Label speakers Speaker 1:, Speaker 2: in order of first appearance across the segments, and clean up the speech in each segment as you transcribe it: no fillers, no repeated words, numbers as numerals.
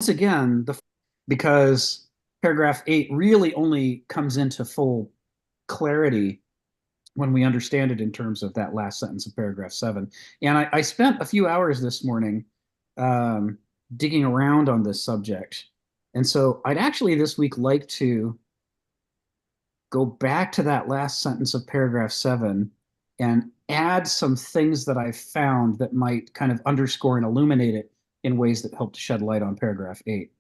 Speaker 1: again, because paragraph 8 really only comes into full clarity when we understand it in terms of that last sentence of paragraph 7. And I spent a few hours this morning um, digging around on this subject. And so I'd actually this week like to go back to that last sentence of paragraph 7 and add some things that I found that might kind of underscore and illuminate it in ways that help to shed light on paragraph 8.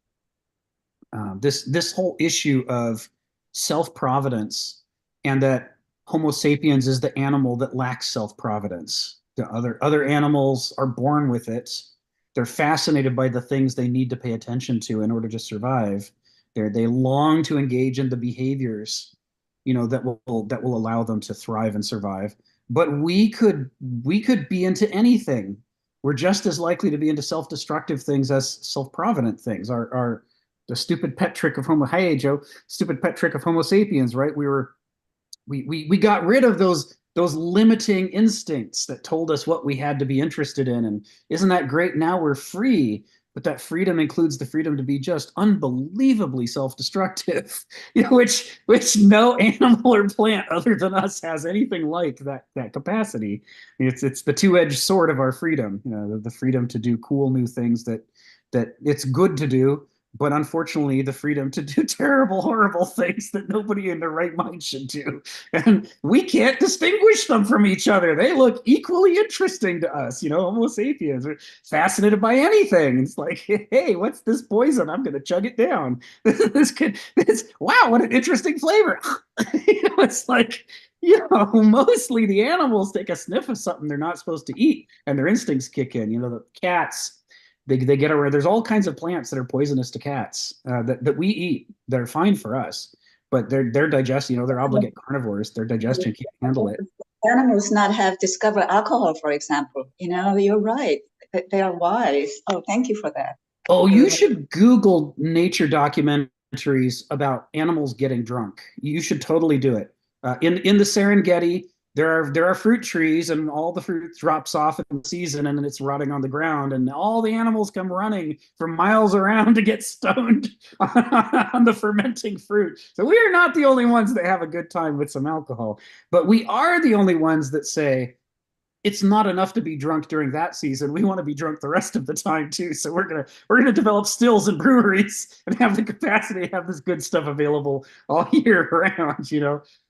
Speaker 1: This whole issue of self-providence and that Homo sapiens is the animal that lacks self-providence. The other animals are born with it. They're fascinated by the things they need to pay attention to in order to survive. They long to engage in the behaviors, that will allow them to thrive and survive. But we could be into anything. We're just as likely to be into self-destructive things as self-provident things. Our the stupid pet trick of stupid pet trick of Homo sapiens, right? We got rid of those limiting instincts that told us what we had to be interested in. And isn't that great? Now we're free, but that freedom includes the freedom to be just unbelievably self-destructive, which no animal or plant other than us has anything like that capacity. It's the two-edged sword of our freedom, the freedom to do cool new things that it's good to do, but unfortunately the freedom to do terrible, horrible things that nobody in their right mind should do. And we can't distinguish them from each other. They look equally interesting to us. Homo sapiens are fascinated by anything. It's like, hey, what's this poison? I'm going to chug it down. Wow, what an interesting flavor. It's like, mostly the animals take a sniff of something they're not supposed to eat and their instincts kick in. The cats, they get around. There's all kinds of plants that are poisonous to cats that we eat. They're fine for us, but their digestion, they're obligate carnivores. Their digestion can't handle it.
Speaker 2: Animals not have discovered alcohol, for example. You're right. They are wise. Oh, thank you for that.
Speaker 1: Oh, you should Google nature documentaries about animals getting drunk. You should totally do it. In the Serengeti, there are fruit trees, and all the fruit drops off in the season, and it's rotting on the ground, and all the animals come running for miles around to get stoned on the fermenting fruit. So we are not the only ones that have a good time with some alcohol, but we are the only ones that say, it's not enough to be drunk during that season. We want to be drunk the rest of the time too. So we're gonna develop stills and breweries and have the capacity to have this good stuff available all year round.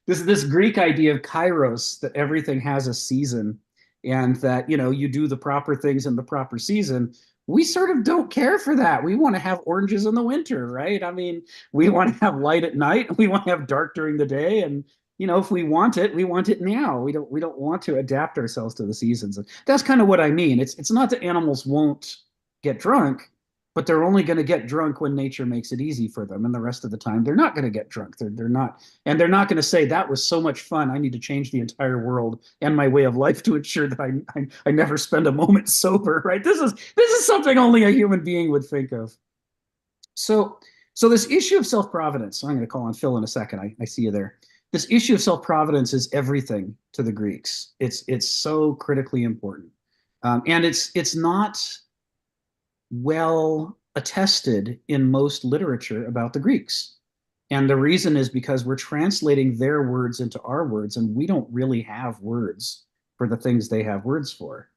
Speaker 1: This Greek idea of kairos, that everything has a season, and that you do the proper things in the proper season. We sort of don't care for that. We want to have oranges in the winter, right? I mean, we want to have light at night. We want to have dark during the day, and if we want it, we want it now. We don't want to adapt ourselves to the seasons. And that's kind of what I mean. It's not that animals won't get drunk, but they're only going to get drunk when nature makes it easy for them. And the rest of the time, they're not going to get drunk. They're not, and they're not going to say that was so much fun. I need to change the entire world and my way of life to ensure that I never spend a moment sober. Right? This is something only a human being would think of. So so this issue of self-providence. I'm going to call on Phil in a second. I see you there. This issue of self-providence is everything to the Greeks. It's so critically important, and it's not well attested in most literature about the Greeks. And the reason is because we're translating their words into our words, and we don't really have words for the things they have words for.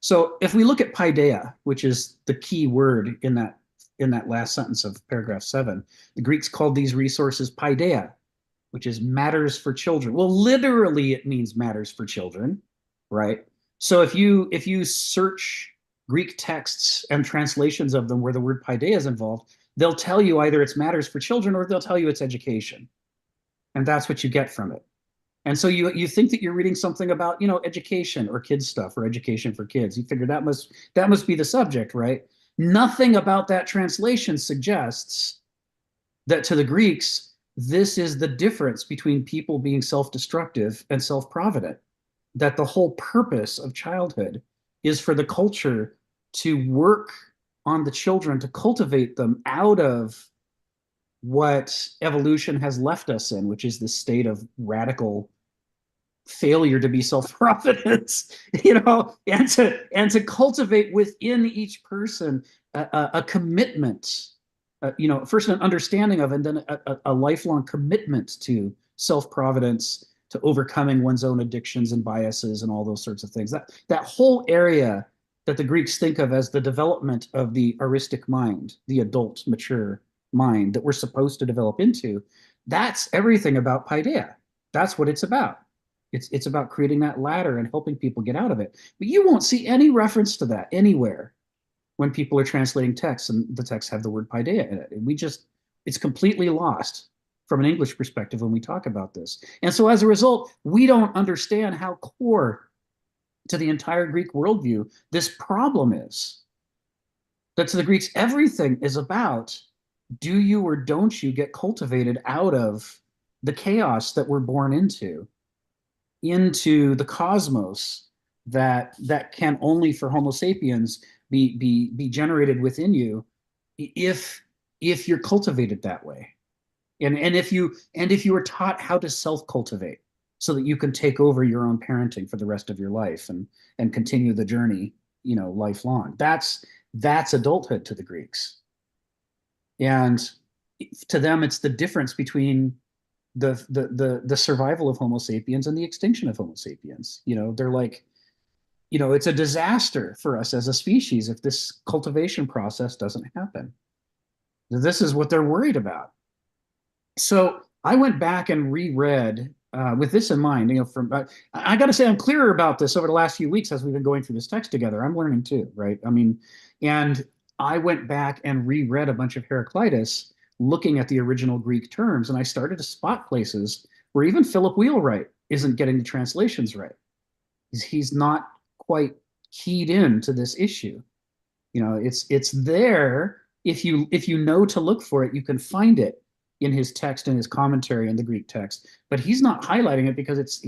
Speaker 1: So if we look at paideia, which is the key word in that last sentence of paragraph 7, the Greeks called these resources paideia, which is matters for children. Well, literally it means matters for children, right? So if you search Greek texts and translations of them where the word paideia is involved, they'll tell you either it's matters for children or they'll tell you it's education. And that's what you get from it. And so you think that you're reading something about, education or kids stuff or education for kids. You figure that must be the subject, right? Nothing about that translation suggests that to the Greeks, this is the difference between people being self-destructive and self-provident. That the whole purpose of childhood is for the culture to work on the children, to cultivate them out of what evolution has left us in, which is this state of radical failure to be self-provident, and to cultivate within each person a commitment, first an understanding of, and then a lifelong commitment to self-providence, to overcoming one's own addictions and biases and all those sorts of things. That whole area that the Greeks think of as the development of the eristic mind, the adult, mature mind that we're supposed to develop into, that's everything about paideia. That's what it's about. It's about creating that ladder and helping people get out of it. But you won't see any reference to that anywhere when people are translating texts and the texts have the word paideia in it. And it's completely lost from an English perspective when we talk about this. And so as a result, we don't understand how core to the entire Greek worldview this problem is. That to the Greeks, everything is about, do you or don't you get cultivated out of the chaos that we're born into the cosmos that can only for Homo sapiens be generated within you if you're cultivated that way, and if you are taught how to self cultivate so that you can take over your own parenting for the rest of your life and continue the journey, lifelong. That's adulthood to the Greeks, and to them it's the difference between the survival of Homo sapiens and the extinction of Homo sapiens. They're like, it's a disaster for us as a species if this cultivation process doesn't happen. This is what they're worried about. So I went back and reread with this in mind. I got to say I'm clearer about this over the last few weeks as we've been going through this text together. I'm learning too, right? I mean, and I went back and reread a bunch of Heraclitus, looking at the original Greek terms, and I started to spot places where even Philip Wheelwright isn't getting the translations right. He's not quite keyed in to this issue. It's there. If you know to look for it, you can find it in his text and his commentary in the Greek text. But he's not highlighting it because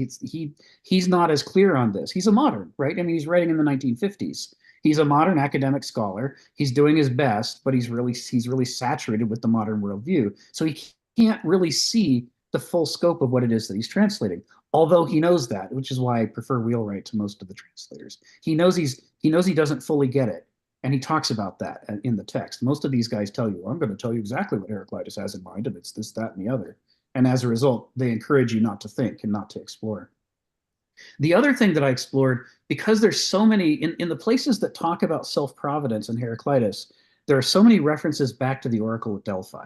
Speaker 1: he's not as clear on this. He's a modern, right? I mean, he's writing in the 1950s. He's a modern academic scholar. He's doing his best, but he's really saturated with the modern worldview. So he can't really see the full scope of what it is that he's translating. Although he knows that, which is why I prefer Wheelwright to most of the translators. He knows he doesn't fully get it, and he talks about that in the text. Most of these guys tell you, I'm going to tell you exactly what Heraclitus has in mind, and it's this, that, and the other. And as a result, they encourage you not to think and not to explore. The other thing that I explored, because there's so many in the places that talk about self-providence in Heraclitus, there are so many references back to the Oracle at Delphi,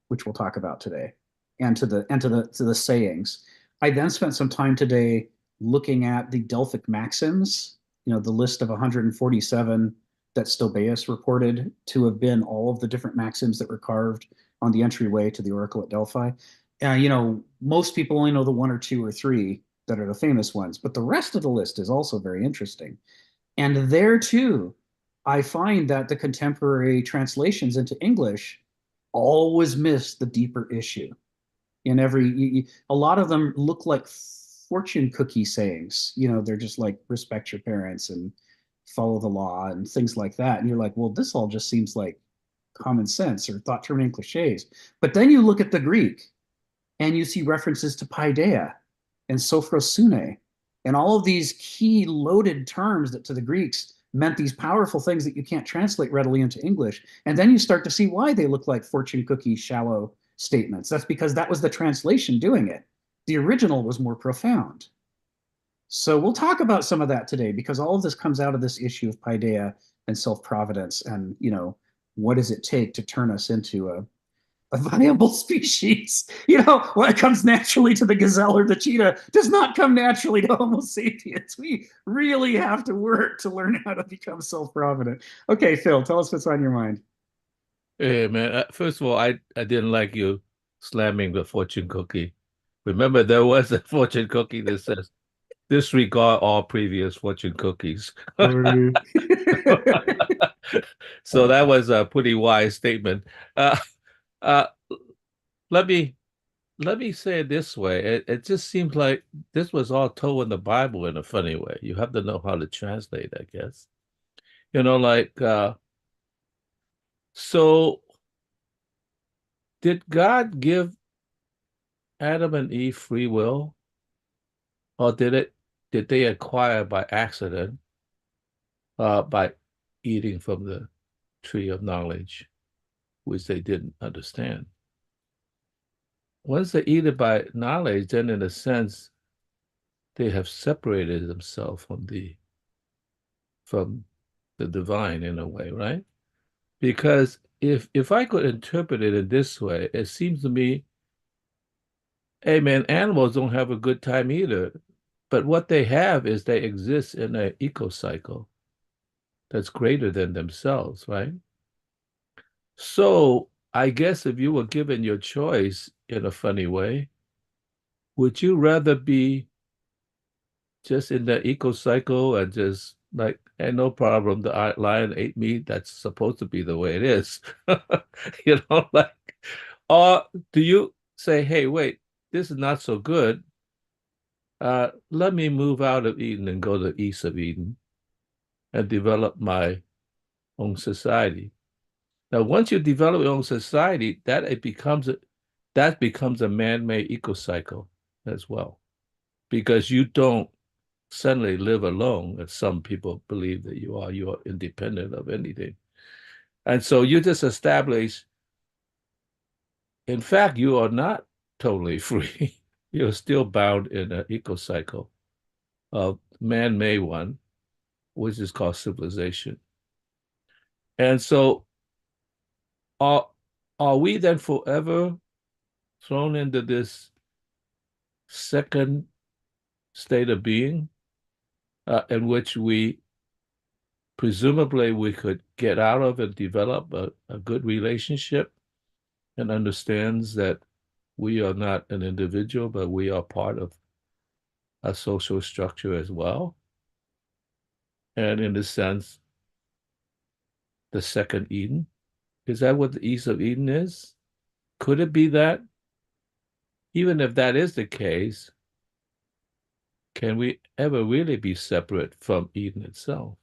Speaker 1: which we'll talk about today, and to the sayings. I then spent some time today looking at the Delphic maxims, the list of 147 that Stobaeus reported to have been all of the different maxims that were carved on the entryway to the Oracle at Delphi. Most people only know the one or two or three that are the famous ones, but the rest of the list is also very interesting. And there too, I find that the contemporary translations into English always miss the deeper issue. A lot of them look like fortune cookie sayings. They're just like respect your parents and follow the law and things like that. And you're like, well, this all just seems like common sense or thought terminating cliches. But then you look at the Greek and you see references to paideia and sophrosune and all of these key loaded terms that to the Greeks meant these powerful things that you can't translate readily into English. And then you start to see why they look like fortune cookie shallow statements. That's because that was the translation doing it. The original was more profound. So we'll talk about some of that today, because all of this comes out of this issue of paideia and self-providence, and what does it take to turn us into a viable species? What comes naturally to the gazelle or the cheetah does not come naturally to Homo sapiens. We really have to work to learn how to become self-provident. Okay, Phil, tell us what's on your mind.
Speaker 3: Hey man, first of all, I didn't like you slamming the fortune cookie. Remember, there was a fortune cookie that says disregard all previous fortune cookies. So that was a pretty wise statement. Uh, uh, let me say it this way. It just seems like this was all told in the Bible in a funny way. You have to know how to translate, I guess. So did God give Adam and Eve free will, or did they acquire by accident by eating from the tree of knowledge, which they didn't understand. Once they eat it by knowledge, then in a sense, they have separated themselves from the divine in a way, right? Because if I could interpret it in this way, it seems to me, hey man, animals don't have a good time either. But what they have is they exist in an eco-cycle that's greater than themselves, right? So I guess if you were given your choice in a funny way, would you rather be just in the eco-cycle and just like, hey, no problem, the lion ate me, that's supposed to be the way it is. Like, or do you say, hey, wait, this is not so good. Let me move out of Eden and go to the east of Eden and develop my own society. Now, once you develop your own society, that becomes a man-made eco-cycle as well, because you don't suddenly live alone, as some people believe that you are independent of anything. And so you just establish, in fact, you are not totally free. You're still bound in an eco-cycle of man-made one, which is called civilization. And so are, are we then forever thrown into this second state of being in which presumably we could get out of and develop a good relationship and understands that we are not an individual, but we are part of a social structure as well. And in a sense, the second Eden, is that what the east of Eden is? Could it be that? Even if that is the case, can we ever really be separate from Eden itself?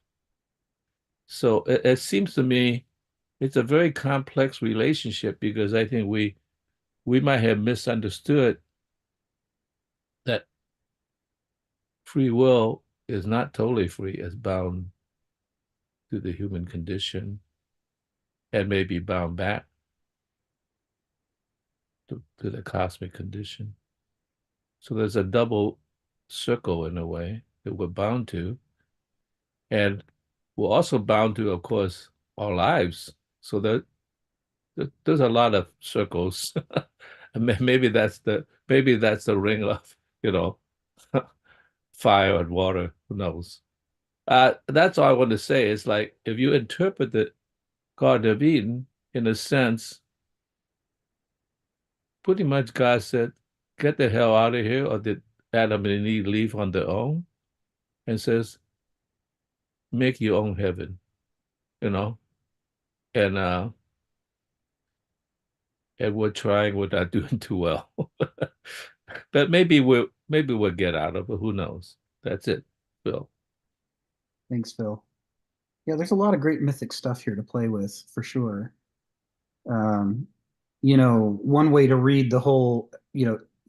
Speaker 3: So it seems to me it's a very complex relationship, because I think we might have misunderstood that free will is not totally free, as bound to the human condition and may be bound back to the cosmic condition. So there's a double circle in a way that we're bound to. And we're also bound to, of course, our lives. So there's a lot of circles. Maybe that's the ring of, fire and water. Who knows? That's all I want to say. Is like, if you interpret the Garden of Eden in a sense, pretty much God said, "Get the hell out of here," or did Adam and Eve leave on their own? And says, "Make your own heaven," you know, and we're trying. We're not doing too well, but maybe we'll get out of it. Who knows? That's it, Bill.
Speaker 1: Thanks, Phil. Yeah, there's a lot of great mythic stuff here to play with for sure. Um, one way to read the whole,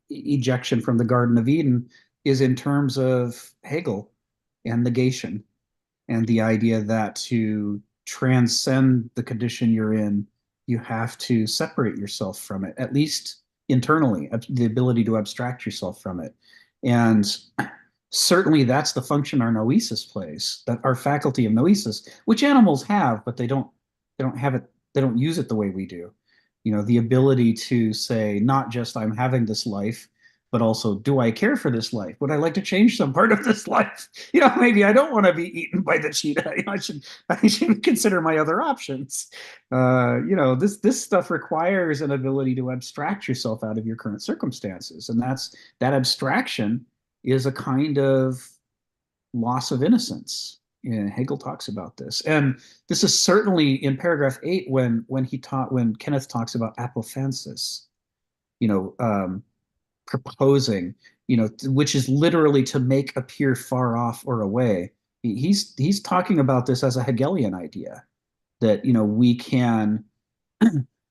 Speaker 1: ejection from the Garden of Eden is in terms of Hegel and negation, and the idea that to transcend the condition you're in, you have to separate yourself from it, at least internally, the ability to abstract yourself from it. And certainly that's the function our noesis plays, that our faculty of noesis, which animals have, but they don't have it, they don't use it the way we do. The ability to say, not just I'm having this life, but also, do I care for this life? Would I like to change some part of this life? Maybe I don't want to be eaten by the cheetah. I should consider my other options. This stuff requires an ability to abstract yourself out of your current circumstances, and that abstraction is a kind of loss of innocence. Hegel talks about this, and this is certainly in paragraph 8 when Kenneth talks about apophansis, proposing, which is literally to make appear far off or away. He's talking about this as a Hegelian idea, that we can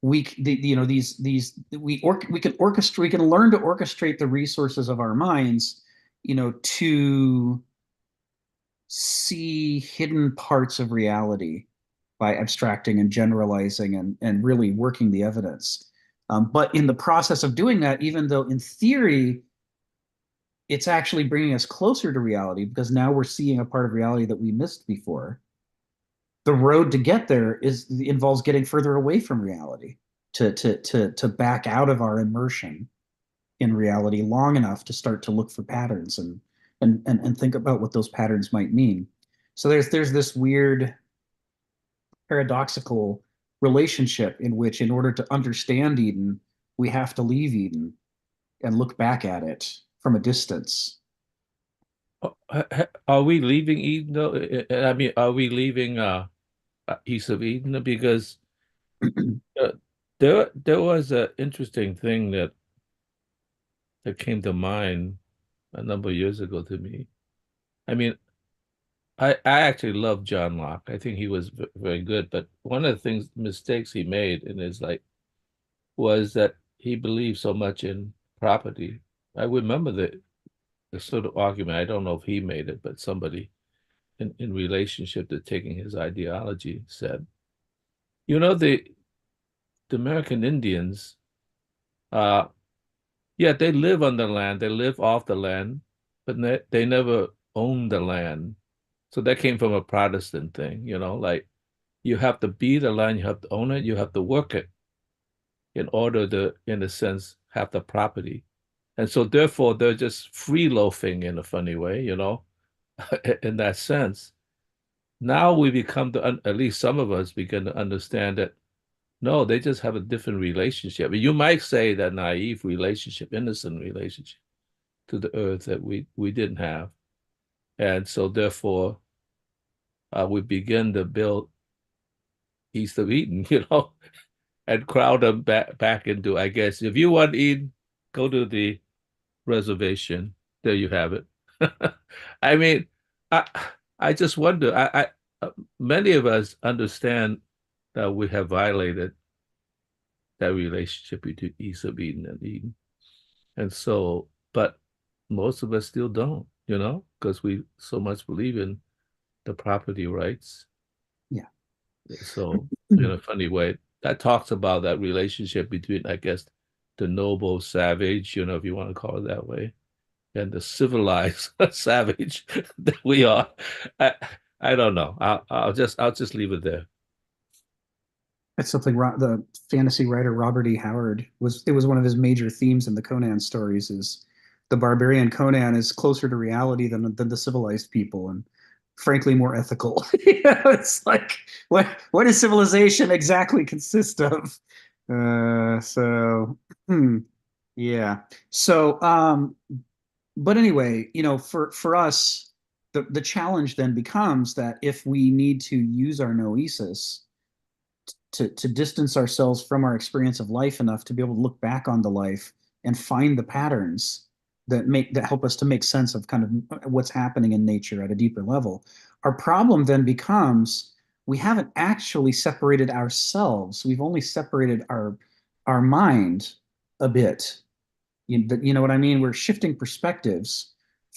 Speaker 1: we can orchestrate, we can learn to orchestrate the resources of our minds, to see hidden parts of reality by abstracting and generalizing and really working the evidence. But in the process of doing that, even though in theory it's actually bringing us closer to reality because now we're seeing a part of reality that we missed before, the road to get there involves getting further away from reality to back out of our immersion in reality long enough to start to look for patterns and think about what those patterns might mean. So there's this weird paradoxical relationship in which, in order to understand Eden, we have to leave Eden and look back at it from a distance.
Speaker 3: Are we leaving Eden though? I mean, are we leaving East of Eden? Because uh, there was an interesting thing that came to mind a number of years ago to me. I mean, I actually love John Locke. I think he was very good. But one of the mistakes he made in his life was that he believed so much in property. I remember the sort of argument. I don't know if he made it, but somebody in relationship to taking his ideology said, you know, the American Indians, uh, yeah, they live on the land, they live off the land, but they never own the land. So that came from a Protestant thing, you know, like you have to be the land, you have to own it, you have to work it in order to, in a sense, have the property. And so therefore they're just free loafing in a funny way, you know, in that sense. Now we become at least some of us begin to understand that no, they just have a different relationship. You might say that naive relationship, innocent relationship to the earth that we didn't have. And so therefore we begin to build east of Eden, you know, and crowd them back into, I guess, if you want Eden, go to the reservation. There you have it. I mean, I I just wonder. Many of us understand that we have violated that relationship between east of Eden and Eden, and so, but most of us still don't, you know, because we so much believe in the property rights.
Speaker 1: Yeah.
Speaker 3: So, in a funny way, that talks about that relationship between, I guess, the noble savage, you know, if you want to call it that way, and the civilized savage that we are. I, I don't know. I'll just leave it there.
Speaker 1: That's something the fantasy writer Robert E. Howard was one of his major themes in the Conan stories is the barbarian Conan is closer to reality than the civilized people and frankly more ethical. It's like what does civilization exactly consist of? So yeah. So but anyway, for us, the challenge then becomes that if we need to use our noesis to distance ourselves from our experience of life enough to be able to look back on the life and find the patterns that help us to make sense of kind of what's happening in nature at a deeper level. Our problem then becomes we haven't actually separated ourselves. We've only separated our mind a bit. You know what I mean? We're shifting perspectives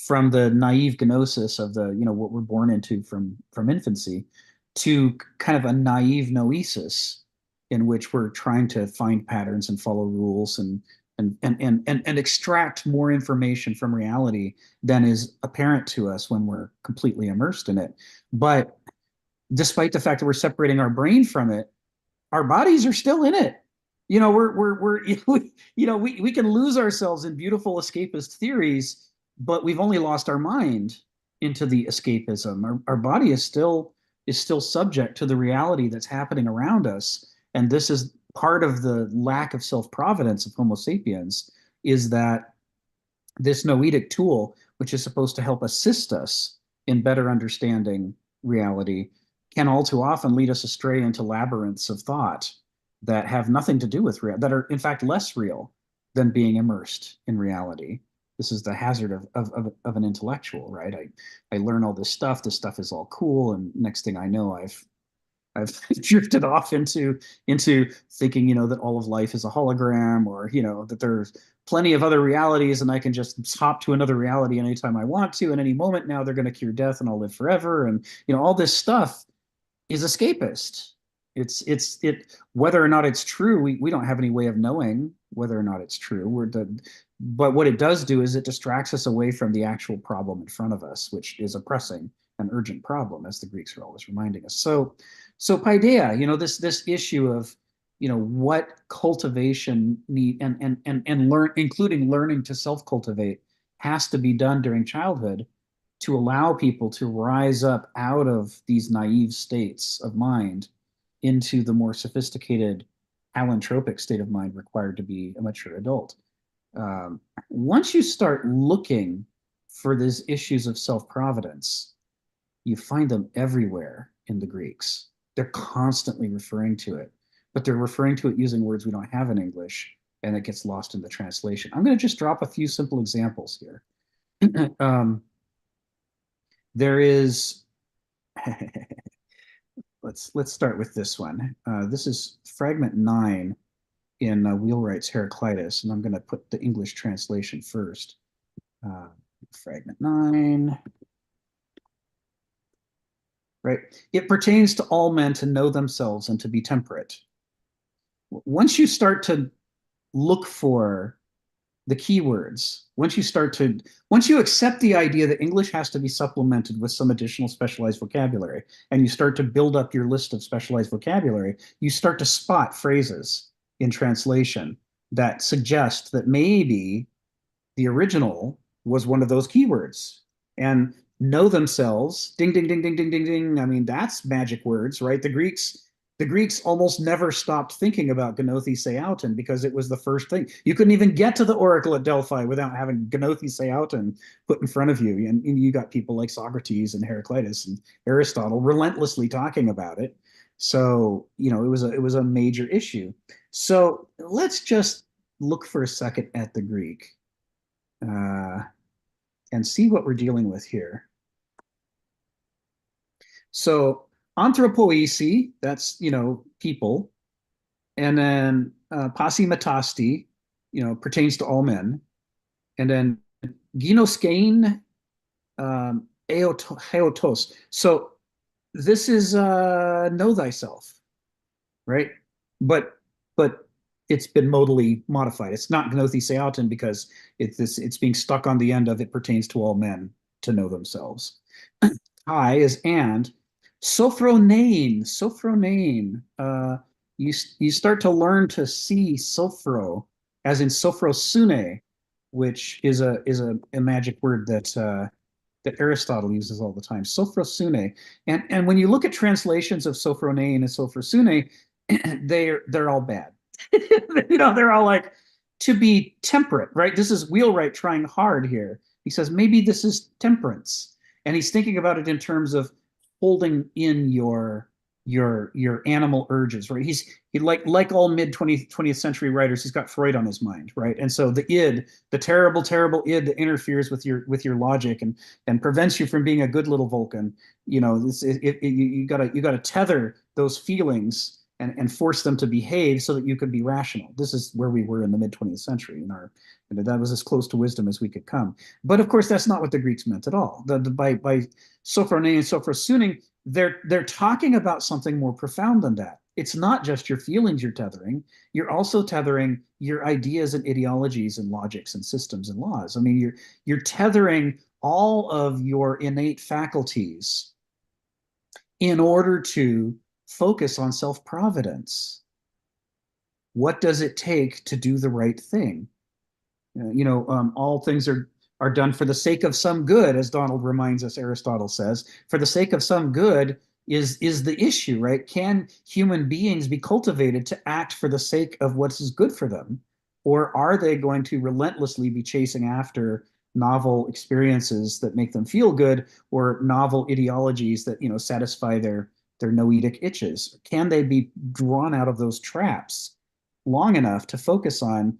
Speaker 1: from the naive gnosis of what we're born into from infancy to kind of a naive noesis in which we're trying to find patterns and follow rules and extract more information from reality than is apparent to us when we're completely immersed in it. But despite the fact that we're separating our brain from it, our bodies are still in it. We're we can lose ourselves in beautiful escapist theories, but we've only lost our mind into the escapism. Our body is still subject to the reality that's happening around us, and this is part of the lack of self-providence of Homo sapiens, is that this noetic tool, which is supposed to help assist us in better understanding reality, can all too often lead us astray into labyrinths of thought that have nothing to do with that are in fact less real than being immersed in reality. This is the hazard of an intellectual, right? I learn all this stuff. This stuff is all cool, and next thing I know, I've drifted off into thinking, that all of life is a hologram, or that there's plenty of other realities, and I can just hop to another reality anytime I want to, and any moment now they're going to cure death, and I'll live forever, and all this stuff is escapist. It whether or not it's true, we don't have any way of knowing whether or not it's true. But what it does do is it distracts us away from the actual problem in front of us, which is a pressing and urgent problem, as the Greeks are always reminding us. So paideia, this issue of what cultivation need and learn, including learning to self-cultivate, has to be done during childhood to allow people to rise up out of these naive states of mind into the more sophisticated allotropic state of mind required to be a mature adult. Once you start looking for these issues of self-providence, you find them everywhere in the Greeks. They're constantly referring to it, but they're referring to it using words we don't have in English, and it gets lost in the translation. I'm going to just drop a few simple examples here. There is, let's start with this one. This is fragment 9 in Wheelwright's Heraclitus, and I'm going to put the English translation first. Fragment 9. Right? It pertains to all men to know themselves and to be temperate. Once you start to look for the keywords, once you accept the idea that English has to be supplemented with some additional specialized vocabulary, and you start to build up your list of specialized vocabulary, you start to spot phrases in translation that suggest that maybe the original was one of those keywords. And know themselves, ding, ding, ding, ding, ding, ding, ding. I mean, that's magic words, right? The Greeks almost never stopped thinking about Gnothi Seauton because it was the first thing. You couldn't even get to the oracle at Delphi without having Gnothi Seauton put in front of you. And you got people like Socrates and Heraclitus and Aristotle relentlessly talking about it. So, it was a major issue. So let's just look for a second at the Greek and see what we're dealing with here. So anthropoisi, that's, people. And then pasimatasti, pertains to all men. And then ginoskein eotos. So this is know thyself, right? But it's been modally modified. It's not Gnothi Seauton because it's being stuck on the end of it pertains to all men to know themselves. I is and. Sophronein. You start to learn to see sophro as in sophrosune, which is a magic word that Aristotle uses all the time. Sophrosune. And when you look at translations of sophronein and sophrosune, they're all bad. They're all like to be temperate, right? This is Wheelwright trying hard here. He says maybe this is temperance. And he's thinking about it in terms of holding in your animal urges, right? He like all mid 20th century writers, he's got Freud on his mind, right? And so the id, the terrible id that interferes with your logic and prevents you from being a good little Vulcan, you gotta tether those feelings and force them to behave so that you could be rational. This is where we were in the mid 20th century that was as close to wisdom as we could come. But of course, that's not what the Greeks meant at all. By sophrone and sophrosune, they're talking about something more profound than that. It's not just your feelings you're tethering. You're also tethering your ideas and ideologies and logics and systems and laws. I mean, you're tethering all of your innate faculties in order to focus on self-providence. What does it take to do the right thing? All things are done for the sake of some good, as Donald reminds us, Aristotle says. For the sake of some good is the issue, right? Can human beings be cultivated to act for the sake of what is good for them? Or are they going to relentlessly be chasing after novel experiences that make them feel good, or novel ideologies that satisfy their noetic itches? Can they be drawn out of those traps long enough to focus on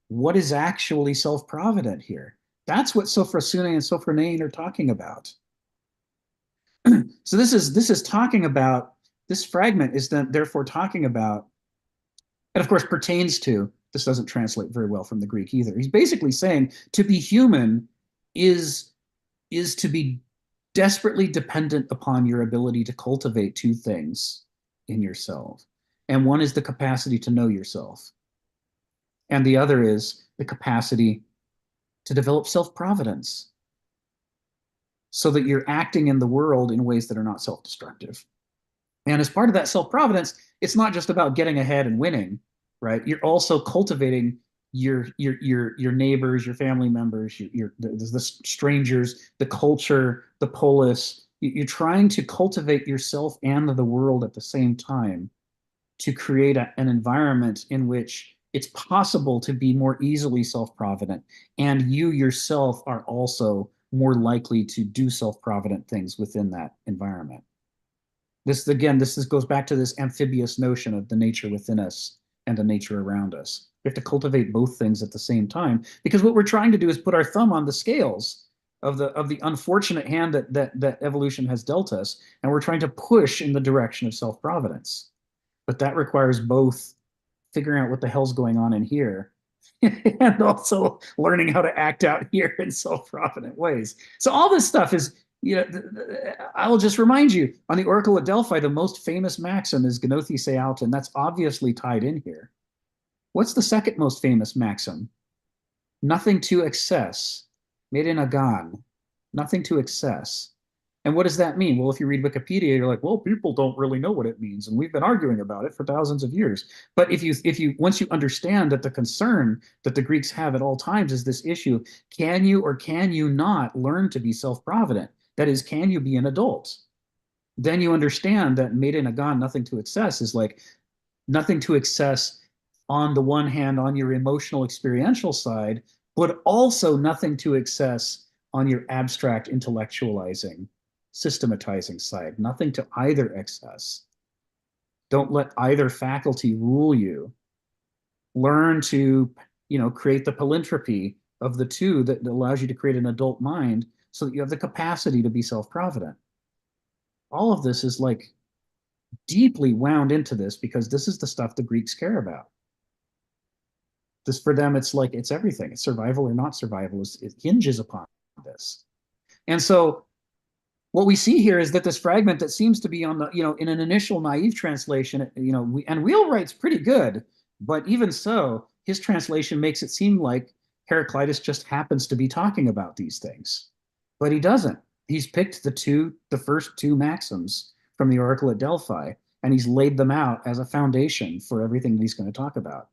Speaker 1: what is actually self-provident here? That's what sophrosune and sophronein are talking about. So this is talking about, this fragment is then therefore talking about, and of course pertains to, this doesn't translate very well from the Greek either. He's basically saying to be human is to be desperately dependent upon your ability to cultivate two things in yourself. And one is the capacity to know yourself. And the other is the capacity to develop self-providence so that you're acting in the world in ways that are not self-destructive. And as part of that self-providence, it's not just about getting ahead and winning, right? You're also cultivating your neighbors, your family members, the strangers, the culture, the polis. You're trying to cultivate yourself and the world at the same time to create an environment in which it's possible to be more easily self-provident, and you yourself are also more likely to do self-provident things within that environment. This again, goes back to this amphibious notion of the nature within us and the nature around us. We have to cultivate both things at the same time, because what we're trying to do is put our thumb on the scales of the unfortunate hand that evolution has dealt us, and we're trying to push in the direction of self-providence. But that requires both figuring out what the hell's going on in here and also learning how to act out here in self-provident ways. So all this stuff is, I will just remind you, on the Oracle at Delphi, the most famous maxim is Gnothe se auta, and that's obviously tied in here. What's the second most famous maxim? Nothing to excess. Made in Agan. Nothing to excess. And what does that mean? Well, if you read Wikipedia, you're like, well, people don't really know what it means, and we've been arguing about it for thousands of years. But if you once you understand that the concern that the Greeks have at all times is this issue, can you or can you not learn to be self-provident? That is, can you be an adult? Then you understand that made in Agan, nothing to excess, is like nothing to excess on the one hand on your emotional experiential side, but also nothing to excess on your abstract intellectualizing, systematizing side. Nothing to either excess. Don't let either faculty rule you. Learn to, create the palintropy of the two that allows you to create an adult mind so that you have the capacity to be self-provident. All of this is like deeply wound into this because this is the stuff the Greeks care about. This, for them, it's like it's everything. It's survival or not survival. It hinges upon this. And so what we see here is that this fragment that seems to be on the, in an initial naive translation, and Wheelwright's pretty good, but even so, his translation makes it seem like Heraclitus just happens to be talking about these things, but he doesn't. He's picked the first two maxims from the Oracle at Delphi, and he's laid them out as a foundation for everything that he's going to talk about.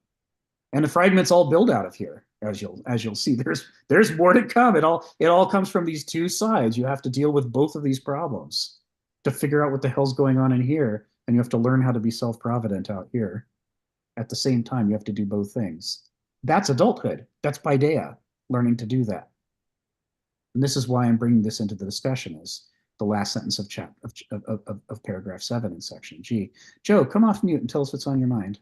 Speaker 1: And the fragments all build out of here, as you'll see. There's more to come. It all comes from these two sides. You have to deal with both of these problems to figure out what the hell's going on in here, and you have to learn how to be self-provident out here. At the same time, you have to do both things. That's adulthood. That's paideia, learning to do that. And this is why I'm bringing this into the discussion as the last sentence of paragraph 7 in section G. Joe, come off mute and tell us what's on your mind.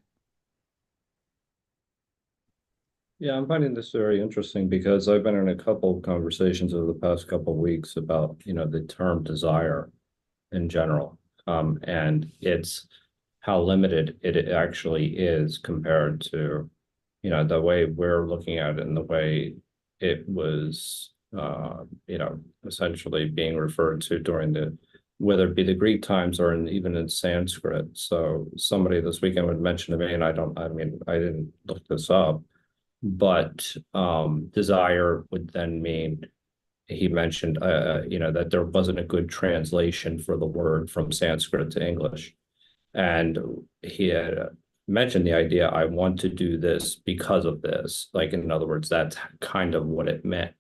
Speaker 4: Yeah, I'm finding this very interesting because I've been in a couple of conversations over the past couple of weeks about, the term desire in general, and it's how limited it actually is compared to, the way we're looking at it and the way it was, essentially being referred to during whether it be the Greek times or even in Sanskrit. So somebody this weekend would mention to me, and I didn't look this up, but desire would then mean, he mentioned, that there wasn't a good translation for the word from Sanskrit to English. And he had mentioned the idea, I want to do this because of this. Like, in other words, that's kind of what it meant.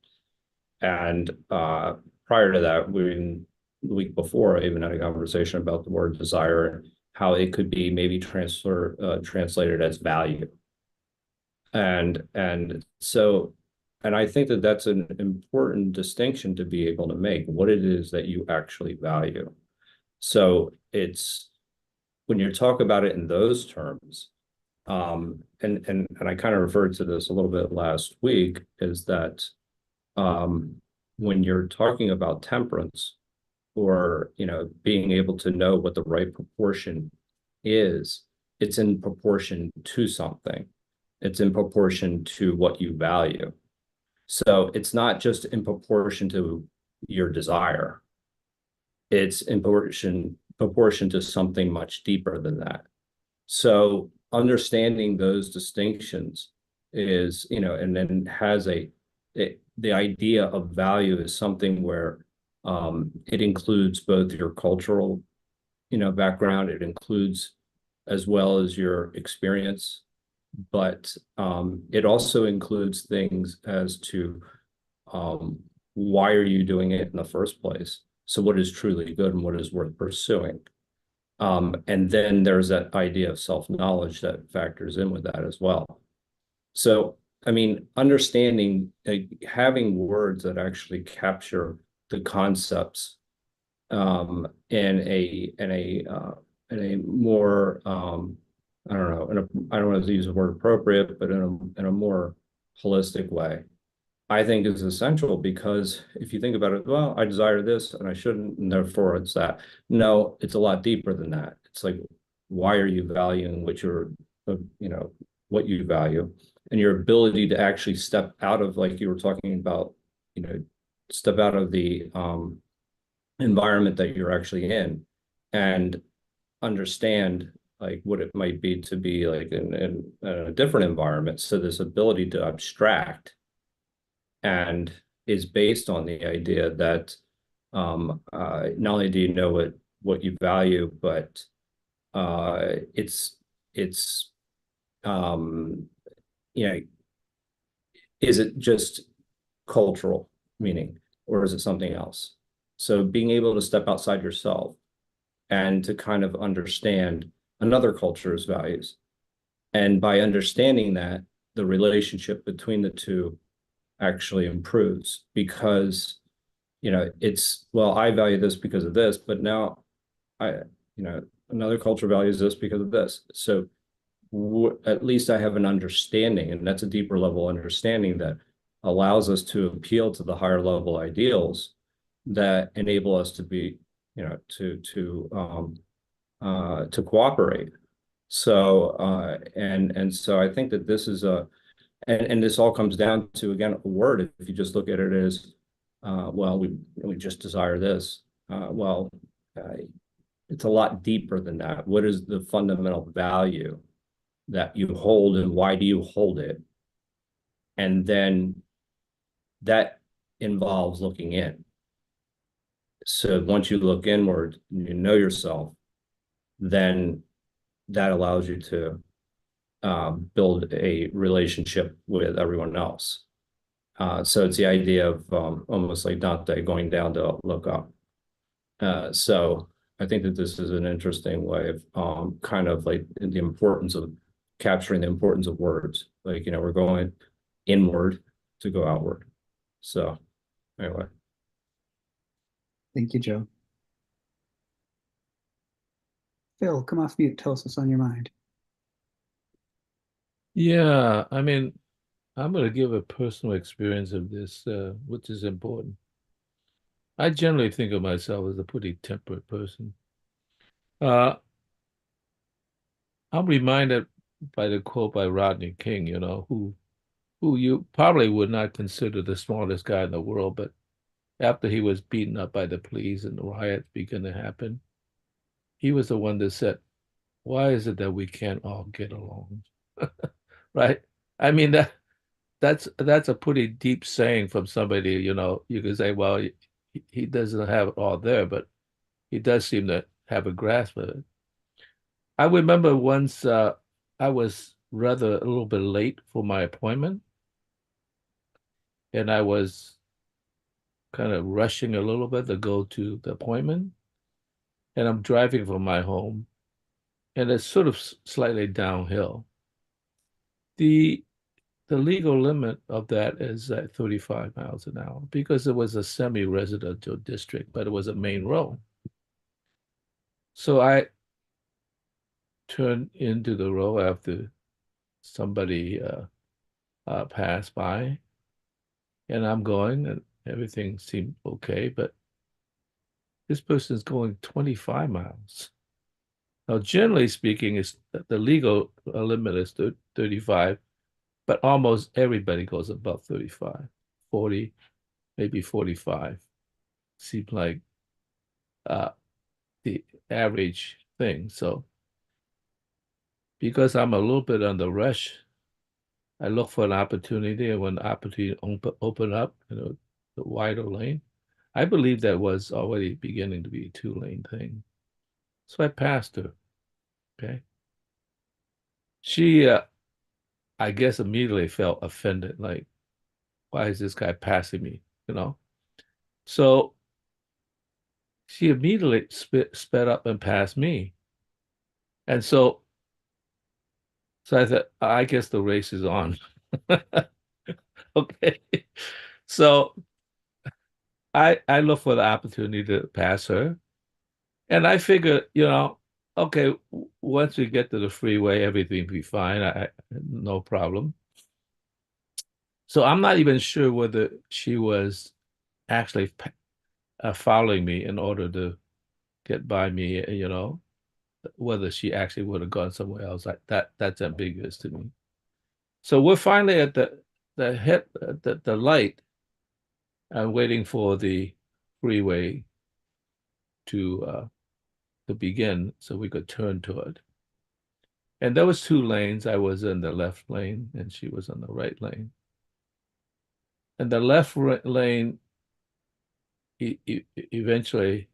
Speaker 4: And prior to that, the week before, I even had a conversation about the word desire and how it could be maybe translated as value. And I think that that's an important distinction to be able to make, what it is that you actually value. So it's when you talk about it in those terms, and I kind of referred to this a little bit last week, is that when you're talking about temperance or, being able to know what the right proportion is, it's in proportion to something. It's in proportion to what you value. So it's not just in proportion to your desire. it's in proportion to something much deeper than that. So understanding those distinctions is, and then has the idea of value is something where it includes both your cultural, background, it includes as well as your experience, but it also includes things as to why are you doing it in the first place? So what is truly good and what is worth pursuing? And then there's that idea of self-knowledge that factors in with that as well. So, I mean, understanding, having words that actually capture the concepts in a more I don't know, I don't want to use the word appropriate, but in a more holistic way, I think is essential, because if you think about it, well, I desire this and I shouldn't, and therefore it's that. No, it's a lot deeper than that. It's like, why are you valuing what what you value, and your ability to actually step out of, like you were talking about, step out of the environment that you're actually in and understand like what it might be to be like in a different environment. So this ability to abstract and is based on the idea that not only do you know what you value, but it's you know, is it just cultural meaning, or is it something else? So being able to step outside yourself and to kind of understand another culture's values, and by understanding that, the relationship between the two actually improves, because it's, well, I value this because of this, but now I another culture values this because of this. So at least I have an understanding, and that's a deeper level understanding that allows us to appeal to the higher level ideals that enable us to be, to cooperate. So and so I think that this is and this all comes down to, again, a word. If you just look at it as well, we just desire this. Well, it's a lot deeper than that. What is the fundamental value that you hold, and why do you hold it? And then that involves looking in. So once you look inward and you know yourself, then that allows you to build a relationship with everyone else. So it's the idea of almost like Dante going down to look up. So I think that this is an interesting way of kind of like the importance of capturing the importance of words. Like, we're going inward to go outward. So anyway.
Speaker 1: Thank you, Joe. Phil, come off mute. Tell us what's on your mind.
Speaker 3: Yeah, I mean, I'm going to give a personal experience of this, which is important. I generally think of myself as a pretty temperate person. I'm reminded by the quote by Rodney King, who you probably would not consider the smartest guy in the world, but after he was beaten up by the police and the riots began to happen, he was the one that said, "Why is it that we can't all get along?" Right? I mean, that's a pretty deep saying from somebody, you could say, well, he doesn't have it all there, but he does seem to have a grasp of it. I remember once I was rather a little bit late for my appointment, and I was kind of rushing a little bit to go to the appointment, and I'm driving from my home, and it's sort of slightly downhill. The legal limit of that is 35 miles an hour, because it was a semi-residential district, but it was a main road. So I turned into the road after somebody passed by, and I'm going, and everything seemed okay, but this person is going 25 miles. Now, generally speaking, the legal limit is 35, but almost everybody goes above 35, 40, maybe 45. Seems like the average thing. So because I'm a little bit on the rush, I look for an opportunity, and when the opportunity open up, the wider lane, I believe that was already beginning to be a 2-lane thing. So I passed her. Okay. She, I guess, immediately felt offended, like, why is this guy passing me? So she immediately sped up and passed me. And so I thought, I guess the race is on. Okay. So I look for the opportunity to pass her. And I figure, okay, once we get to the freeway, everything will be fine. No problem. So I'm not even sure whether she was actually following me in order to get by me, whether she actually would have gone somewhere else. That's ambiguous to me. So we're finally at the light, and waiting for the freeway to begin so we could turn to it. And there was 2 lanes. I was in the left lane and she was on the right lane. And the left lane eventually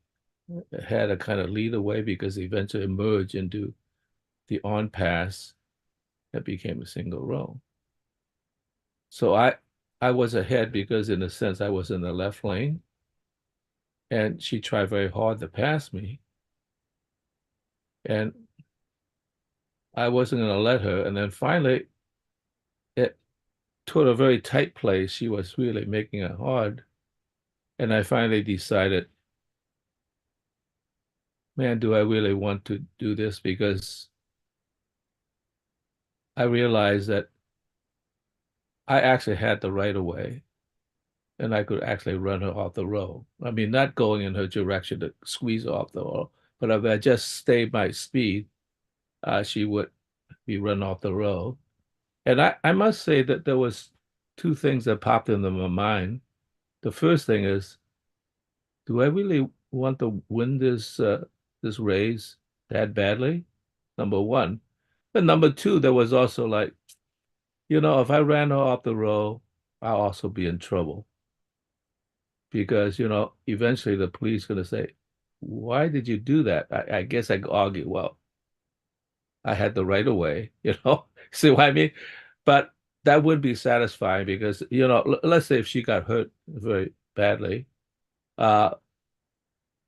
Speaker 3: had a kind of lead away because it eventually merged into the on pass that became a single row. So I was ahead because, in a sense, I was in the left lane, and she tried very hard to pass me, and I wasn't going to let her. And then finally, toward a very tight place, she was really making it hard. And I finally decided, man, do I really want to do this? Because I realized that I actually had the right of way, and I could actually run her off the road. I mean, not going in her direction to squeeze her off the road, but if I just stayed my speed, she would be run off the road. And I must say that there was 2 things that popped into my mind. The first thing is, do I really want to win this race that badly? Number one. But number 2, there was also like, if I ran her off the road, I'll also be in trouble. Because, eventually the police are going to say, why did you do that? I guess I could argue, well, I had the right of way, see what I mean? But that would be satisfying because, let's say if she got hurt very badly, that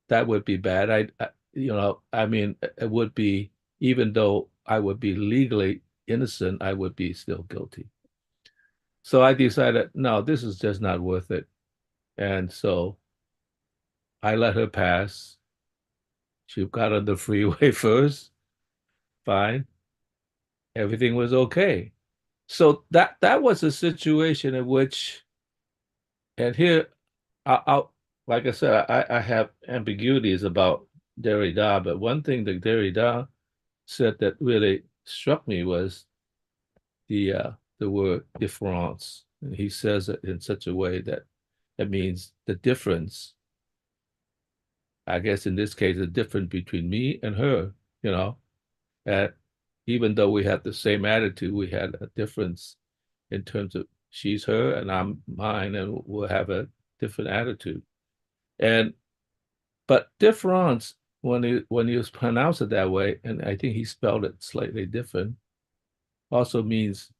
Speaker 3: would be bad. I mean, it would be, even though I would be legally innocent, I would be still guilty. So I decided, no, this is just not worth it. And so I let her pass. She got on the freeway first. Fine. Everything was okay. So that was a situation in which, and here, I'll like I said, I have ambiguities about Derrida, but one thing that Derrida said that really struck me was the word difference. And he says it in such a way that it means the difference. I guess in this case, the difference between me and her, and even though we had the same attitude, we had a difference in terms of she's her and I'm mine, and we'll have a different attitude. But difference, when he was pronounced it that way, and I think he spelled it slightly different, also means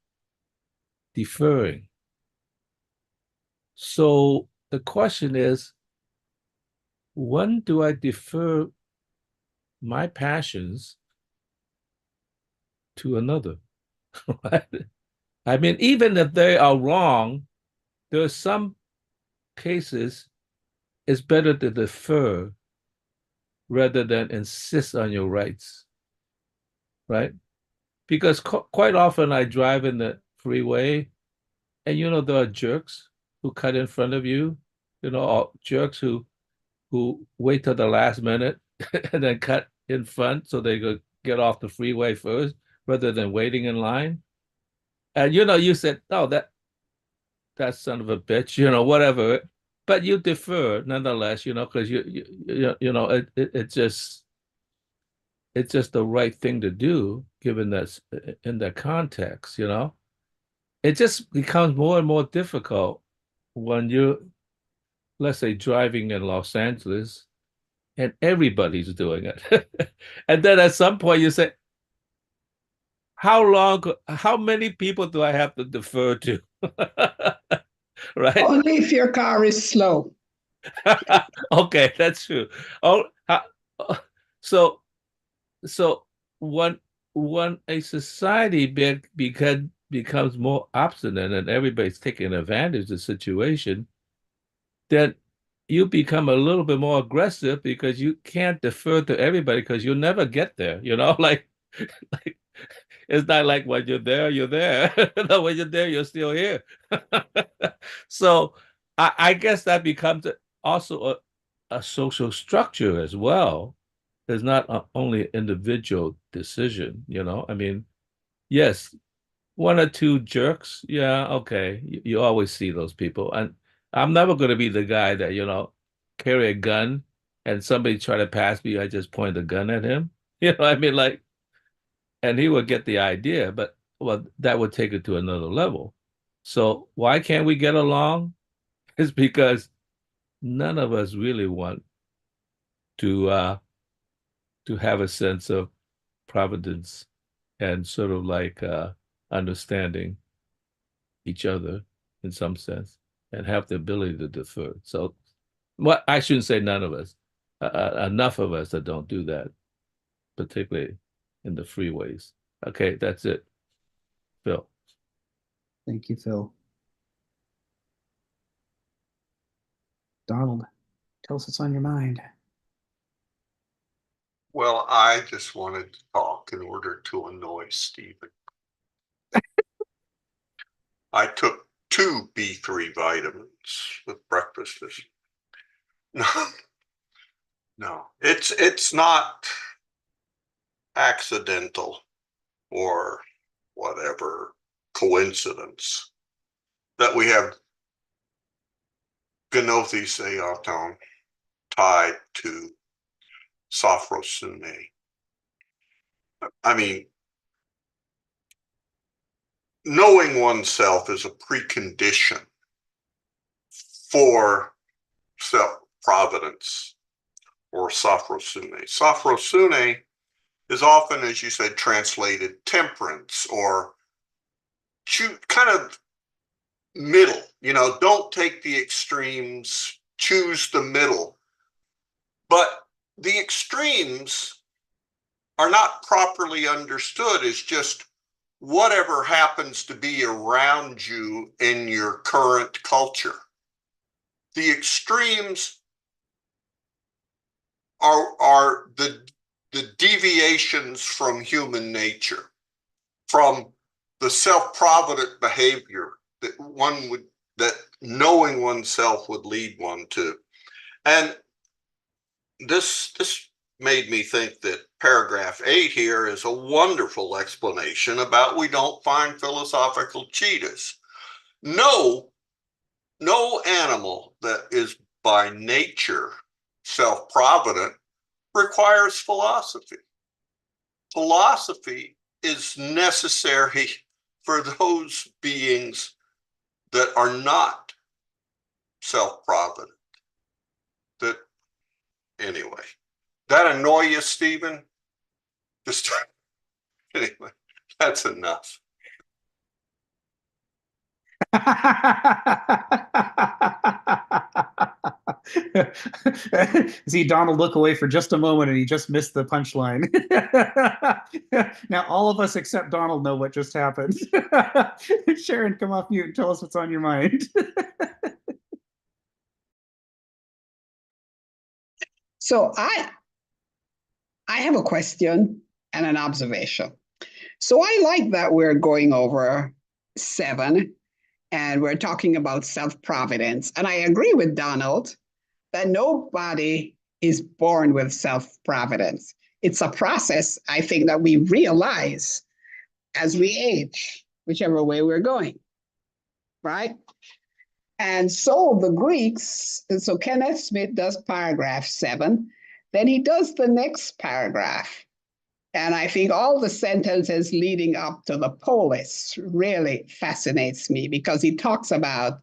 Speaker 3: deferring. So the question is, when do I defer my passions to another? I mean, even if they are wrong, there are some cases it's better to defer rather than insist on your rights, right? Because quite often I drive in the freeway, and there are jerks who cut in front of you, or jerks who wait till the last minute and then cut in front so they could get off the freeway first rather than waiting in line. And you said, oh, that son of a bitch, whatever. but you defer nonetheless, because it's just the right thing to do given that's in that context, It just becomes more and more difficult when you, let's say, driving in Los Angeles and everybody's doing it. And then at some point you say, how many people do I have to defer to? Right?
Speaker 5: Only if your car is slow.
Speaker 3: Okay, that's true. Oh, so so when a society becomes more obstinate and everybody's taking advantage of the situation, then you become a little bit more aggressive because you can't defer to everybody because you'll never get there, like it's not like when you're there, you're there. No, when you're there, you're still here. So I guess that becomes also a social structure as well. It's not only an individual decision, I mean, yes, one or two jerks, yeah, okay. You always see those people. And I'm never going to be the guy that, carry a gun and somebody try to pass me, I just point a gun at him. I mean, like, and he would get the idea, but well, that would take it to another level. So why can't we get along? It's because none of us really want to have a sense of providence and sort of like understanding each other in some sense and have the ability to defer. So what I shouldn't say none of us, enough of us that don't do that, particularly in the freeways. Okay, that's it. Phil.
Speaker 1: Thank you, Phil. Donald, tell us what's on your mind.
Speaker 6: Well, I just wanted to talk in order to annoy Stephen. I took 2 B3 vitamins with breakfast. No, it's not accidental or whatever coincidence that we have Gnothiseaton tied to Sophrosune. I mean, knowing oneself is a precondition for self-providence or Sophrosune. Sophrosune is often, as you said, translated temperance or kind of middle. Don't take the extremes, choose the middle. But the extremes are not properly understood as just whatever happens to be around you in your current culture. The extremes are the deviations from human nature, from the self-provident behavior that knowing oneself would lead one to. And this made me think that paragraph 8 here is a wonderful explanation about we don't find philosophical cheetahs. No animal that is by nature self-provident requires philosophy. Philosophy is necessary for those beings that are not self-provident. Anyway, that annoy you, Stephen? Just anyway, that's enough.
Speaker 1: See Donald look away for just a moment and he just missed the punchline. Now all of us except Donald know what just happened. Sharon, come off mute and tell us what's on your mind.
Speaker 5: So I have a question and an observation. So I like that we're going over 7 and we're talking about self-providence. And I agree with Donald that nobody is born with self-providence. It's a process, I think, that we realize as we age, whichever way we're going, right? And so the Greeks, so Kenneth Smith does paragraph 7, then he does the next paragraph. And I think all the sentences leading up to the polis really fascinates me because he talks about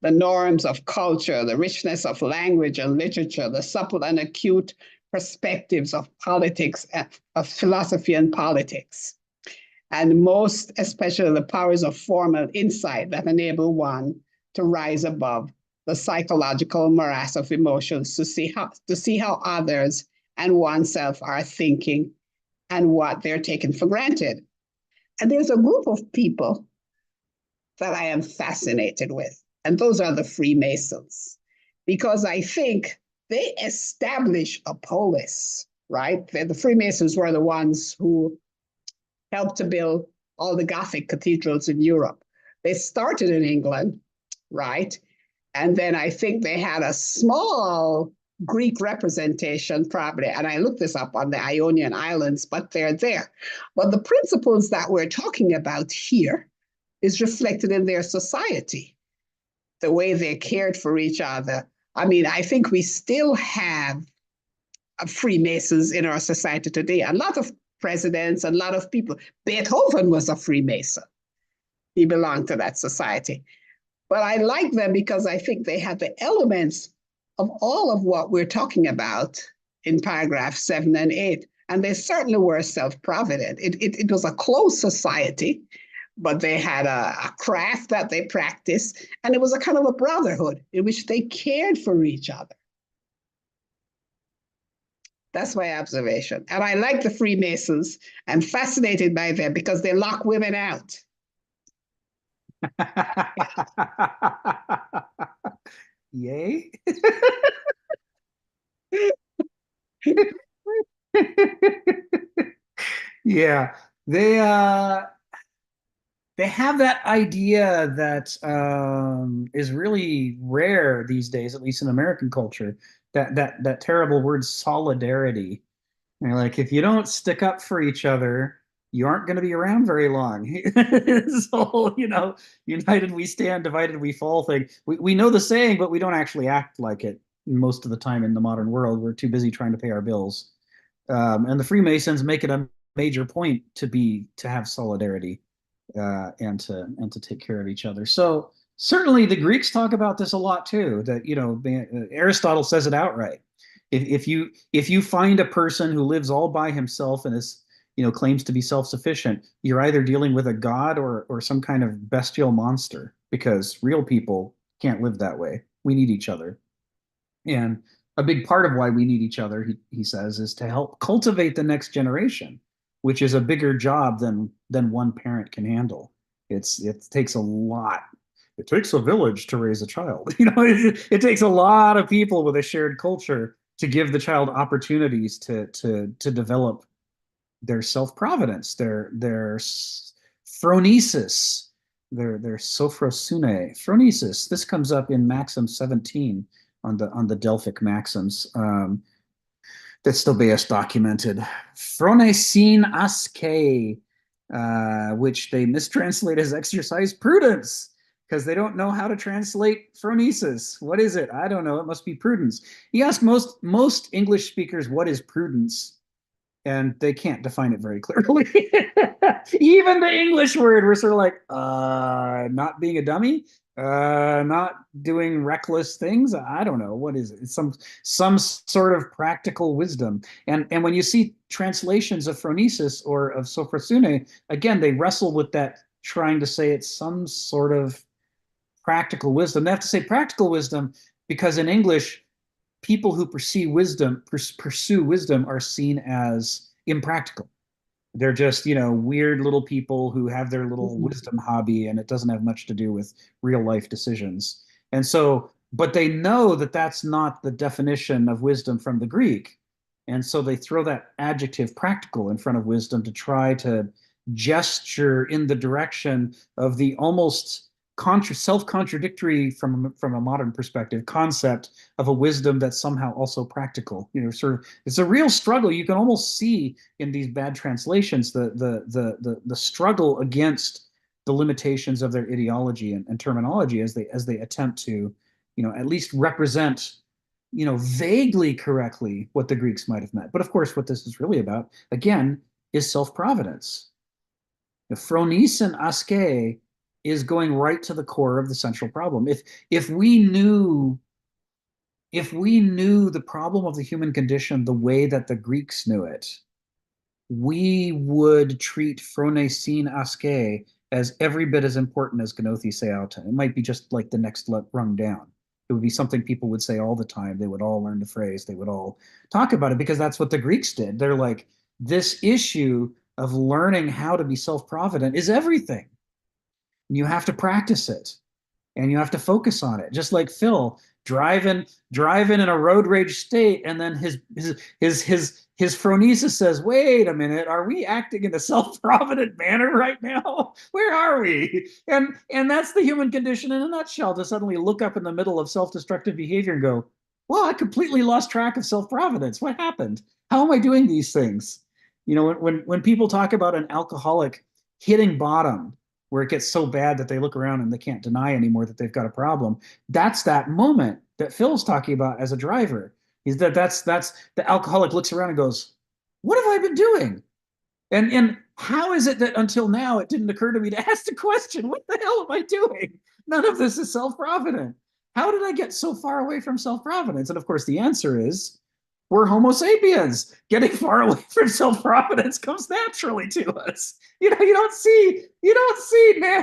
Speaker 5: the norms of culture, the richness of language and literature, the supple and acute perspectives of politics, of philosophy and politics, and most especially the powers of formal insight that enable one to rise above the psychological morass of emotions to see how others and oneself are thinking and what they're taking for granted. And there's a group of people that I am fascinated with, and those are the Freemasons, because I think they establish a polis, right? The Freemasons were the ones who helped to build all the Gothic cathedrals in Europe. They started in England, right? And then I think they had a small Greek representation, probably, and I looked this up on the Ionian Islands, but they're there. But the principles that we're talking about here is reflected in their society, the way they cared for each other. I mean, I think we still have Freemasons in our society today. A lot of presidents, a lot of people. Beethoven was a Freemason. He belonged to that society. But I like them because I think they have the elements of all of what we're talking about in paragraph 7 and 8. And they certainly were self-provident. It was a closed society, but they had a craft that they practiced, and it was a kind of a brotherhood in which they cared for each other. That's my observation. And I like the Freemasons. I'm fascinated by them because they lock women out.
Speaker 1: Yay. Yeah, they have that idea that is really rare these days, at least in American culture. That terrible word solidarity. And you're like, if you don't stick up for each other, you aren't going to be around very long. So, united we stand, divided we fall thing. We know the saying, but we don't actually act like it most of the time in the modern world. We're too busy trying to pay our bills. And the Freemasons make it a major point to have solidarity and to take care of each other. So certainly the Greeks talk about this a lot too. That Aristotle says it outright. If you find a person who lives all by himself and is claims to be self-sufficient, you're either dealing with a god or some kind of bestial monster, because real people can't live that way. We need each other. And a big part of why we need each other, he says, is to help cultivate the next generation, which is a bigger job than one parent can handle. It takes a lot. It takes a village to raise a child. It takes a lot of people with a shared culture to give the child opportunities to develop their self-providence, their phronesis, their sophrosune. Phronesis. This comes up in Maxim 17 on the Delphic maxims. That's still best documented. Phronesin aske, which they mistranslate as exercise prudence, because they don't know how to translate phronesis. What is it? I don't know. It must be prudence. You ask most English speakers, what is prudence? And they can't define it very clearly. Even the English word, we're sort of like, not being a dummy, not doing reckless things. I don't know. What is it? It's some sort of practical wisdom. And when you see translations of phronesis or of sophrosune, again, they wrestle with that, trying to say it's some sort of practical wisdom. They have to say practical wisdom because in English, people who pursue wisdom are seen as impractical. They're just, weird little people who have their little wisdom hobby, and it doesn't have much to do with real life decisions. And so, but they know that that's not the definition of wisdom from the Greek. And so they throw that adjective practical in front of wisdom to try to gesture in the direction of the almost self-contradictory from a modern perspective concept of a wisdom that's somehow also practical. Sort of, it's a real struggle. You can almost see in these bad translations the struggle against the limitations of their ideology and terminology as they attempt to, at least represent, vaguely correctly what the Greeks might have meant. But of course, what this is really about, again, is self-providence. The phronesen aske is going right to the core of the central problem. If we knew the problem of the human condition the way that the Greeks knew it, we would treat phronesen aske as every bit as important as gnothi seauta. It might be just like the next rung down. It would be something people would say all the time. They would all learn the phrase. They would all talk about it because that's what the Greeks did. They're like, this issue of learning how to be self-provident is everything. And you have to practice it and you have to focus on it. Just like Phil driving in a road rage state, and then his phronesis says, wait a minute, are we acting in a self-provident manner right now? Where are we? And that's the human condition in a nutshell, to suddenly look up in the middle of self-destructive behavior and go, well, I completely lost track of self-providence. What happened? How am I doing these things? When people talk about an alcoholic hitting bottom, where it gets so bad that they look around and they can't deny anymore that they've got a problem, that's that moment that Phil's talking about as a driver. Is that's the alcoholic looks around and goes, what have I been doing? And how is it that until now it didn't occur to me to ask the question, what the hell am I doing? None of this is self-provident. How did I get so far away from self-providence? And of course, the answer is, we're Homo sapiens. Getting far away from self-providence comes naturally to us. You don't see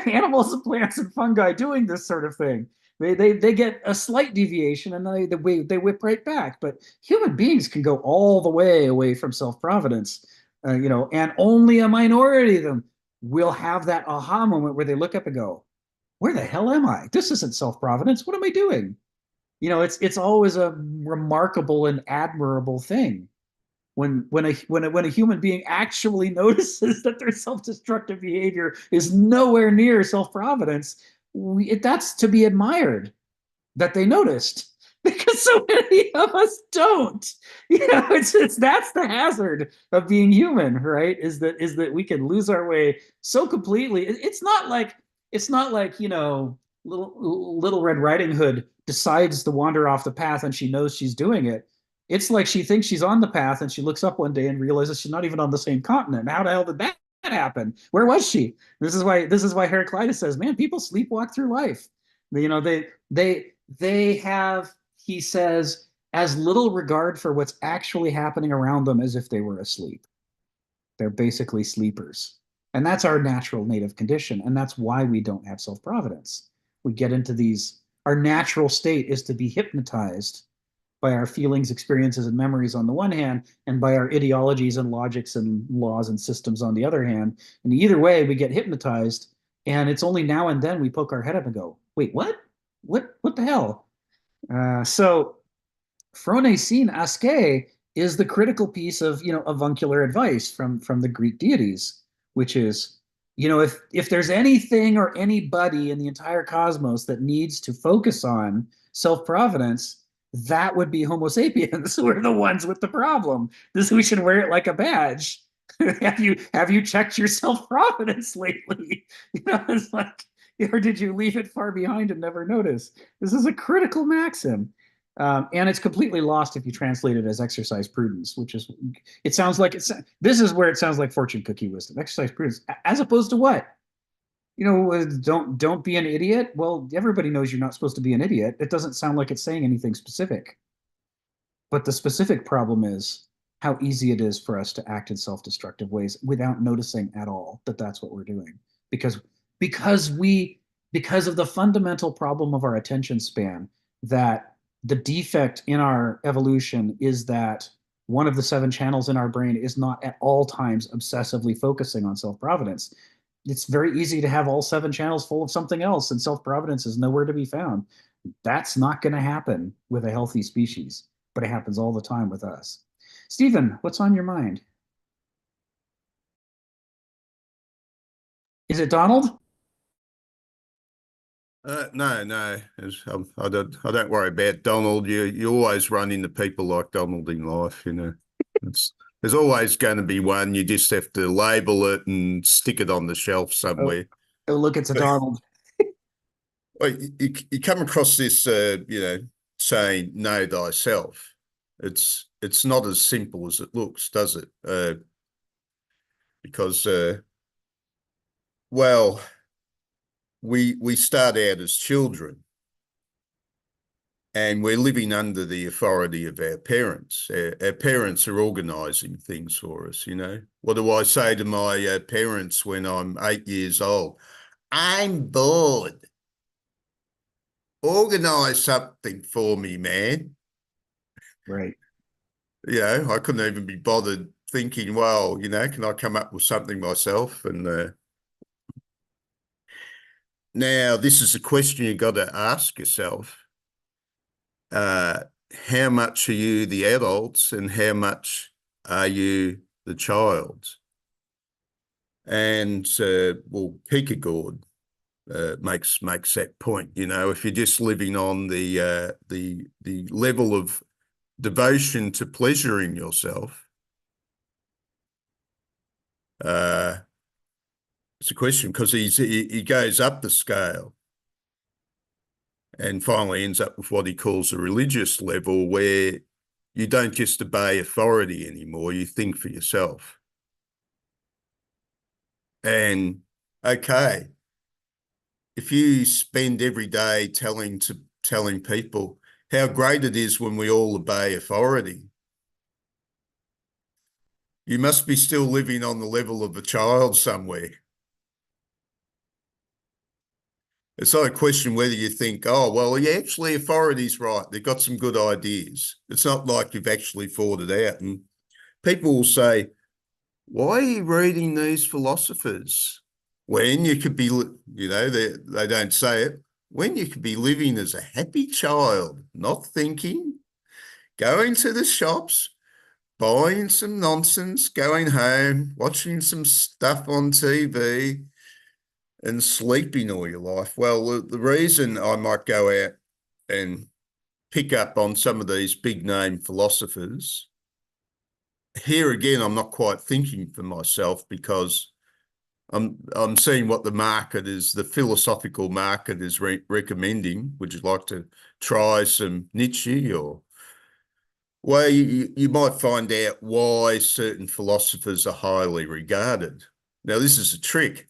Speaker 1: animals and plants and fungi doing this sort of thing. They get a slight deviation and they whip right back. But human beings can go all the way away from self-providence, and only a minority of them will have that aha moment where they look up and go, where the hell am I? This isn't self-providence. What am I doing? It's always a remarkable and admirable thing when a human being actually notices that their self-destructive behavior is nowhere near self-providence. That's to be admired that they noticed, because so many of us don't. That's the hazard of being human, right? Is that we can lose our way so completely. It's not like Little Red Riding Hood decides to wander off the path and she knows she's doing it. It's like she thinks she's on the path and she looks up one day and realizes she's not even on the same continent. How the hell did that happen? Where was she? This is why Heraclitus says, man, people sleepwalk through life. They have, he says, as little regard for what's actually happening around them as if they were asleep. They're basically sleepers. And that's our natural native condition. And that's why we don't have self-providence. We get into our natural state is to be hypnotized by our feelings, experiences, and memories on the one hand, and by our ideologies and logics and laws and systems on the other hand. And either way, we get hypnotized, and it's only now and then we poke our head up and go, wait, what? What the hell? So phronesen aske is the critical piece of, avuncular advice from the Greek deities, which is, if there's anything or anybody in the entire cosmos that needs to focus on self-providence, that would be Homo sapiens. We're the ones with the problem. We should wear it like a badge. Have you checked your self-providence lately? It's like, or did you leave it far behind and never notice? This is a critical maxim. And it's completely lost if you translate it as exercise prudence, which is, this is where it sounds like fortune cookie wisdom. Exercise prudence, as opposed to what? Don't be an idiot. Well, everybody knows you're not supposed to be an idiot. It doesn't sound like it's saying anything specific. But the specific problem is how easy it is for us to act in self-destructive ways without noticing at all that that's what we're doing. Because of the fundamental problem of our attention span, that the defect in our evolution is that one of the 7 channels in our brain is not at all times obsessively focusing on self-providence. It's very easy to have all 7 channels full of something else, and self-providence is nowhere to be found. That's not going to happen with a healthy species, but it happens all the time with us. Stephen, what's on your mind? Is it Donald?
Speaker 7: No. I don't worry about Donald. You always run into people like Donald in life. There's always going to be one. You just have to label it and stick it on the shelf somewhere.
Speaker 1: Oh, look, it's a Donald.
Speaker 7: Well, you come across this, saying know thyself. It's not as simple as it looks, does it? Because well, we start out as children, and we're living under the authority of our parents. Our parents are organising things for us. What do I say to my parents when I'm 8 years old? I'm bored. Organise something for me, man.
Speaker 1: Right.
Speaker 7: I couldn't even be bothered thinking, well, can I come up with something myself? And now this is a question you got to ask yourself. How much are you the adults and how much are you the child? And well, Kierkegaard makes that point. If you're just living on the level of devotion to pleasuring yourself, it's a question, because he goes up the scale and finally ends up with what he calls a religious level, where you don't just obey authority anymore, you think for yourself. And okay, if you spend every day telling people how great it is when we all obey authority, you must be still living on the level of a child somewhere. It's not a question whether you think, oh, well, yeah, actually authority's right. They've got some good ideas. It's not like you've actually thought it out. And people will say, why are you reading these philosophers when you could be, they don't say it, when you could be living as a happy child, not thinking, going to the shops, buying some nonsense, going home, watching some stuff on TV, and sleeping all your life. Well, the reason I might go out and pick up on some of these big name philosophers, here again, I'm not quite thinking for myself, because I'm seeing what the market is, the philosophical market is recommending. Would you like to try some Nietzsche? Or, well, you might find out why certain philosophers are highly regarded. Now, this is a trick.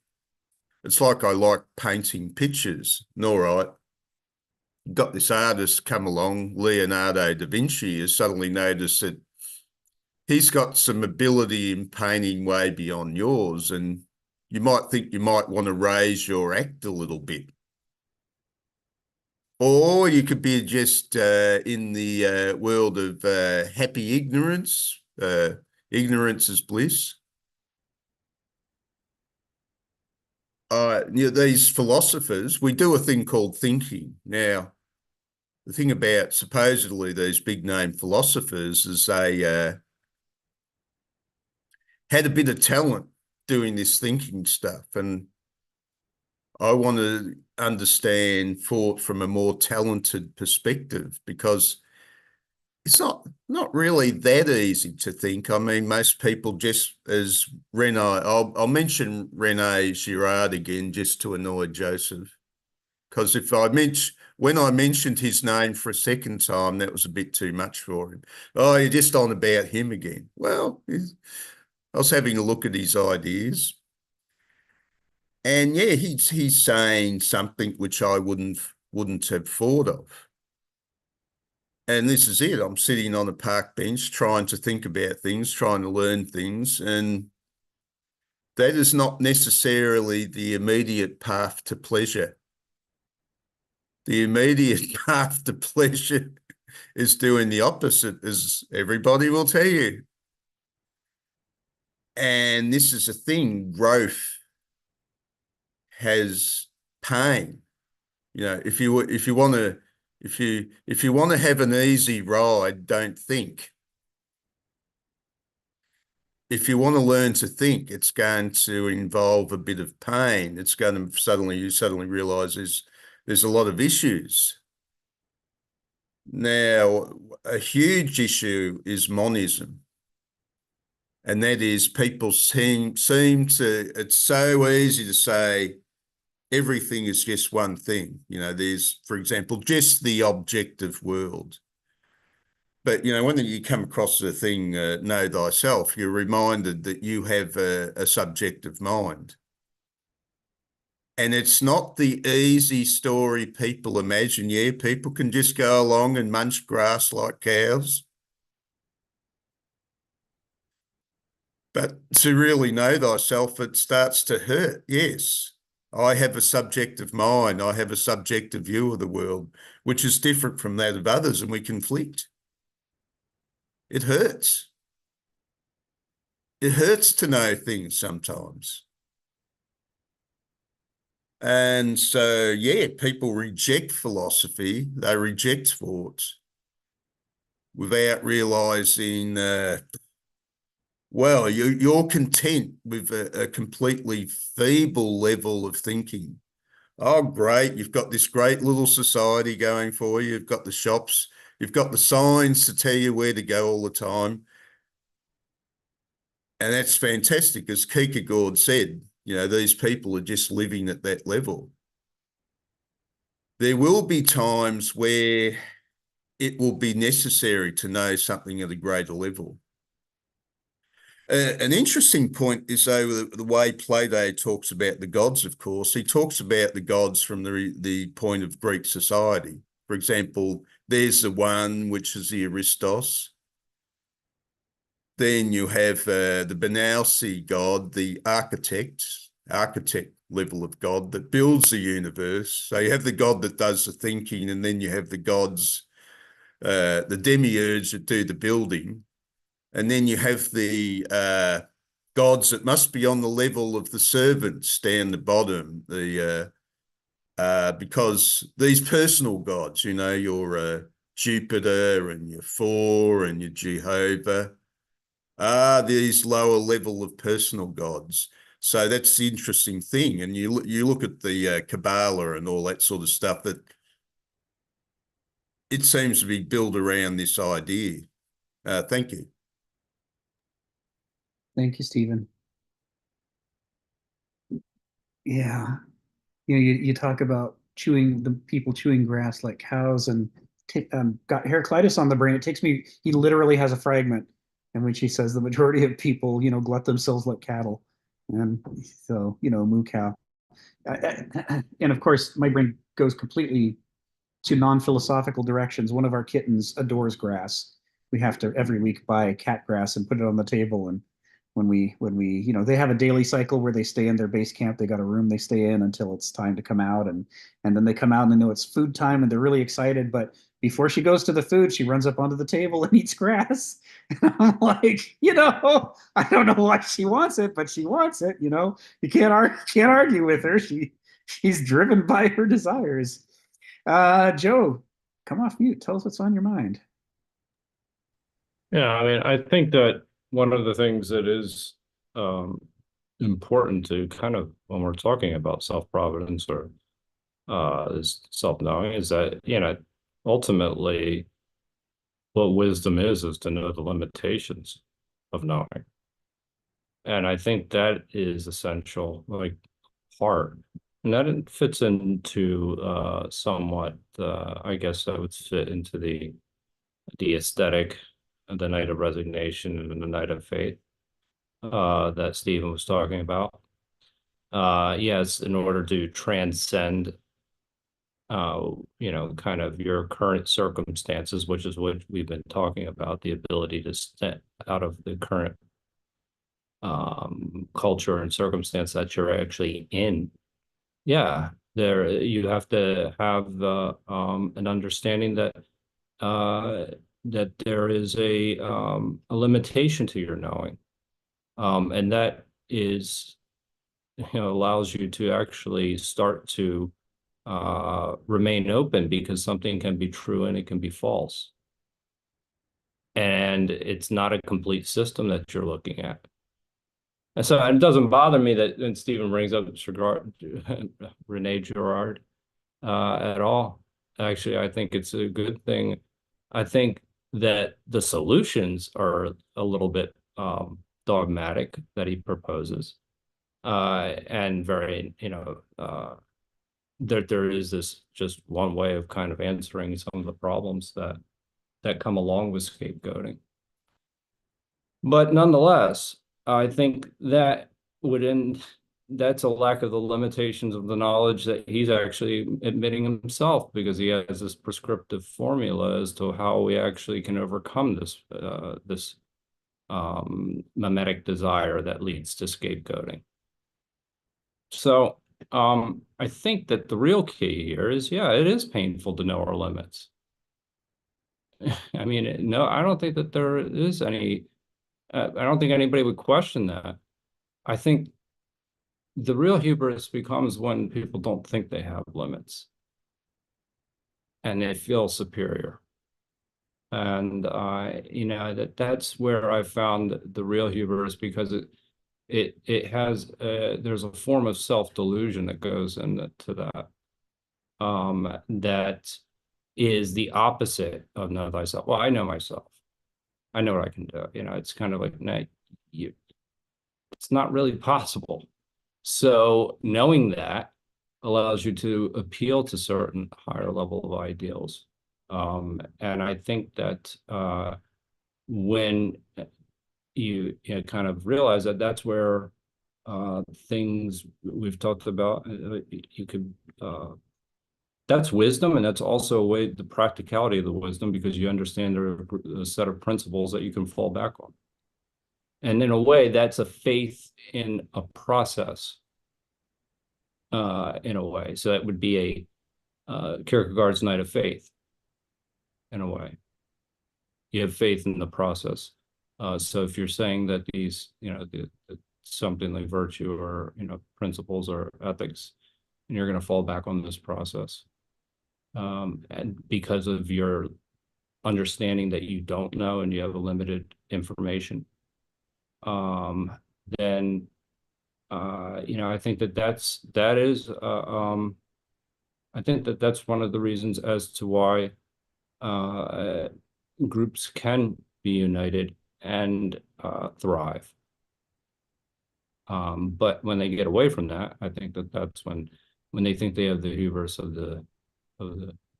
Speaker 7: It's like I like painting pictures. And all right, got this artist come along, Leonardo da Vinci, has suddenly noticed that he's got some ability in painting way beyond yours, and you might think you might want to raise your act a little bit. Or you could be just in the world of happy ignorance. Ignorance is bliss. These philosophers, we do a thing called thinking. Now, the thing about supposedly these big name philosophers is they had a bit of talent doing this thinking stuff. And I want to understand thought from a more talented perspective, because it's not really that easy to think. I mean, most people, just as Rene, I'll mention Rene Girard again just to annoy Joseph, because when I mentioned his name for a second time, that was a bit too much for him. Oh, you're just on about him again. Well, I was having a look at his ideas, and yeah, he's saying something which I wouldn't have thought of. And this is it. I'm sitting on a park bench trying to think about things, trying to learn things, and that is not necessarily the immediate path to pleasure. The immediate path to pleasure is doing the opposite, as everybody will tell you. And this is a thing, growth has pain. If you want to have an easy ride, don't think. If you want to learn to think, it's going to involve a bit of pain. It's going to you suddenly realize there's a lot of issues. Now, a huge issue is monism. And that is, people seem to, it's so easy to say, everything is just one thing. There's, for example, just the objective world. But, when you come across the thing, know thyself, you're reminded that you have a subjective mind. And it's not the easy story people imagine. Yeah, people can just go along and munch grass like cows. But to really know thyself, it starts to hurt. Yes, I have a subjective mind. I have a subjective view of the world, which is different from that of others, and we conflict. It hurts. It hurts to know things sometimes. And so, yeah, people reject philosophy. They reject thought without realizing, well, you're content with a completely feeble level of thinking. Oh, great. You've got this great little society going for you. You've got the shops. You've got the signs to tell you where to go all the time. And that's fantastic. As Kierkegaard said, these people are just living at that level. There will be times where it will be necessary to know something at a greater level. An interesting point is, though, the way Plato talks about the gods, of course. He talks about the gods from the point of Greek society. For example, there's the one, which is the Aristos. Then you have the Banausi god, the architect level of God that builds the universe. So you have the God that does the thinking, and then you have the gods, the demiurge that do the building. And then you have the gods that must be on the level of the servants down the bottom, because these personal gods, your Jupiter and your Thor and your Jehovah, are these lower level of personal gods. So that's the interesting thing. And you look at the Kabbalah and all that sort of stuff, that it seems to be built around this idea. Thank you.
Speaker 1: Thank you, Stephen. Yeah. You talk about people chewing grass like cows, and got Heraclitus on the brain. It takes me, he literally has a fragment in which he says the majority of people, glut themselves like cattle. And so, moo cow. And of course, my brain goes completely to non-philosophical directions. One of our kittens adores grass. We have to every week buy cat grass and put it on the table. And when we, they have a daily cycle where they stay in their base camp. They got a room they stay in until it's time to come out. And then they come out and they know it's food time and they're really excited. But before she goes to the food, she runs up onto the table and eats grass. And I'm like, I don't know why she wants it, but she wants it. You can't argue with her. She's driven by her desires. Joe, come off mute. Tell us what's on your mind.
Speaker 4: Yeah, I mean, I think that one of the things that is important to kind of, when we're talking about self-providence or is self-knowing, is that, ultimately what wisdom is to know the limitations of knowing. And I think that is essential, like part. And that fits into somewhat, I guess that would fit into the aesthetic, the night of resignation and the night of faith that Stephen was talking about. Yes, in order to transcend, kind of your current circumstances, which is what we've been talking about, the ability to step out of the current culture and circumstance that you're actually in. Yeah, you have to have an understanding that that there is a limitation to your knowing, and that is, allows you to actually start to remain open, because something can be true and it can be false, and it's not a complete system that you're looking at. And so it doesn't bother me that, and Stephen brings up Rene Girard at all. Actually, I think it's a good thing. I think that the solutions are a little bit dogmatic that he proposes, and very, that there is this just one way of kind of answering some of the problems that come along with scapegoating. But nonetheless, I think that would end, that's a lack of the limitations of the knowledge that he's actually admitting himself, because he has this prescriptive formula as to how we actually can overcome this mimetic desire that leads to scapegoating. So I think that the real key here is, yeah, it is painful to know our limits. I mean, no, I don't think that there is any, I don't think anybody would question that. I think the real hubris becomes when people don't think they have limits and they feel superior. And you know, that's where I found the real hubris, because it has there's a form of self-delusion that goes into that, that is the opposite of know thyself. Well, I know myself. I know what I can do. You know, it's kind of like, no, it's not really possible. So knowing that allows you to appeal to certain higher level of ideals. And I think that when you know, kind of realize that, that's where things we've talked about, you could, that's wisdom, and that's also a way, the practicality of the wisdom, because you understand a set of principles that you can fall back on. And in a way, that's a faith in a process, in a way. So that would be a Kierkegaard's Night of Faith, in a way. You have faith in the process. So if you're saying that these, you know, something like virtue or, you know, principles or ethics, and you're going to fall back on this process, and because of your understanding that you don't know and you have a limited information, then you know, I think that is I think that that's one of the reasons as to why groups can be united and thrive. But when they get away from that, I think that that's when they think they have the hubris of the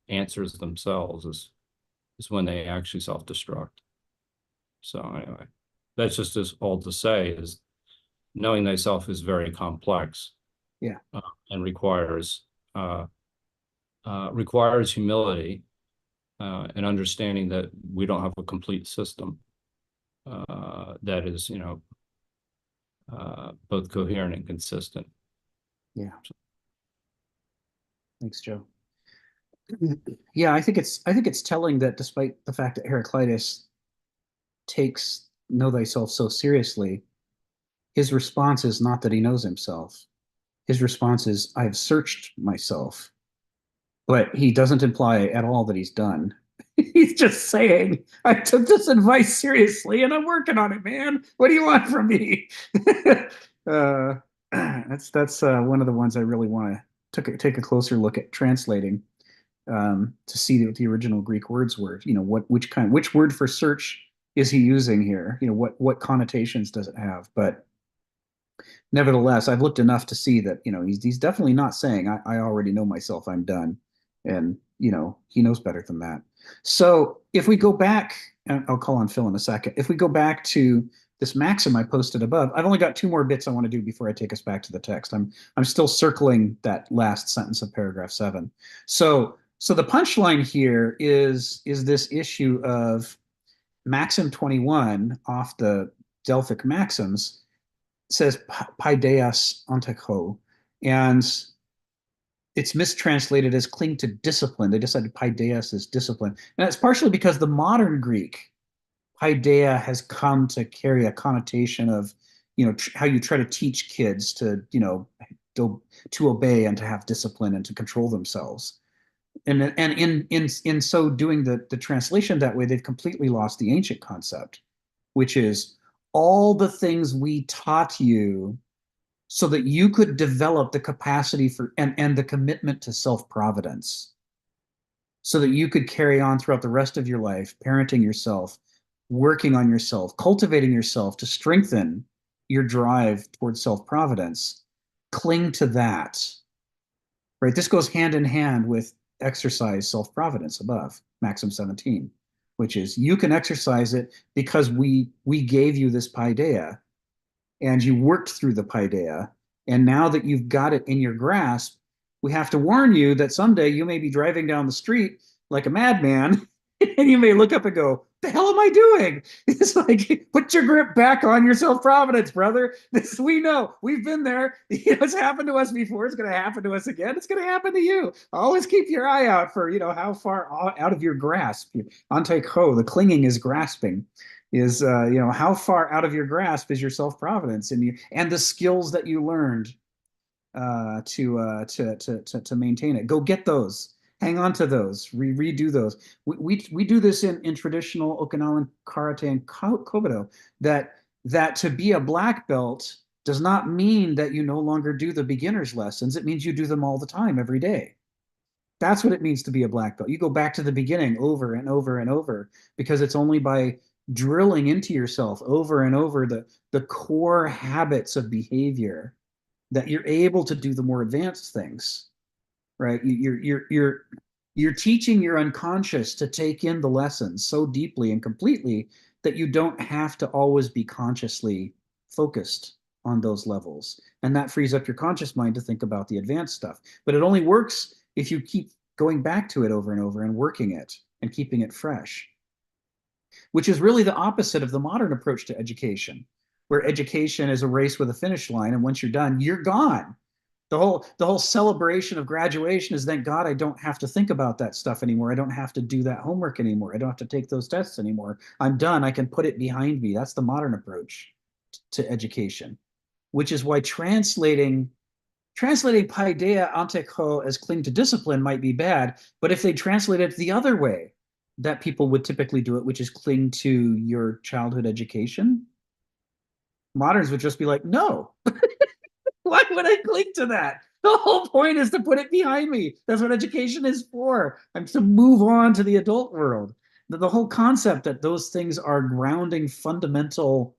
Speaker 4: answers themselves, is when they actually self-destruct. So anyway, that's just as all to say is knowing thyself is very complex.
Speaker 1: Yeah.
Speaker 4: And requires humility, and understanding that we don't have a complete system that is, you know, both coherent and consistent.
Speaker 1: Yeah. Thanks, Joe. Yeah, I think it's telling that despite the fact that Heraclitus takes know thyself so seriously, his response is not that he knows himself. His response is, I've searched myself. But he doesn't imply at all that he's done. He's just saying, I took this advice seriously and I'm working on it, man. What do you want from me? That's one of the ones I really want to take a closer look at translating, to see what the original Greek words were. You know, which word for search is he using here? You know, what connotations does it have? But nevertheless, I've looked enough to see that, you know, he's definitely not saying I already know myself, I'm done. And, you know, he knows better than that. So if we go back, and I'll call on Phil in a second. If we go back to this maxim I posted above, I've only got 2 more bits I want to do before I take us back to the text. I'm still circling that last sentence of paragraph 7. So the punchline here is this issue of maxim 21 off the Delphic maxims says paideas onteko, and it's mistranslated as cling to discipline. They decided paideas is discipline. And it's partially because the modern Greek, paideia has come to carry a connotation of, you know, how you try to teach kids to, you know, to obey and to have discipline and to control themselves. And in so doing the translation that way, they've completely lost the ancient concept, which is all the things we taught you so that you could develop the capacity for and the commitment to self-providence, so that you could carry on throughout the rest of your life, parenting yourself, working on yourself, cultivating yourself to strengthen your drive towards self-providence. Cling to that. right? This goes hand in hand with exercise self-providence above, Maxim 17, which is you can exercise it because we gave you this paideia and you worked through the paideia. And now that you've got it in your grasp, we have to warn you that someday you may be driving down the street like a madman and you may look up and go, the hell am I doing? It's like, put your grip back on your self-providence, brother. This we know. We've been there. It's happened to us before. It's going to happen to us again. It's going to happen to you. Always keep your eye out for, how far out of your grasp. Antecho, the clinging is grasping. Is how far out of your grasp is your self-providence and the skills that you learned to maintain it. Go get those. Hang on to those. Redo those. We do this in traditional Okinawan karate and kobudo. That to be a black belt does not mean that you no longer do the beginner's lessons. It means you do them all the time, every day. That's what it means to be a black belt. You go back to the beginning over and over and over, because it's only by drilling into yourself over and over the core habits of behavior that you're able to do the more advanced things, right? You're teaching your unconscious to take in the lessons so deeply and completely that you don't have to always be consciously focused on those levels. And that frees up your conscious mind to think about the advanced stuff. But it only works if you keep going back to it over and over and working it and keeping it fresh, which is really the opposite of the modern approach to education, where education is a race with a finish line. And once you're done, you're gone. The whole celebration of graduation is, thank God I don't have to think about that stuff anymore. I don't have to do that homework anymore. I don't have to take those tests anymore. I'm done. I can put it behind me. That's the modern approach to education, which is why translating paideia antecho as cling to discipline might be bad. But if they translate it the other way, that people would typically do it, which is cling to your childhood education, moderns would just be like, no. Why would I cling to that? The whole point is to put it behind me. That's what education is for. I'm to move on to the adult world. The whole concept that those things are grounding fundamental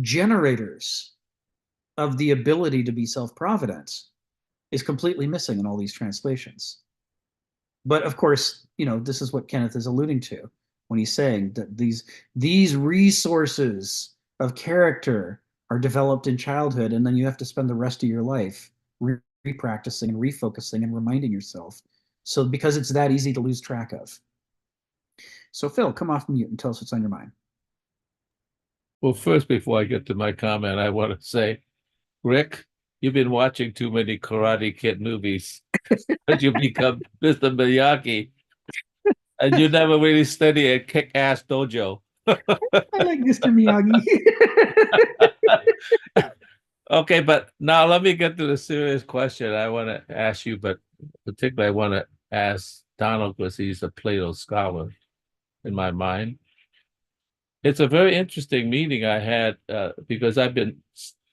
Speaker 1: generators of the ability to be self-provident is completely missing in all these translations. But of course, this is what Kenneth is alluding to when he's saying that these resources of character are developed in childhood, and then you have to spend the rest of your life re-practicing and refocusing and reminding yourself. So because it's that easy to lose track of. So Phil, come off mute and tell us what's on your mind.
Speaker 3: Well, first, before I get to my comment, I want to say, Rick, you've been watching too many Karate Kid movies. But you become Mr. Miyagi, and you never really study a kick-ass dojo.
Speaker 1: I like Mr. Miyagi.
Speaker 3: Okay, but now let me get to the serious question I want to ask you, but particularly I want to ask Donald because he's a Plato scholar in my mind. It's a very interesting meeting I had because I've been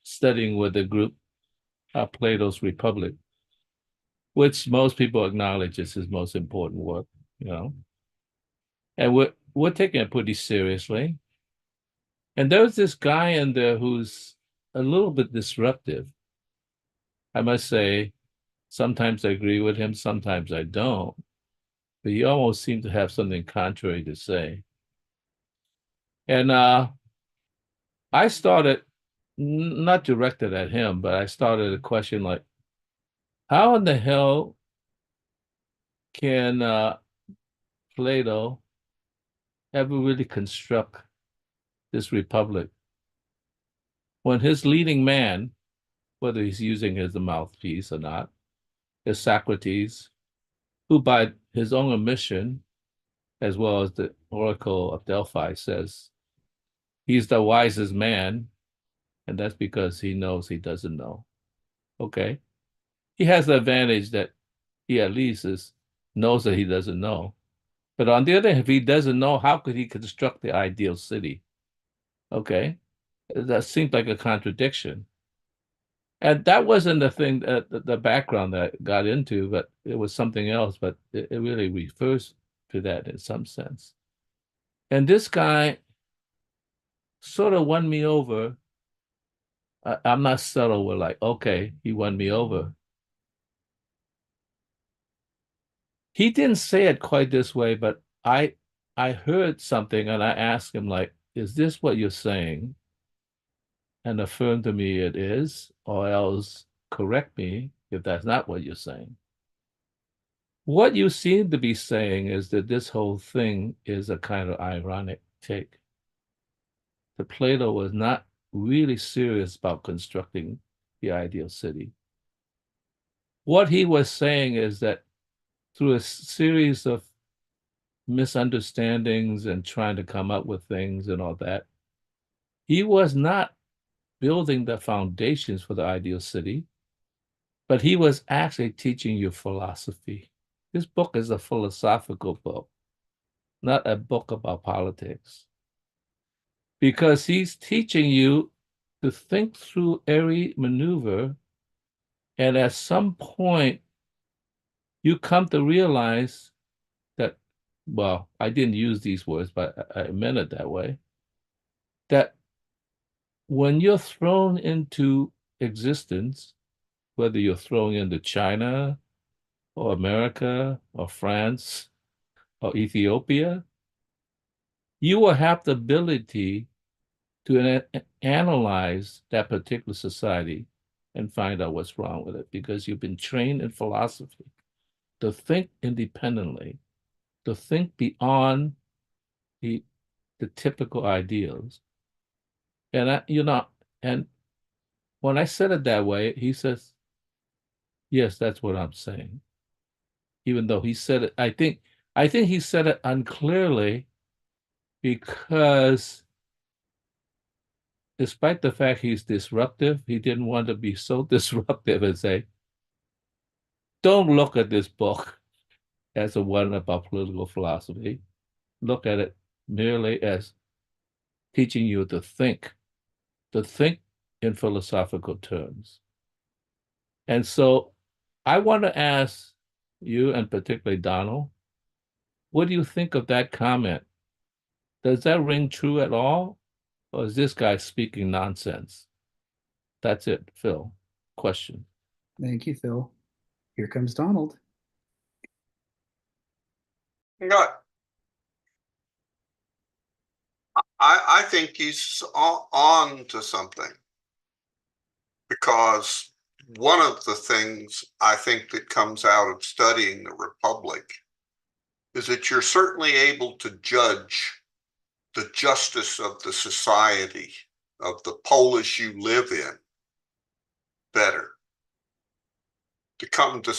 Speaker 3: studying with the group Plato's Republic, which most people acknowledge is his most important work, and we're taking it pretty seriously. And there's this guy in there who's a little bit disruptive. I must say, sometimes I agree with him, sometimes I don't. But he almost seemed to have something contrary to say. And I started, not directed at him, but I started a question like, how in the hell can Plato ever really construct this republic when his leading man, whether he's using as a mouthpiece or not, is Socrates, who by his own admission, as well as the Oracle of Delphi says, he's the wisest man, and that's because he knows he doesn't know. Okay? He has the advantage that he at least knows that he doesn't know. But on the other hand, if he doesn't know, how could he construct the ideal city? Okay? That seems like a contradiction. And that wasn't the thing, the background that I got into, but it was something else, but it really refers to that in some sense. And this guy sort of won me over I'm not subtle with like, okay, he won me over. He didn't say it quite this way, but I heard something and I asked him like, is this what you're saying? And affirmed to me it is, or else correct me if that's not what you're saying. What you seem to be saying is that this whole thing is a kind of ironic take. That Plato was not really serious about constructing the ideal city. What he was saying is that through a series of misunderstandings and trying to come up with things and all that, he was not building the foundations for the ideal city, but he was actually teaching you philosophy. This book is a philosophical book, not a book about politics, because he's teaching you to think through every maneuver, and at some point you come to realize that, well, I didn't use these words, but I meant it that way, that when you're thrown into existence, whether you're thrown into China or America or France or Ethiopia, you will have the ability to analyze that particular society and find out what's wrong with it, because you've been trained in philosophy to think independently, to think beyond the typical ideals. And and when I said it that way, he says, yes, that's what I'm saying. Even though he said it, I think he said it unclearly, because despite the fact he's disruptive, he didn't want to be so disruptive and say, don't look at this book as a one about political philosophy. Look at it merely as teaching you to think in philosophical terms. And so I want to ask you, and particularly Donald, what do you think of that comment? Does that ring true at all? Or is this guy speaking nonsense? That's it, Phil. Question.
Speaker 1: Thank you, Phil. Here comes Donald.
Speaker 6: No, I think he's on to something, because one of the things I think that comes out of studying the Republic is that you're certainly able to judge the justice of the society, of the polis you live in, better. To come to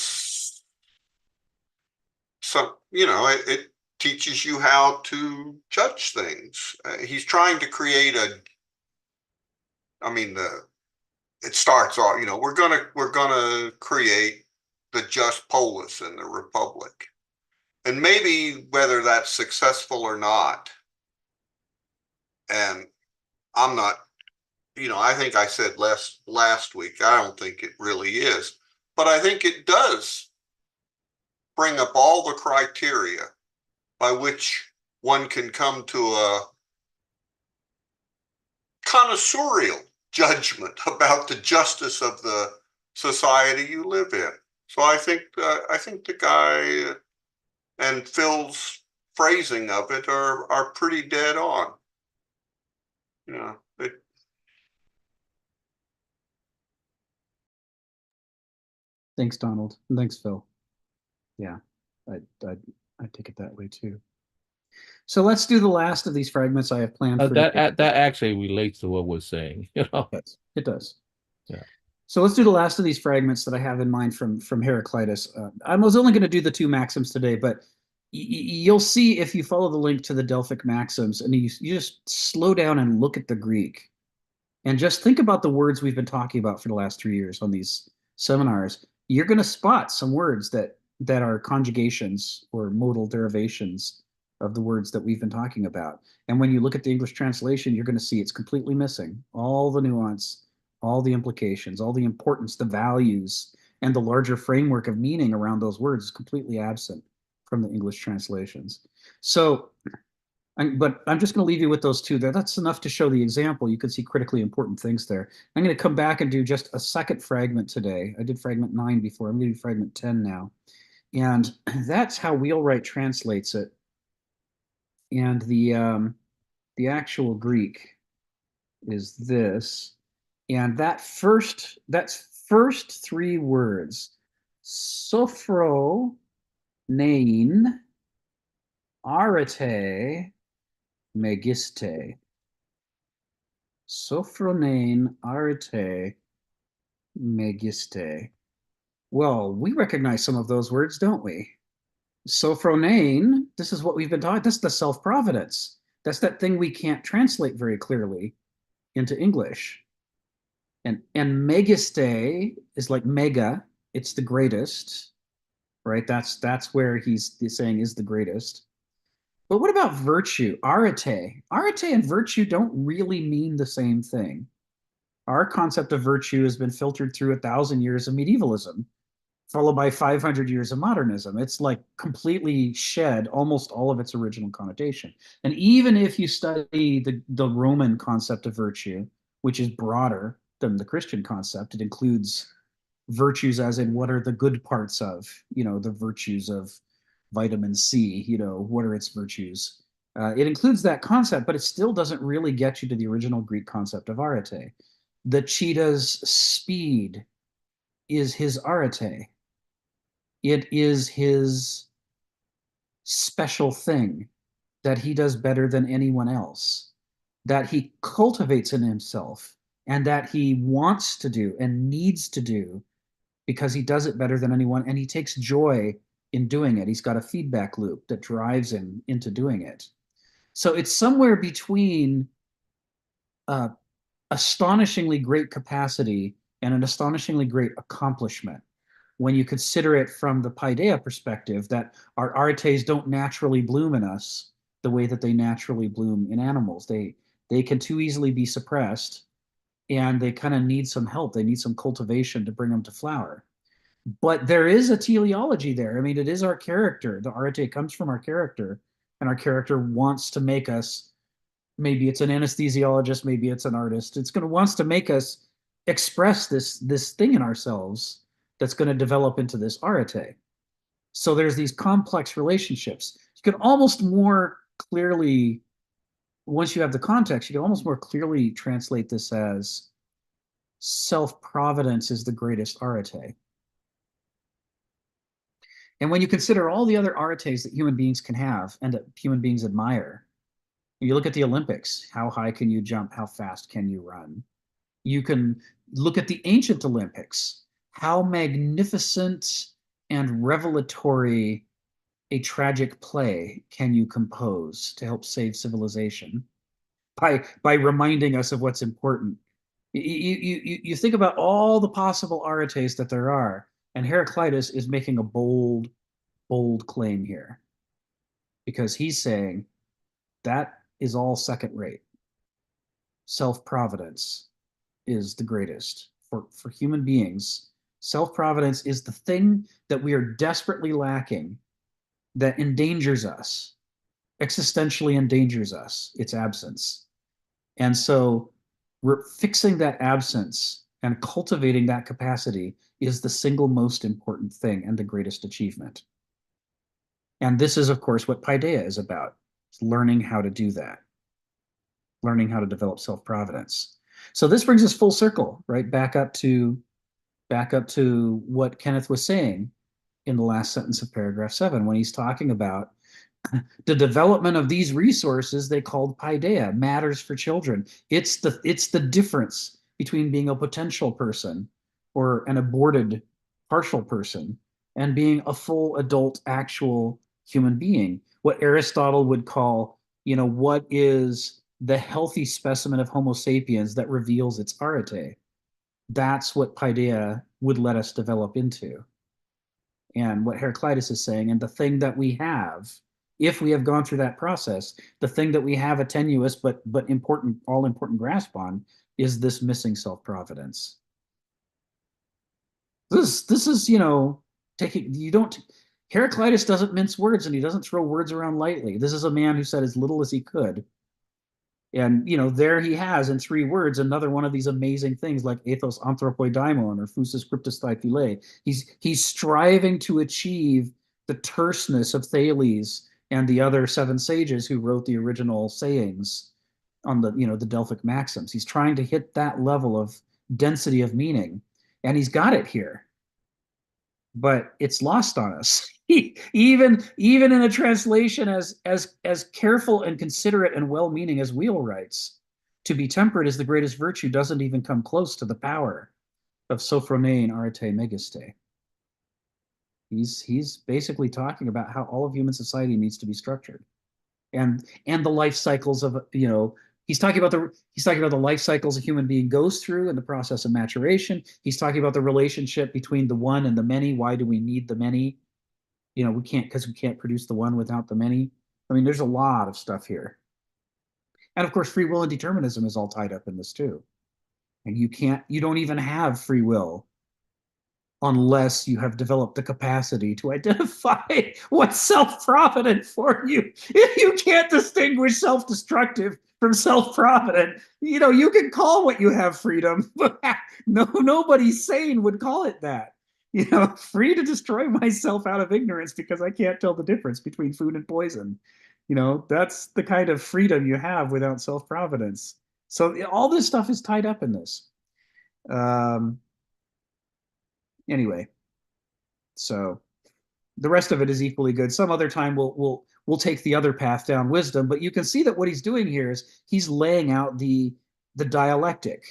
Speaker 6: some, it teaches you how to judge things. He's trying to create it starts off, we're gonna create the just polis in the Republic. And maybe whether that's successful or not, and I'm not, I think I said last week, I don't think it really is, but I think it does bring up all the criteria by which one can come to a connoisseurial judgment about the justice of the society you live in. So I think the guy and Phil's phrasing of it are pretty dead on.
Speaker 1: Thanks, Donald. And thanks, Phil. Yeah, I take it that way too. So let's do the last of these fragments I have planned for
Speaker 3: that actually relates to what we're saying.
Speaker 1: It does.
Speaker 3: Yeah.
Speaker 1: So let's do the last of these fragments that I have in mind from Heraclitus. I was only going to do the two maxims today, but you'll see if you follow the link to the Delphic maxims and you just slow down and look at the Greek and just think about the words we've been talking about for the last 3 years on these seminars. You're going to spot some words that are conjugations or modal derivations of the words that we've been talking about. And when you look at the English translation, you're going to see it's completely missing. All the nuance, all the implications, all the importance, the values, and the larger framework of meaning around those words is completely absent from the English translations. So But I'm just going to leave you with those two there. That's enough to show the example. You can see critically important things there. I'm going to come back and do just a second fragment today. I did fragment 9 before. I'm going to do fragment 10 now. And that's how Wheelwright translates it. And the actual Greek is this. And that's first 3 words, sophro, nein, arete, megiste. Sophronein arete megiste. Well, we recognize some of those words, don't we? Sophronein, this is what we've been taught. This is the self-providence. That's that thing we can't translate very clearly into English. And megiste is like mega, it's the greatest, right? That's where he's saying is the greatest. But what about virtue? Arete. Arete and virtue don't really mean the same thing. Our concept of virtue has been filtered through 1,000 years of medievalism, followed by 500 years of modernism. It's like completely shed almost all of its original connotation. And even if you study the Roman concept of virtue, which is broader than the Christian concept, it includes virtues as in what are the good parts of, the virtues of vitamin C, what are its virtues? It includes that concept, but it still doesn't really get you to the original Greek concept of arete. The cheetah's speed is his arete. It is his special thing that he does better than anyone else, that he cultivates in himself, and that he wants to do and needs to do because he does it better than anyone, and he takes joy in doing it. He's got a feedback loop that drives him into doing it. So it's somewhere between astonishingly great capacity and an astonishingly great accomplishment when you consider it from the paideia perspective, that our aretes don't naturally bloom in us the way that they naturally bloom in animals. They can too easily be suppressed, and they kind of need some help. They need some cultivation to bring them to flower. But there is a teleology there. I mean, it is our character. The arete comes from our character, and our character wants to make us, maybe it's an anesthesiologist, maybe it's an artist, wants to make us express this thing in ourselves that's going to develop into this arete. So there's these complex relationships. You can almost more clearly, once you have the context, you can almost more clearly translate this as self-providence is the greatest arete. And when you consider all the other aretes that human beings can have and that human beings admire, you look at the Olympics, how high can you jump? How fast can you run? You can look at the ancient Olympics, how magnificent and revelatory a tragic play can you compose to help save civilization by reminding us of what's important. You think about all the possible aretes that there are, and Heraclitus is making a bold claim here, because he's saying that is all second rate. Self-providence is the greatest. For human beings, self-providence is the thing that we are desperately lacking, that endangers us, existentially endangers us, its absence. And so we're fixing that absence and cultivating that capacity is the single most important thing and the greatest achievement. And this is, of course, what paideia is about. It's learning how to do that, learning how to develop self-providence. So this brings us full circle, right? Back up to what Kenneth was saying in the last sentence of paragraph 7, when he's talking about the development of these resources they called paideia, matters for children. It's the difference between being a potential person or an aborted partial person and being a full adult actual human being. What Aristotle would call, what is the healthy specimen of Homo sapiens that reveals its arete. That's what paideia would let us develop into. And what Heraclitus is saying, and the thing that we have, if we have gone through that process, the thing that we have a tenuous but important, all important grasp on is this missing self-providence. This is, taking, Heraclitus doesn't mince words, and he doesn't throw words around lightly. This is a man who said as little as he could. And, there he has in 3 words another one of these amazing things like ethos anthropoi daimon or phusis cryptus thai phile. He's striving to achieve the terseness of Thales and the other 7 sages who wrote the original sayings on the Delphic maxims. He's trying to hit that level of density of meaning, and he's got it here, but it's lost on us. even in a translation as careful and considerate and well-meaning as Wheel writes, to be temperate is the greatest virtue doesn't even come close to the power of sophronein arete megiste. He's basically talking about how all of human society needs to be structured, and the life cycles of he's talking about the life cycles a human being goes through in the process of maturation. He's talking about the relationship between the one and the many. Why do we need the many? We can't, because we can't produce the one without the many. I mean, there's a lot of stuff here. And of course, free will and determinism is all tied up in this too. And you don't even have free will unless you have developed the capacity to identify what's self-provident for you. If you can't distinguish self-destructive from self-provident, you can call what you have freedom, but nobody sane would call it that. Free to destroy myself out of ignorance because I can't tell the difference between food and poison. That's the kind of freedom you have without self-providence. So all this stuff is tied up in this. Anyway, so the rest of it is equally good. Some other time we'll take the other path down wisdom, but you can see that what he's doing here is he's laying out the dialectic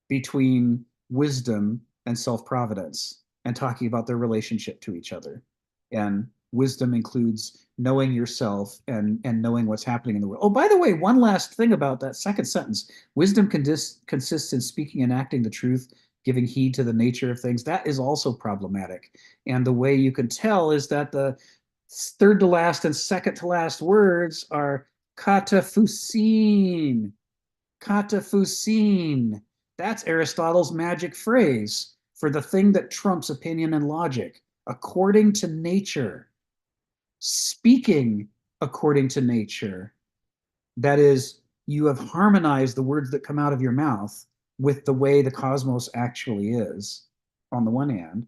Speaker 1: between wisdom and self-providence and talking about their relationship to each other. And wisdom includes knowing yourself and knowing what's happening in the world. Oh, by the way, one last thing about that second sentence. Wisdom consists in speaking and acting the truth, giving heed to the nature of things. That is also problematic. And the way you can tell is that the third to last and second to last words are kataphusin. Kataphusin. That's Aristotle's magic phrase for the thing that trumps opinion and logic. According to nature. Speaking according to nature. That is, you have harmonized the words that come out of your mouth with the way the cosmos actually is, on the one hand,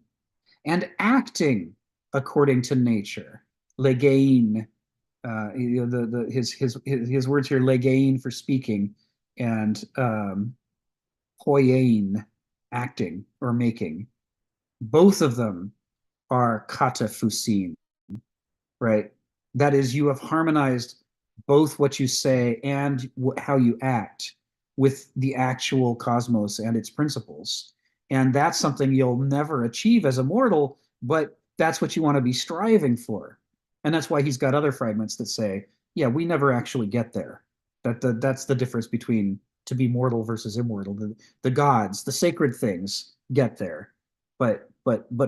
Speaker 1: and acting according to nature. Legein, his words here, legein for speaking, and hoiein, acting or making. Both of them are kataphusin, right? That is, you have harmonized both what you say and how you act with the actual cosmos and its principles. And that's something you'll never achieve as a mortal, but that's what you want to be striving for. And that's why he's got other fragments that say, yeah, we never actually get there. That's the difference between to be mortal versus immortal. The gods, the sacred things get there, but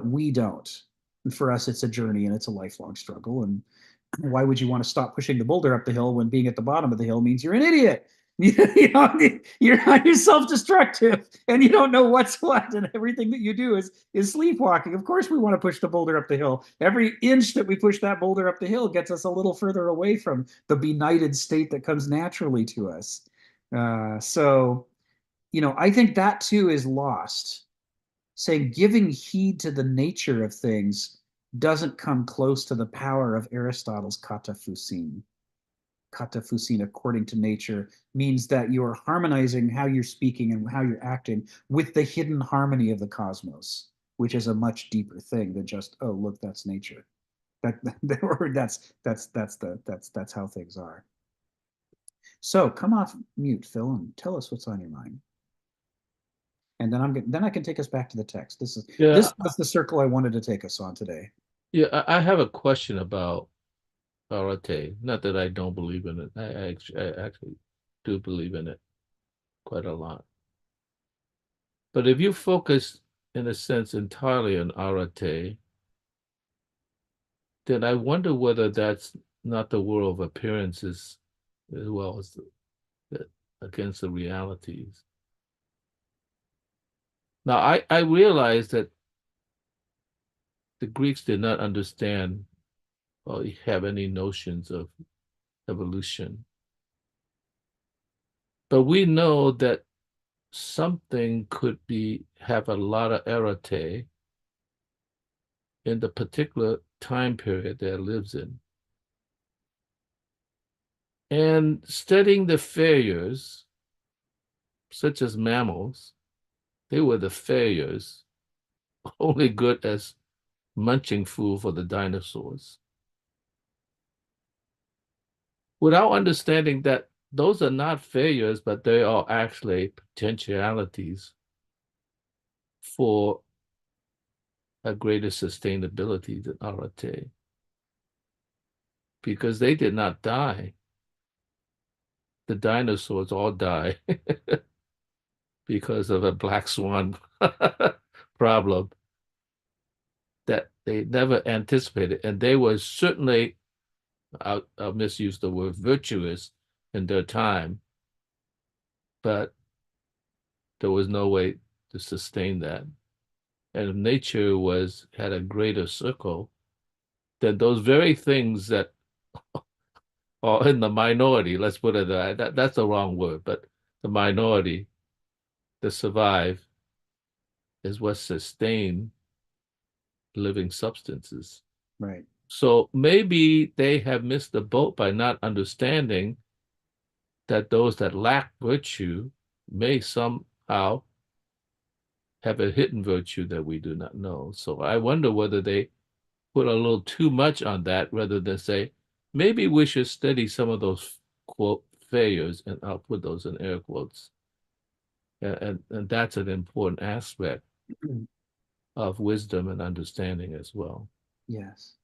Speaker 1: we don't. And for us, it's a journey and it's a lifelong struggle. And why would you want to stop pushing the boulder up the hill when being at the bottom of the hill means you're an idiot? You're self-destructive and you don't know what's what, and everything that you do is sleepwalking. Of course we want to push the boulder up the hill. Every inch that we push that boulder up the hill gets us a little further away from the benighted state that comes naturally to us. So I think that too is lost. Saying giving heed to the nature of things doesn't come close to the power of Aristotle's kataphusin. Kataphusin, according to nature, means that you're harmonizing how you're speaking and how you're acting with the hidden harmony of the cosmos, which is a much deeper thing than just, oh, look, that's nature. That's how things are. So come off mute, Phil, and tell us what's on your mind. And then I can take us back to the text. This was the circle I wanted to take us on today.
Speaker 3: Yeah, I have a question about arete. Not that I don't believe in it. I actually do believe in it quite a lot. But if you focus, in a sense, entirely on arete, then I wonder whether that's not the world of appearances as well as against the realities. Now, I realize that the Greeks did not understand or have any notions of evolution. But we know that something could have a lot of arete in the particular time period that it lives in. And studying the failures, such as mammals, they were the failures, only good as munching food for the dinosaurs. Without understanding that those are not failures, but they are actually potentialities for a greater sustainability than arete. Because they did not die. The dinosaurs all die because of a black swan problem that they never anticipated. And they were certainly, I'll misuse the word, virtuous in their time, but there was no way to sustain that. And if nature had a greater circle, then those very things that are in the minority, let's put it that's the wrong word, but the minority that survive is what sustain living substances.
Speaker 1: Right.
Speaker 3: So maybe they have missed the boat by not understanding that those that lack virtue may somehow have a hidden virtue that we do not know. So I wonder whether they put a little too much on that rather than say, maybe we should study some of those, quote, failures, and I'll put those in air quotes. And that's an important aspect of wisdom and understanding as well.
Speaker 1: Yes.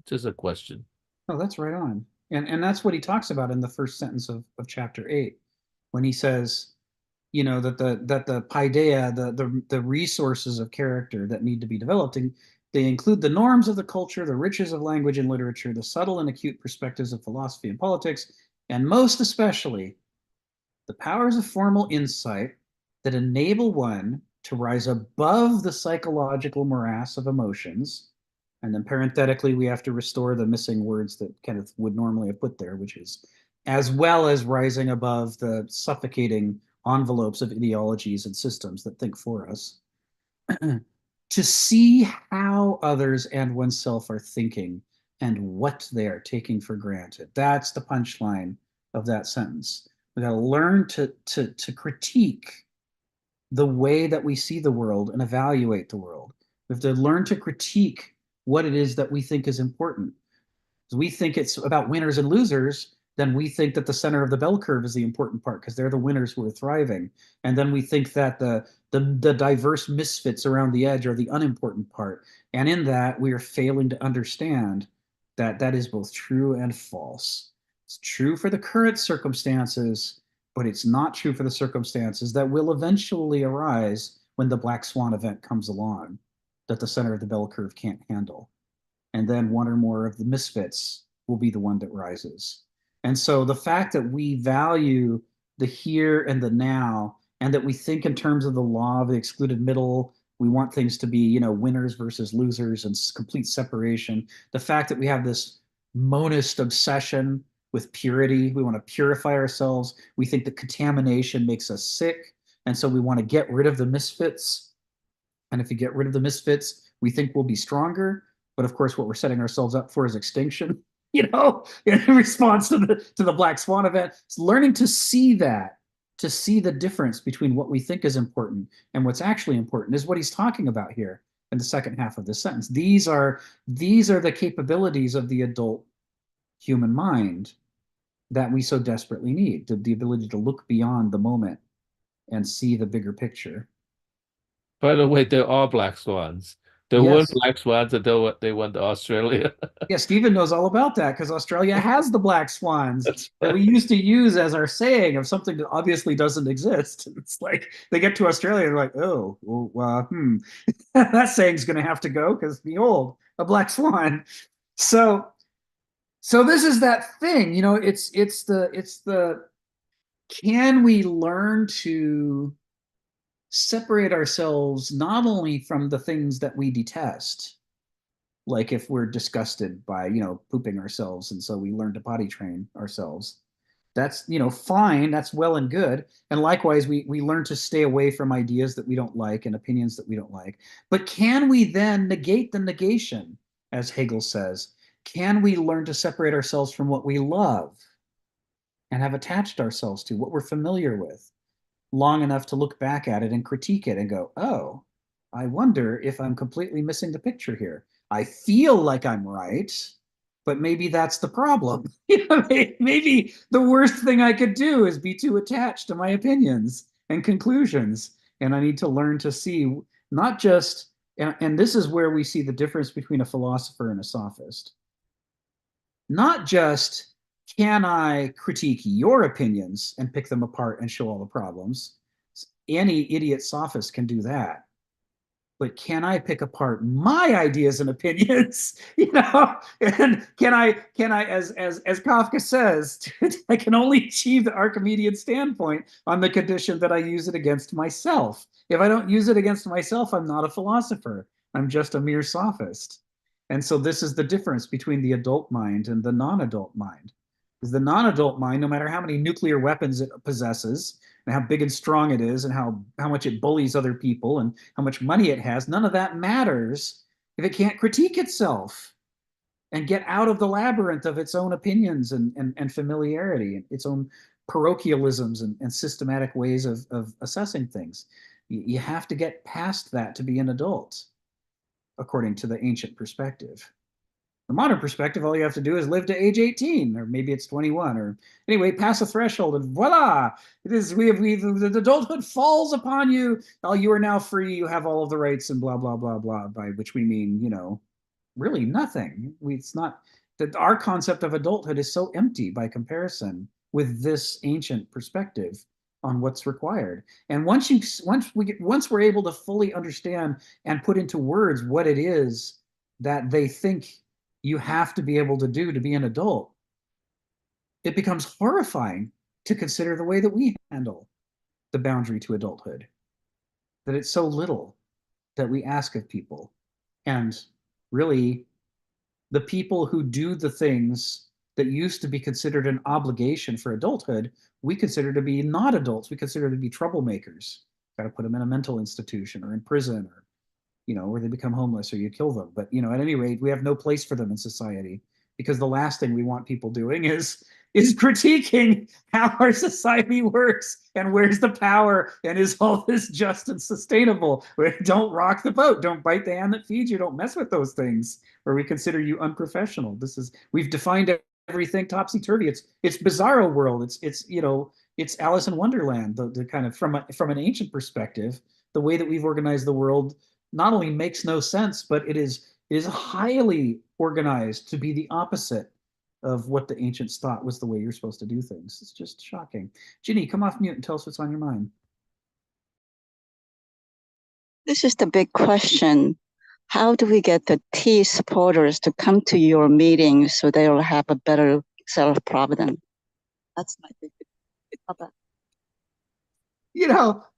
Speaker 3: Just a question.
Speaker 1: Oh, that's right on. And that's what he talks about in the first sentence of chapter 8, when he says, you know, that the paideia, the resources of character that need to be developed, and they include the norms of the culture, the riches of language and literature, the subtle and acute perspectives of philosophy and politics, and most especially the powers of formal insight that enable one to rise above the psychological morass of emotions. And then parenthetically, we have to restore the missing words that Kenneth would normally have put there, which is as well as rising above the suffocating envelopes of ideologies and systems that think for us, to see how others and oneself are thinking and what they are taking for granted. That's the punchline of that sentence. We got to learn to critique the way that we see the world and evaluate the world. We have to learn to critique what it is that we think is important. Because we think it's about winners and losers, then we think that the center of the bell curve is the important part because they're the winners who are thriving. And then we think that the diverse misfits around the edge are the unimportant part. And in that, we are failing to understand that that is both true and false. It's true for the current circumstances, but it's not true for the circumstances that will eventually arise when the black swan event comes along, that the center of the bell curve can't handle. And then one or more of the misfits will be the one that rises. And so the fact that we value the here and the now, and that we think in terms of the law of the excluded middle, we want things to be, you know, winners versus losers and complete separation. The fact that we have this monist obsession with purity, we want to purify ourselves. We think that contamination makes us sick. And so we want to get rid of the misfits. And if we get rid of the misfits, we think we'll be stronger. But of course, what we're setting ourselves up for is extinction, you know, in response to the black swan event. It's learning to see that, to see the difference between what we think is important and what's actually important is what he's talking about here in the second half of this sentence. These are the capabilities of the adult human mind that we so desperately need, the ability to look beyond the moment and see the bigger picture.
Speaker 3: By the way, they're all black swans. There
Speaker 1: Yes.
Speaker 3: weren't black swans until they went to Australia.
Speaker 1: Yeah, Stephen knows all about that because Australia has the black swans that we used to use as our saying of something that obviously doesn't exist. It's like they get to Australia, they're like, oh, well, that saying's going to have to go because behold, a black swan. So this is that thing, you know. It's the can we learn to separate ourselves not only from the things that we detest, Like if we're disgusted by, pooping ourselves, and so we learn to potty train ourselves. That's, fine. That's well and good. And likewise, we learn to stay away from ideas that we don't like and opinions that we don't like. But can we then negate the negation, as Hegel says? Can we learn to separate ourselves from what we love and have attached ourselves to, what we're familiar with, long enough to look back at it and critique it and go, oh, I wonder if I'm completely missing the picture here. I feel like I'm right, but maybe that's the problem. Maybe the worst thing I could do is be too attached to my opinions and conclusions. And I need to learn to see not just, and this is where we see the difference between a philosopher and a sophist. Not just, can I critique your opinions and pick them apart and show all the problems? Any idiot sophist can do that. But can I pick apart my ideas and opinions? And can I, as Kafka says, I can only achieve the Archimedean standpoint on the condition that I use it against myself. If I don't use it against myself, I'm not a philosopher. I'm just a mere sophist. And so this is the difference between the adult mind and the non-adult mind. Because the non-adult mind, no matter how many nuclear weapons it possesses, and how big and strong it is, and how much it bullies other people, and how much money it has, none of that matters if it can't critique itself and get out of the labyrinth of its own opinions and familiarity, and its own parochialisms and systematic ways of assessing things. You have to get past that to be an adult, according to the ancient perspective. The modern perspective, all you have to do is live to age 18, or maybe it's 21, or anyway, pass a threshold, and voila! It is, the adulthood falls upon you. Oh, you are now free. You have all of the rights, and blah blah blah blah. By which we mean, really nothing. It's not that our concept of adulthood is so empty by comparison with this ancient perspective on what's required. And once we're able to fully understand and put into words what it is that they think you have to be able to do to be an adult, it becomes horrifying to consider the way that we handle the boundary to adulthood. That it's so little that we ask of people. And really, the people who do the things that used to be considered an obligation for adulthood, we consider to be not adults. We consider to be troublemakers. Got to put them in a mental institution or in prison, or where they become homeless, or you kill them. But, at any rate, we have no place for them in society, because the last thing we want people doing is critiquing how our society works and where's the power and is all this just and sustainable. Don't rock the boat. Don't bite the hand that feeds you. Don't mess with those things, or we consider you unprofessional. We've defined everything topsy-turvy. It's bizarro world. It's Alice in Wonderland. The kind of, from an ancient perspective, the way that we've organized the world not only makes no sense, but it is highly organized to be the opposite of what the ancients thought was the way you're supposed to do things. It's just shocking. Ginny, come off mute and tell us what's on your mind.
Speaker 2: This is the big question. How do we get the T supporters to come to your meetings so they'll have a better self-providence? That's my big problem.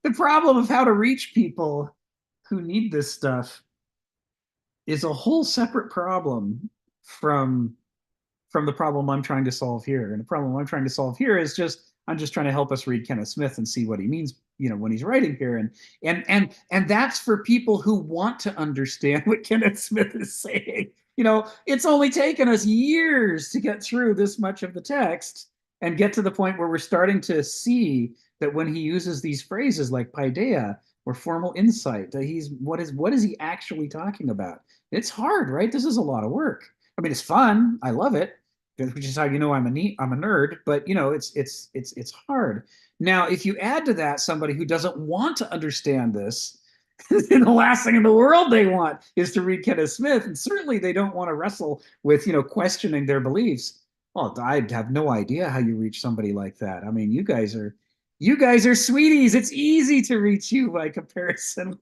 Speaker 1: The problem of how to reach people who need this stuff is a whole separate problem from the problem I'm trying to solve here. And the problem I'm trying to solve here is I'm just trying to help us read Kenneth Smith and see what he means, when he's writing here. And that's for people who want to understand what Kenneth Smith is saying. It's only taken us years to get through this much of the text and get to the point where we're starting to see that when he uses these phrases like paideia or formal insight, that what is he actually talking about? It's hard, right? This is a lot of work. I mean, it's fun. I love it, which is how I'm a nerd. But it's hard. Now, if you add to that somebody who doesn't want to understand this, the last thing in the world they want is to read Kenneth Smith, and certainly they don't want to wrestle with questioning their beliefs. Well, I have no idea how you reach somebody like that. I mean, you guys are sweeties. It's easy to reach you by comparison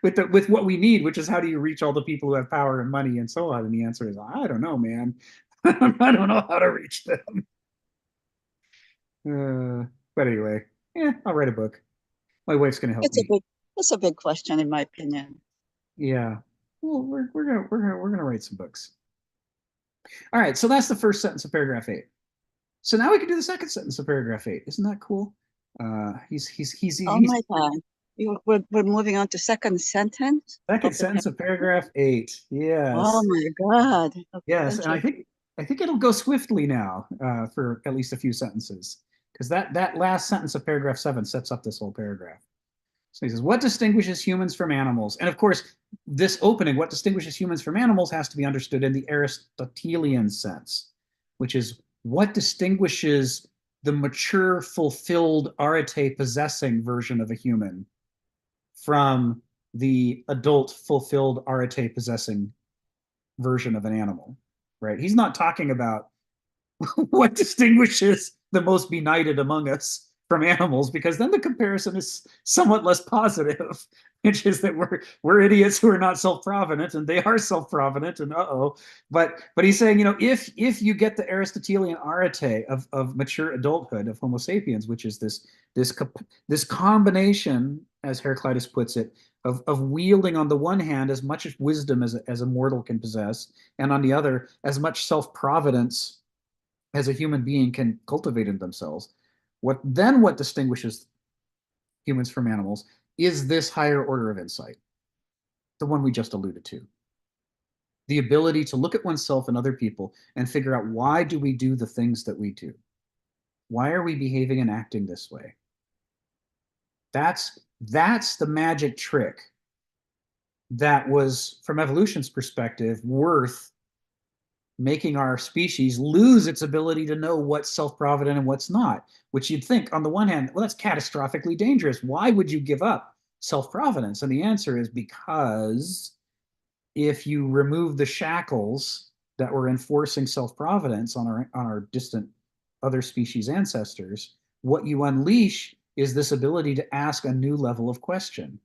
Speaker 1: with what we need, which is how do you reach all the people who have power and money and so on? And the answer is, I don't know, man. I don't know how to reach them. But anyway, I'll write a book. My wife's going to help me.
Speaker 2: It's a big question, in my opinion.
Speaker 1: Yeah. well, we're gonna write some books. All right, so that's the first sentence of paragraph 8. So now we can do the second sentence of paragraph 8. Isn't that cool?
Speaker 2: Oh my God. We're moving on to second sentence.
Speaker 1: Second sentence of paragraph 8. Yes.
Speaker 2: Oh my God. Okay,
Speaker 1: yes, and I think it'll go swiftly now for at least a few sentences, because that last sentence of paragraph 7 sets up this whole paragraph. So he says, what distinguishes humans from animals? And of course, this opening, what distinguishes humans from animals, has to be understood in the Aristotelian sense, which is what distinguishes the mature, fulfilled, arete possessing version of a human from the adult, fulfilled, arete possessing version of an animal, right? He's not talking about what distinguishes the most benighted among us from animals, because then the comparison is somewhat less positive, which is that we're idiots who are not self-provident, and they are self-provident, and but he's saying, if you get the Aristotelian arete of mature adulthood of Homo sapiens, which is this combination, as Heraclitus puts it, of wielding on the one hand as much wisdom as a mortal can possess, and on the other as much self-providence as a human being can cultivate in themselves. What distinguishes humans from animals is this higher order of insight, the one we just alluded to. The ability to look at oneself and other people and figure out, why do we do the things that we do? Why are we behaving and acting this way? That's the magic trick that was, from evolution's perspective, worth making our species lose its ability to know what's self-provident and what's not, which you'd think, on the one hand, well, that's catastrophically dangerous. Why would you give up self-providence? And the answer is because if you remove the shackles that were enforcing self-providence on our distant other species ancestors, what you unleash is this ability to ask a new level of question,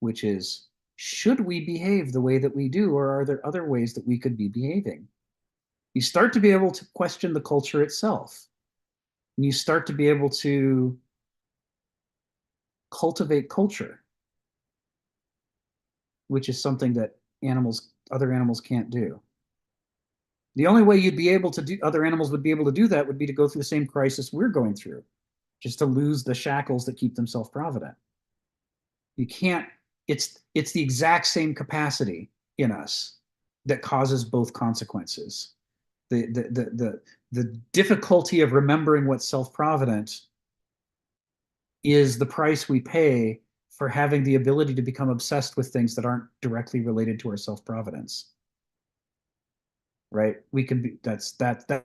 Speaker 1: which is, should we behave the way that we do, or are there other ways that we could be behaving? You start to be able to question the culture itself. And you start to be able to cultivate culture, which is something that other animals can't do. The only way other animals would be able to do that would be to go through the same crisis we're going through, just to lose the shackles that keep them self-provident. You can't, it's the exact same capacity in us that causes both consequences. The difficulty of remembering what's self-provident is the price we pay for having the ability to become obsessed with things that aren't directly related to our self-providence. Right? We can be, that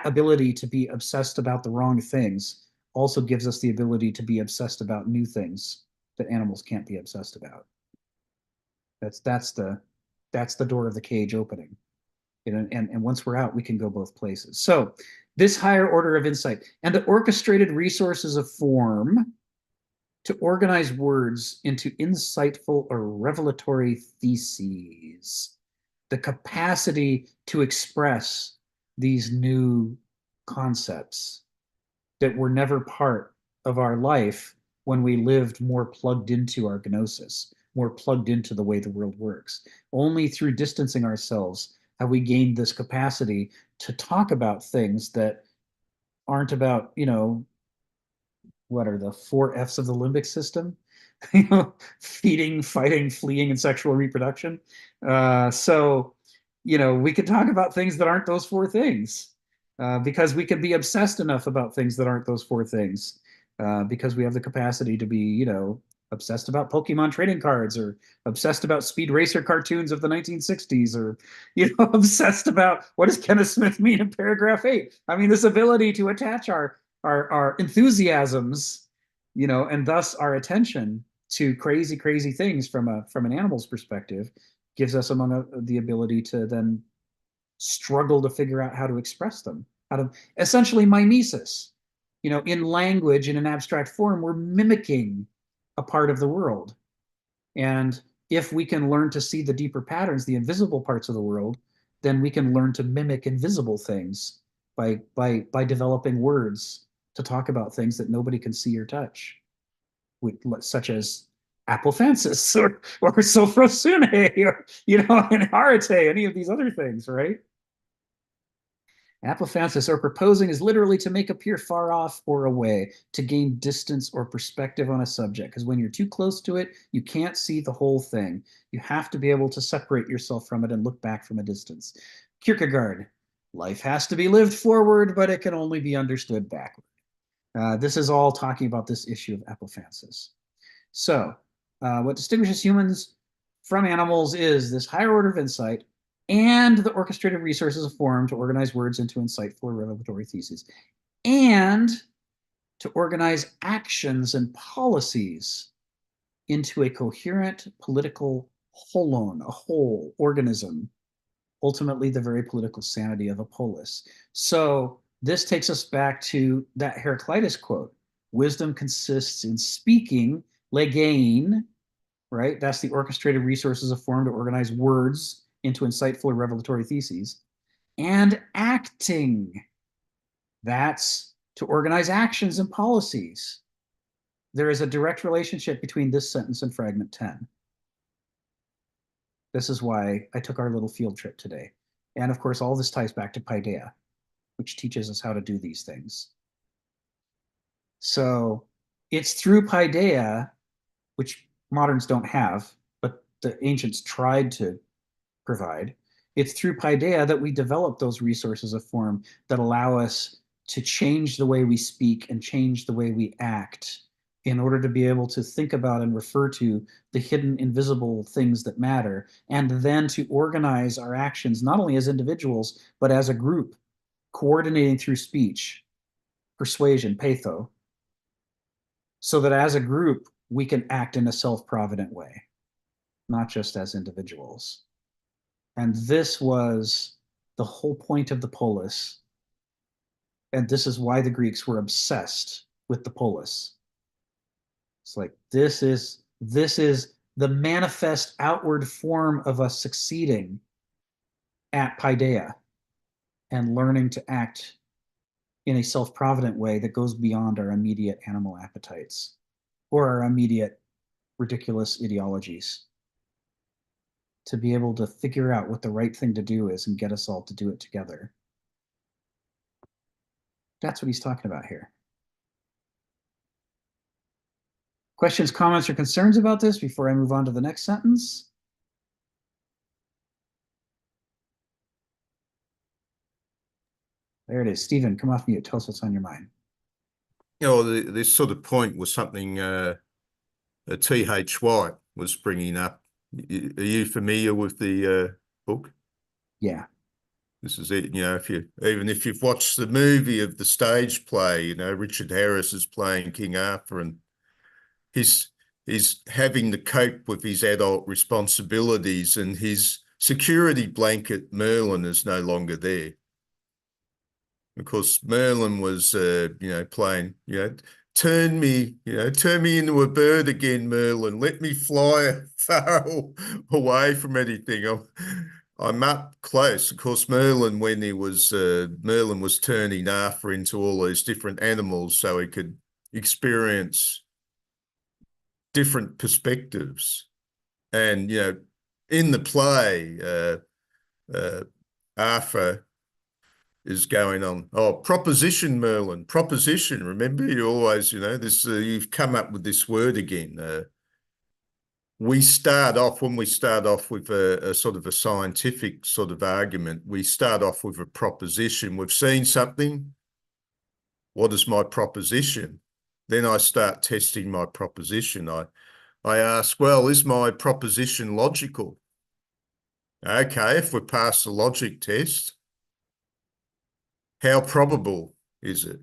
Speaker 1: ability to be obsessed about the wrong things also gives us the ability to be obsessed about new things that animals can't be obsessed about. That's the door of the cage opening. And once we're out, we can go both places. So this higher order of insight and the orchestrated resources of form to organize words into insightful or revelatory theses, the capacity to express these new concepts that were never part of our life when we lived more plugged into our gnosis, more plugged into the way the world works. Only through distancing ourselves have we gained this capacity to talk about things that aren't about, what are the 4 F's of the limbic system? Feeding, fighting, fleeing, and sexual reproduction. So we could talk about things that aren't those 4 things, because we can be obsessed enough about things that aren't those 4 things, because we have the capacity to be, obsessed about Pokemon trading cards, or obsessed about Speed Racer cartoons of the 1960s, or, obsessed about what does Kenneth Smith mean in paragraph 8? I mean, this ability to attach our enthusiasms, and thus our attention to crazy, crazy things from an animal's perspective gives us the ability to then struggle to figure out how to express them, how to essentially mimesis, in language, in an abstract form, we're mimicking a part of the world. And if we can learn to see the deeper patterns, the invisible parts of the world, then we can learn to mimic invisible things by developing words to talk about things that nobody can see or touch, such as apophansis or sophrosune or, and arete, any of these other things, right? Apophansis or proposing is literally to make appear far off or away, to gain distance or perspective on a subject. Because when you're too close to it, you can't see the whole thing. You have to be able to separate yourself from it and look back from a distance. Kierkegaard, life has to be lived forward, but it can only be understood backward. This is all talking about this issue of apophansis. So what distinguishes humans from animals is this higher order of insight and the orchestrated resources of form to organize words into insightful or revelatory theses, and to organize actions and policies into a coherent political holon, a whole organism, ultimately the very political sanity of a polis. So this takes us back to that Heraclitus quote. Wisdom consists in speaking, legein, right? That's the orchestrated resources of form to organize words into insightful or revelatory theses, and acting. That's to organize actions and policies. There is a direct relationship between this sentence and fragment 10. This is why I took our little field trip today. And of course, all this ties back to paideia, which teaches us how to do these things. So it's through paideia, which moderns don't have, but the ancients tried to provide. It's through paideia that we develop those resources of form that allow us to change the way we speak and change the way we act in order to be able to think about and refer to the hidden, invisible things that matter, and then to organize our actions not only as individuals, but as a group, coordinating through speech, persuasion, patho, so that as a group, we can act in a self-provident way, not just as individuals. And this was the whole point of the polis. And this is why the Greeks were obsessed with the polis. It's like, this is the manifest outward form of us succeeding at paideia and learning to act in a self-provident way that goes beyond our immediate animal appetites or our immediate ridiculous ideologies, to be able to figure out what the right thing to do is and get us all to do it together. That's what he's talking about here. Questions, comments, or concerns about this before I move on to the next sentence? There it is. Stephen, come off mute. Tell us what's on your mind.
Speaker 7: This sort of point was something T.H. White was bringing up. Are you familiar with the book?
Speaker 1: Yeah.
Speaker 7: This is it. Even if you've watched the movie of the stage play, Richard Harris is playing King Arthur, and he's having to cope with his adult responsibilities, and his security blanket Merlin is no longer there. Of course, Merlin was, playing, turn me into a bird again, Merlin. Let me fly far away from anything. I'm up close. Of course, Merlin, when Merlin was turning Arthur into all these different animals so he could experience different perspectives. And, in the play, Arthur is going on, proposition, Merlin, proposition. Remember, you always, you've come up with this word again. When we start off with a sort of a scientific sort of argument, we start off with a proposition. We've seen something. What is my proposition? Then I start testing my proposition. I ask, well, is my proposition logical? Okay, if we pass the logic test, how probable is it?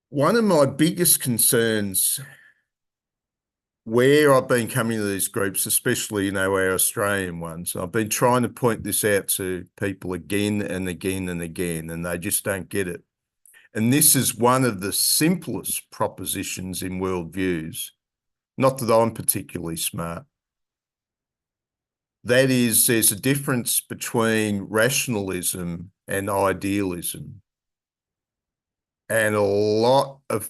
Speaker 7: One of my biggest concerns where I've been coming to these groups, especially, our Australian ones, I've been trying to point this out to people again and again and again, and they just don't get it. And this is one of the simplest propositions in worldviews. Not that I'm particularly smart. That is, there's a difference between rationalism and idealism. And a lot of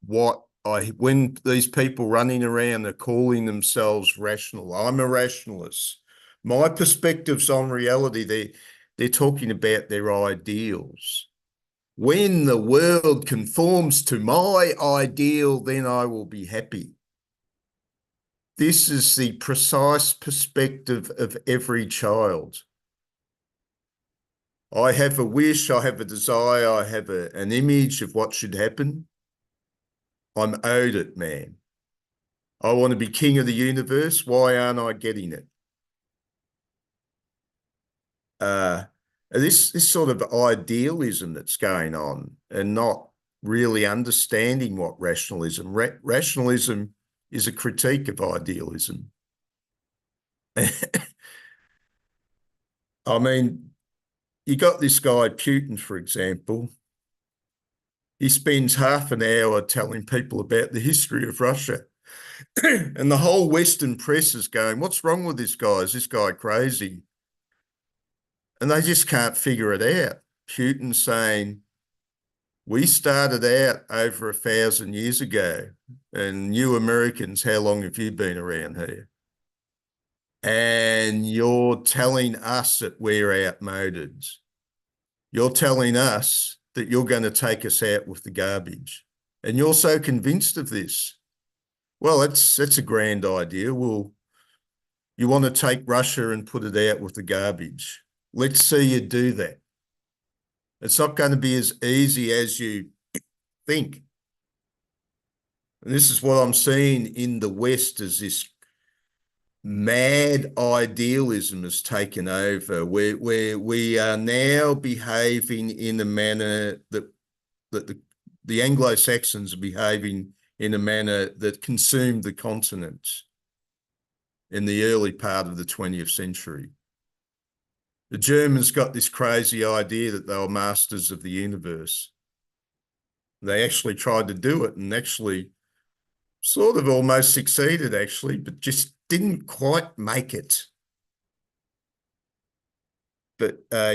Speaker 7: what when these people running around are calling themselves rational, I'm a rationalist. My perspectives on reality, they're talking about their ideals. When the world conforms to my ideal, then I will be happy. This is the precise perspective of every child. I have a wish, I have a desire, I have an image of what should happen. I'm owed it, man. I want to be king of the universe. Why aren't I getting it? This sort of idealism that's going on and not really understanding what rationalism. Rationalism is a critique of idealism. I mean, you got this guy, Putin, for example. He spends half an hour telling people about the history of Russia. And the whole Western press is going, what's wrong with this guy? Is this guy crazy? And they just can't figure it out. Putin's saying, we started out over 1,000 years ago, and you Americans, how long have you been around here? And you're telling us that we're outmoded. You're telling us that you're going to take us out with the garbage. And you're so convinced of this. Well, that's a grand idea. Well, you want to take Russia and put it out with the garbage. Let's see you do that. It's not going to be as easy as you think. And this is what I'm seeing in the West, as this mad idealism has taken over, where we are now behaving in a manner that the Anglo-Saxons are behaving in a manner that consumed the continent in the early part of the 20th century. The Germans got this crazy idea that they were masters of the universe. They actually tried to do it and actually sort of almost succeeded, actually, but just didn't quite make it. But we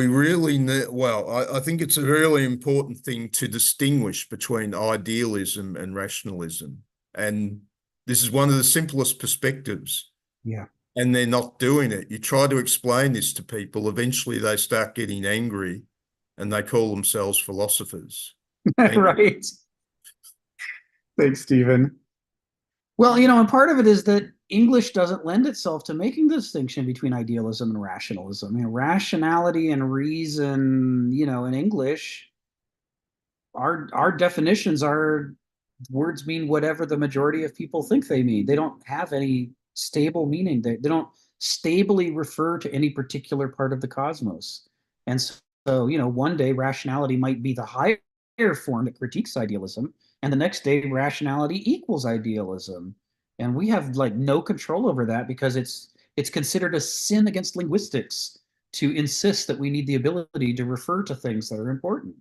Speaker 7: really need, I think it's a really important thing to distinguish between idealism and rationalism. And this is one of the simplest perspectives.
Speaker 1: Yeah.
Speaker 7: And they're not doing it. You try to explain this to people, eventually they start getting angry and they call themselves philosophers.
Speaker 1: Right. Thanks, Stephen. Well, and part of it is that English doesn't lend itself to making the distinction between idealism and rationalism. Rationality and reason, in English, our definitions are words mean whatever the majority of people think they mean. They don't have any stable meaning. They don't stably refer to any particular part of the cosmos. And so, one day rationality might be the higher form that critiques idealism, and the next day rationality equals idealism. And we have no control over that, because it's considered a sin against linguistics to insist that we need the ability to refer to things that are important.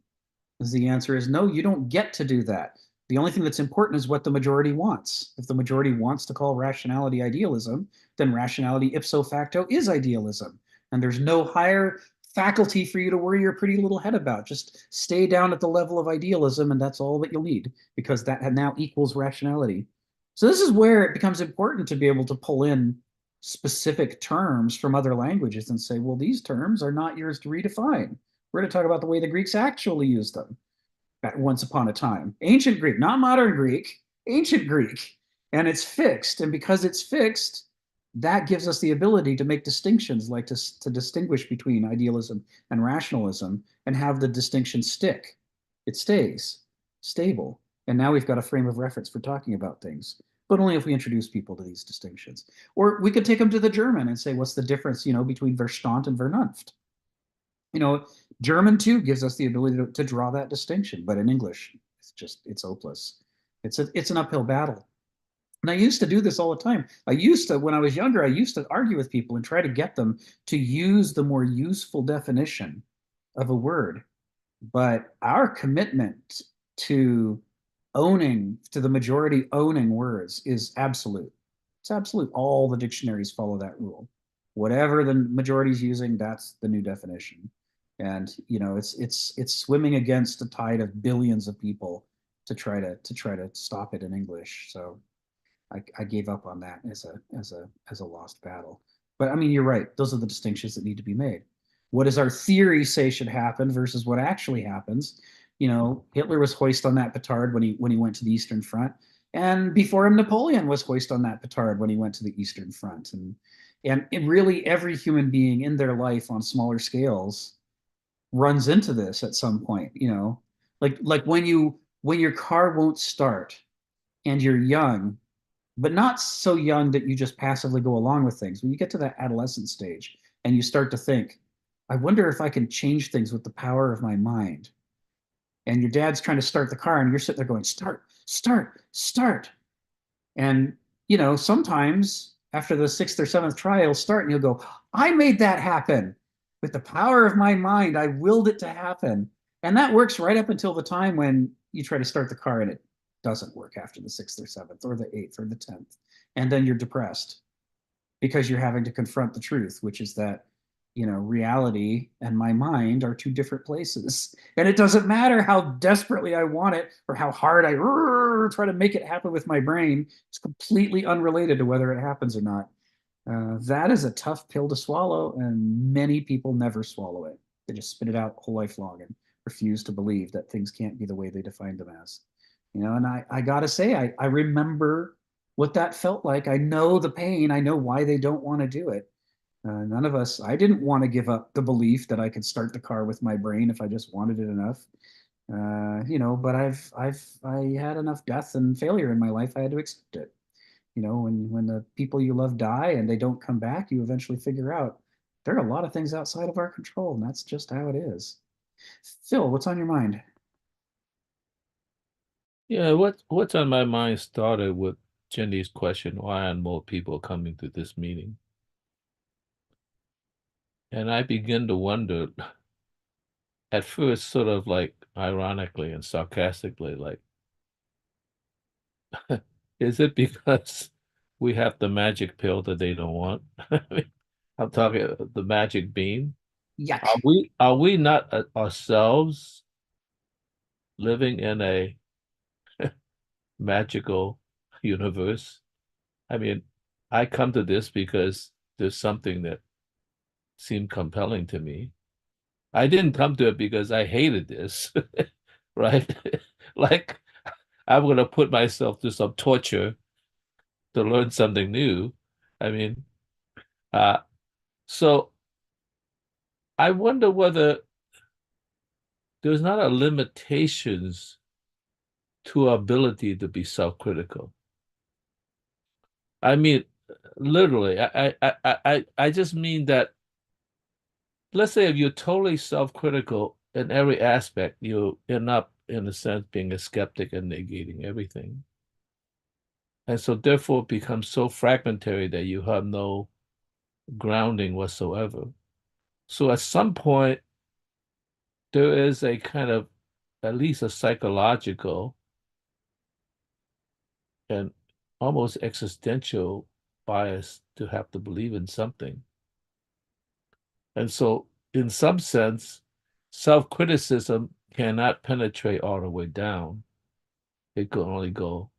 Speaker 1: The answer is no, you don't get to do that. The only thing that's important is what the majority wants. If the majority wants to call rationality idealism, then rationality ipso facto is idealism. And there's no higher faculty for you to worry your pretty little head about. Just stay down at the level of idealism, and that's all that you'll need, because that now equals rationality. So this is where it becomes important to be able to pull in specific terms from other languages and say, well, these terms are not yours to redefine. We're going to talk about the way the Greeks actually used them once upon a time. Ancient Greek, not modern Greek, ancient Greek. And it's fixed. And because it's fixed, that gives us the ability to make distinctions, like to distinguish between idealism and rationalism, and have the distinction stick. It stays stable. And now we've got a frame of reference for talking about things, but only if we introduce people to these distinctions. Or we could take them to the German and say, what's the difference, between Verstand and Vernunft? German too gives us the ability to draw that distinction, but in English, it's hopeless. It's an uphill battle. And I used to do this all the time. When I was younger, I used to argue with people and try to get them to use the more useful definition of a word. But our commitment to the majority owning words is absolute. It's absolute. All the dictionaries follow that rule. Whatever the majority is using, that's the new definition. And it's swimming against a tide of billions of people to try to stop it in English. So I gave up on that as a lost battle. But I mean, you're right. Those are the distinctions that need to be made. What does our theory say should happen versus what actually happens? Hitler was hoist on that petard when he went to the Eastern Front, and before him, Napoleon was hoist on that petard when he went to the Eastern Front, and really every human being in their life on smaller scales runs into this at some point. Like when your car won't start and you're young, but not so young that you just passively go along with things. When you get to that adolescent stage and you start to think, I wonder if I can change things with the power of my mind. And your dad's trying to start the car and you're sitting there going, start, start, start. And, sometimes after the sixth or seventh try, it'll start and you'll go, I made that happen. With the power of my mind, I willed it to happen. And that works right up until the time when you try to start the car and it doesn't work after the sixth or seventh or the eighth or the 10th. And then you're depressed because you're having to confront the truth, which is that, reality and my mind are two different places. And it doesn't matter how desperately I want it or how hard I try to make it happen with my brain. It's completely unrelated to whether it happens or not. That is a tough pill to swallow, and many people never swallow it. They just spit it out whole life long and refuse to believe that things can't be the way they defined them as. And I gotta say, I remember what that felt like. I know the pain. I know why they don't want to do it. None of us, I didn't want to give up the belief that I could start the car with my brain if I just wanted it enough. But I had enough death and failure in my life. I had to accept it. When the people you love die and they don't come back, you eventually figure out there are a lot of things outside of our control, and that's just how it is. Phil, what's on your mind?
Speaker 3: Yeah, what's on my mind started with Jenny's question, why aren't more people coming to this meeting? And I begin to wonder, at first, sort of like ironically and sarcastically, like, is it because we have the magic pill that they don't want? I mean, I'm talking the magic bean.
Speaker 1: Yuck.
Speaker 3: Are we not ourselves living in a magical universe? I mean, I come to this because there's something that seemed compelling to me. I didn't come to it because I hated this, right? Like I'm going to put myself through some torture to learn something new. I mean, uh, so I wonder whether there's not a limitations to our ability to be self-critical. I mean, literally, I just mean that, let's say if you're totally self-critical in every aspect, you end up, in a sense, being a skeptic and negating everything. And so therefore it becomes so fragmentary that you have no grounding whatsoever. So at some point, there is a kind of, at least a psychological and almost existential bias to have to believe in something. And so in some sense, self-criticism cannot penetrate all the way down. It can only go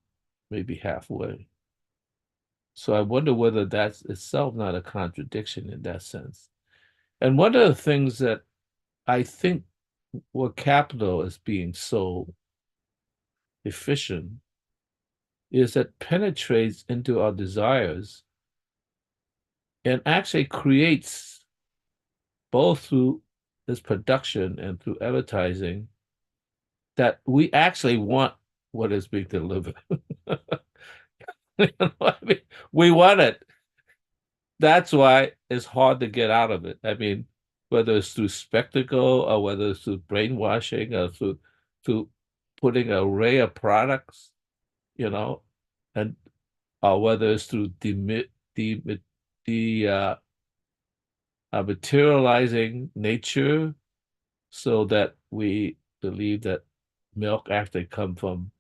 Speaker 3: maybe halfway. So I wonder whether that's itself not a contradiction in that sense. And one of the things that I think where capital is being so efficient is that penetrates into our desires and actually creates, both through this production and through advertising, that we actually want what is being delivered. I mean, we want it. That's why it's hard to get out of it. I mean, whether it's through spectacle or whether it's through brainwashing or through putting an array of products, and or whether it's through materializing nature, so that we believe that milk actually come from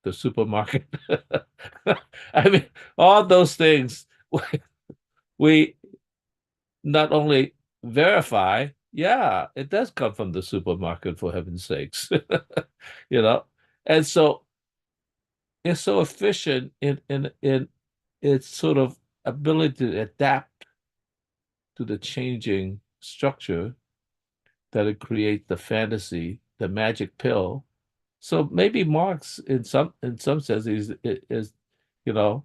Speaker 3: the supermarket. I mean, all those things we not only verify, yeah, it does come from the supermarket, for heaven's sakes. You know, and so it's so efficient in its sort of ability to adapt to the changing structure that it creates the fantasy, the magic pill. So maybe Marx, in some sense, is you know,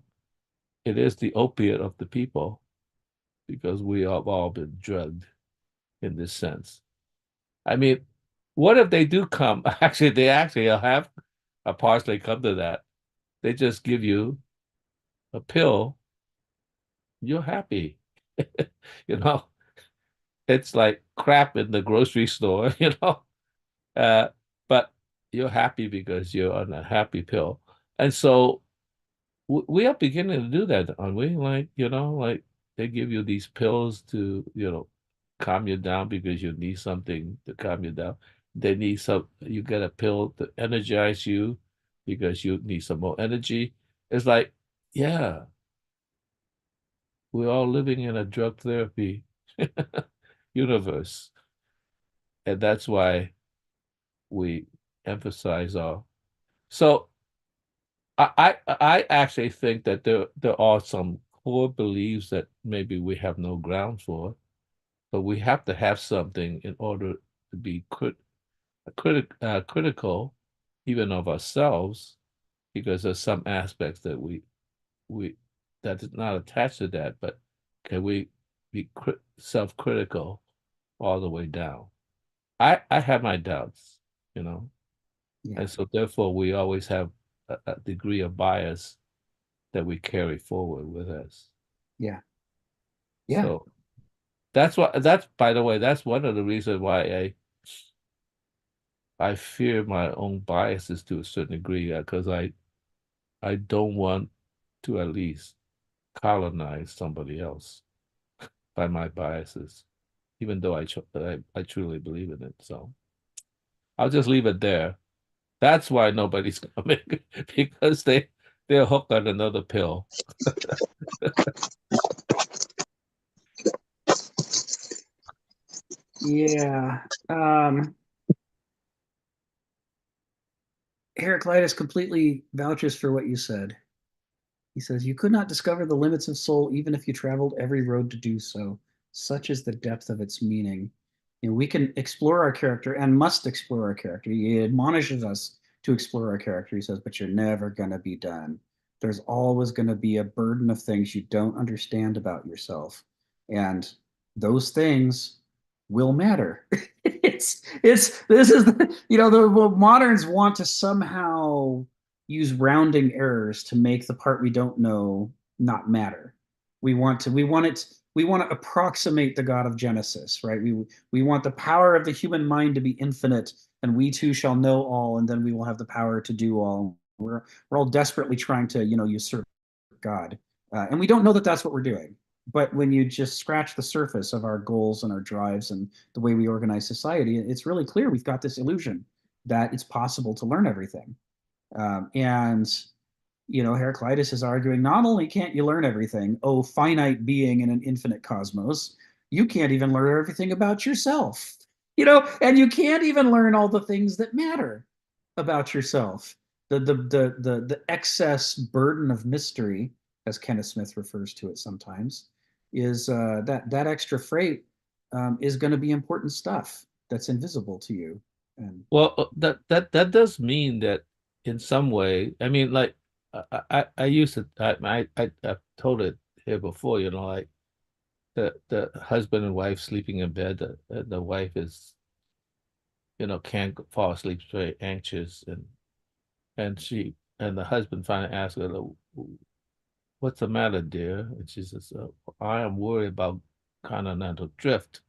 Speaker 3: it is the opiate of the people because we have all been drugged in this sense. I mean, what if they do come? Actually, they actually have a partially come to that. They just give you a pill, you're happy. You know, it's like crap in the grocery store, you know. Uh, but you're happy because you're on a happy pill. And so we are beginning to do that, aren't we? Like, you know, like they give you these pills to, you know, calm you down because you need something to calm you down. They need you get a pill to energize you because you need some more energy. It's like, yeah, we're all living in a drug therapy universe. And that's why we emphasize our. So I actually think that there are some core beliefs that maybe we have no ground for, but we have to have something in order to be critical even of ourselves, because there's some aspects that we that is not attached to that, but can we be self-critical all the way down? I have my doubts, you know,
Speaker 1: Yeah.
Speaker 3: and so therefore we always have a degree of bias that we carry forward with us.
Speaker 1: Yeah. Yeah.
Speaker 3: So that's by the way, that's one of the reasons why I fear my own biases to a certain degree, because I don't want to at least colonize somebody else by my biases, even though I truly believe in it. So I'll just leave it there. That's why nobody's coming, because they're hooked on another pill.
Speaker 1: Yeah. Heraclitus completely vouches for what you said. He says, "You could not discover the limits of soul even if you traveled every road to do so. Such is the depth of its meaning." You know, we can explore our character and must explore our character. He admonishes us to explore our character. He says, "But you're never going to be done. There's always going to be a burden of things you don't understand about yourself. And those things will matter." This is the moderns want to somehow use rounding errors to make the part we don't know not matter. We want to approximate the God of Genesis, right? We want the power of the human mind to be infinite, and we too shall know all, and then we will have the power to do all. We're all desperately trying to usurp God, and we don't know that that's what we're doing. But when you just scratch the surface of our goals and our drives and the way we organize society, it's really clear we've got this illusion that it's possible to learn everything. And Heraclitus is arguing not only can't you learn everything, oh finite being in an infinite cosmos, you can't even learn everything about yourself. And you can't even learn all the things that matter about yourself. The excess burden of mystery, as Kenneth Smith refers to it sometimes, is that extra freight is going to be important stuff that's invisible to you. And
Speaker 3: Well, that does mean that in some way, I mean, like I used to I've told it here before, you know, like the husband and wife sleeping in bed, the wife is, you know, can't fall asleep, very anxious, and the husband finally asks her, "What's the matter, dear?" And she says, "I am worried about continental drift."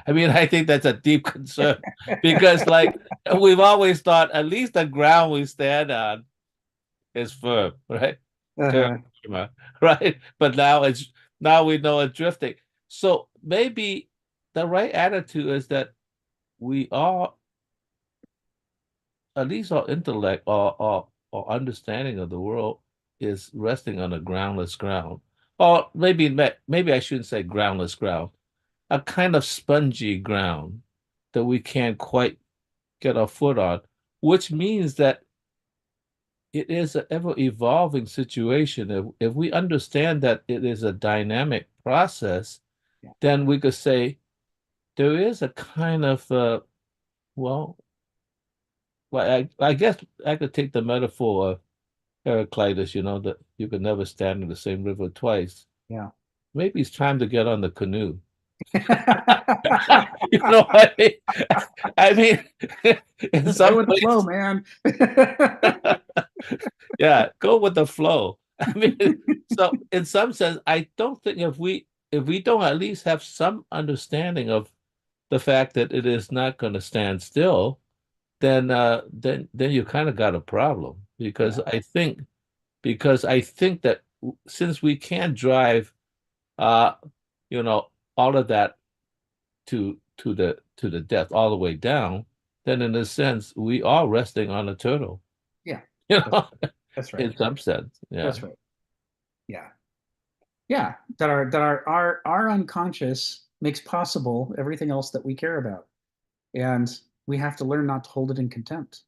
Speaker 3: I mean, I think that's a deep concern because, like, we've always thought at least the ground we stand on is firm, right? Terra
Speaker 1: uh,
Speaker 3: firma, right? But now we know it's drifting. So maybe the right attitude is that we all, at least our intellect or understanding of the world is resting on a groundless ground. Or maybe I shouldn't say groundless ground. a kind of spongy ground that we can't quite get our foot on, which means that it is an ever evolving situation. If we understand that it is a dynamic process,
Speaker 1: Yeah.
Speaker 3: then we could say there is a kind of well, I guess I could take the metaphor of Heraclitus, that you could never stand in the same river twice.
Speaker 1: Yeah.
Speaker 3: Maybe it's time to get on the canoe. You know what I mean? I mean, in
Speaker 1: Go
Speaker 3: some
Speaker 1: with the flow,
Speaker 3: ways,
Speaker 1: man.
Speaker 3: yeah, go with the flow. I mean, so in some sense, I don't think if we don't at least have some understanding of the fact that it is not going to stand still, then you kind of got a problem because
Speaker 1: Yeah.
Speaker 3: I think that since we can't drive uh all of that to the depth all the way down, then in a sense we are resting on a turtle.
Speaker 1: Yeah.
Speaker 3: You know,
Speaker 1: That's right.
Speaker 3: in some sense. Yeah.
Speaker 1: That's right. Yeah. Yeah. That our unconscious makes possible everything else that we care about. And we have to learn not to hold it in contempt.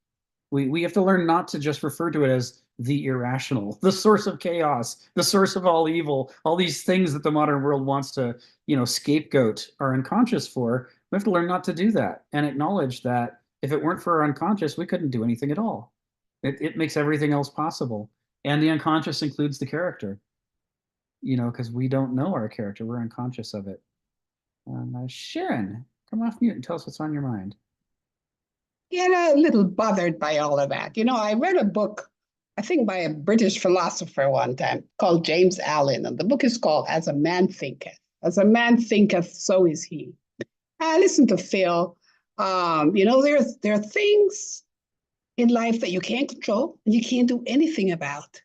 Speaker 1: We have to learn not to just refer to it as the irrational, the source of chaos, the source of all evil, all these things that the modern world wants to, scapegoat our unconscious for. We have to learn not to do that and acknowledge that if it weren't for our unconscious, we couldn't do anything at all. It makes everything else possible. And the unconscious includes the character, because we don't know our character. We're unconscious of it. Sharon, come off mute and tell us what's on your mind.
Speaker 5: Get a little bothered by all of that. I read a book, I think by a British philosopher one time called James Allen, and the book is called As a Man Thinketh. As a man thinketh, so is he. I listened to Phil. There are things in life that you can't control and you can't do anything about.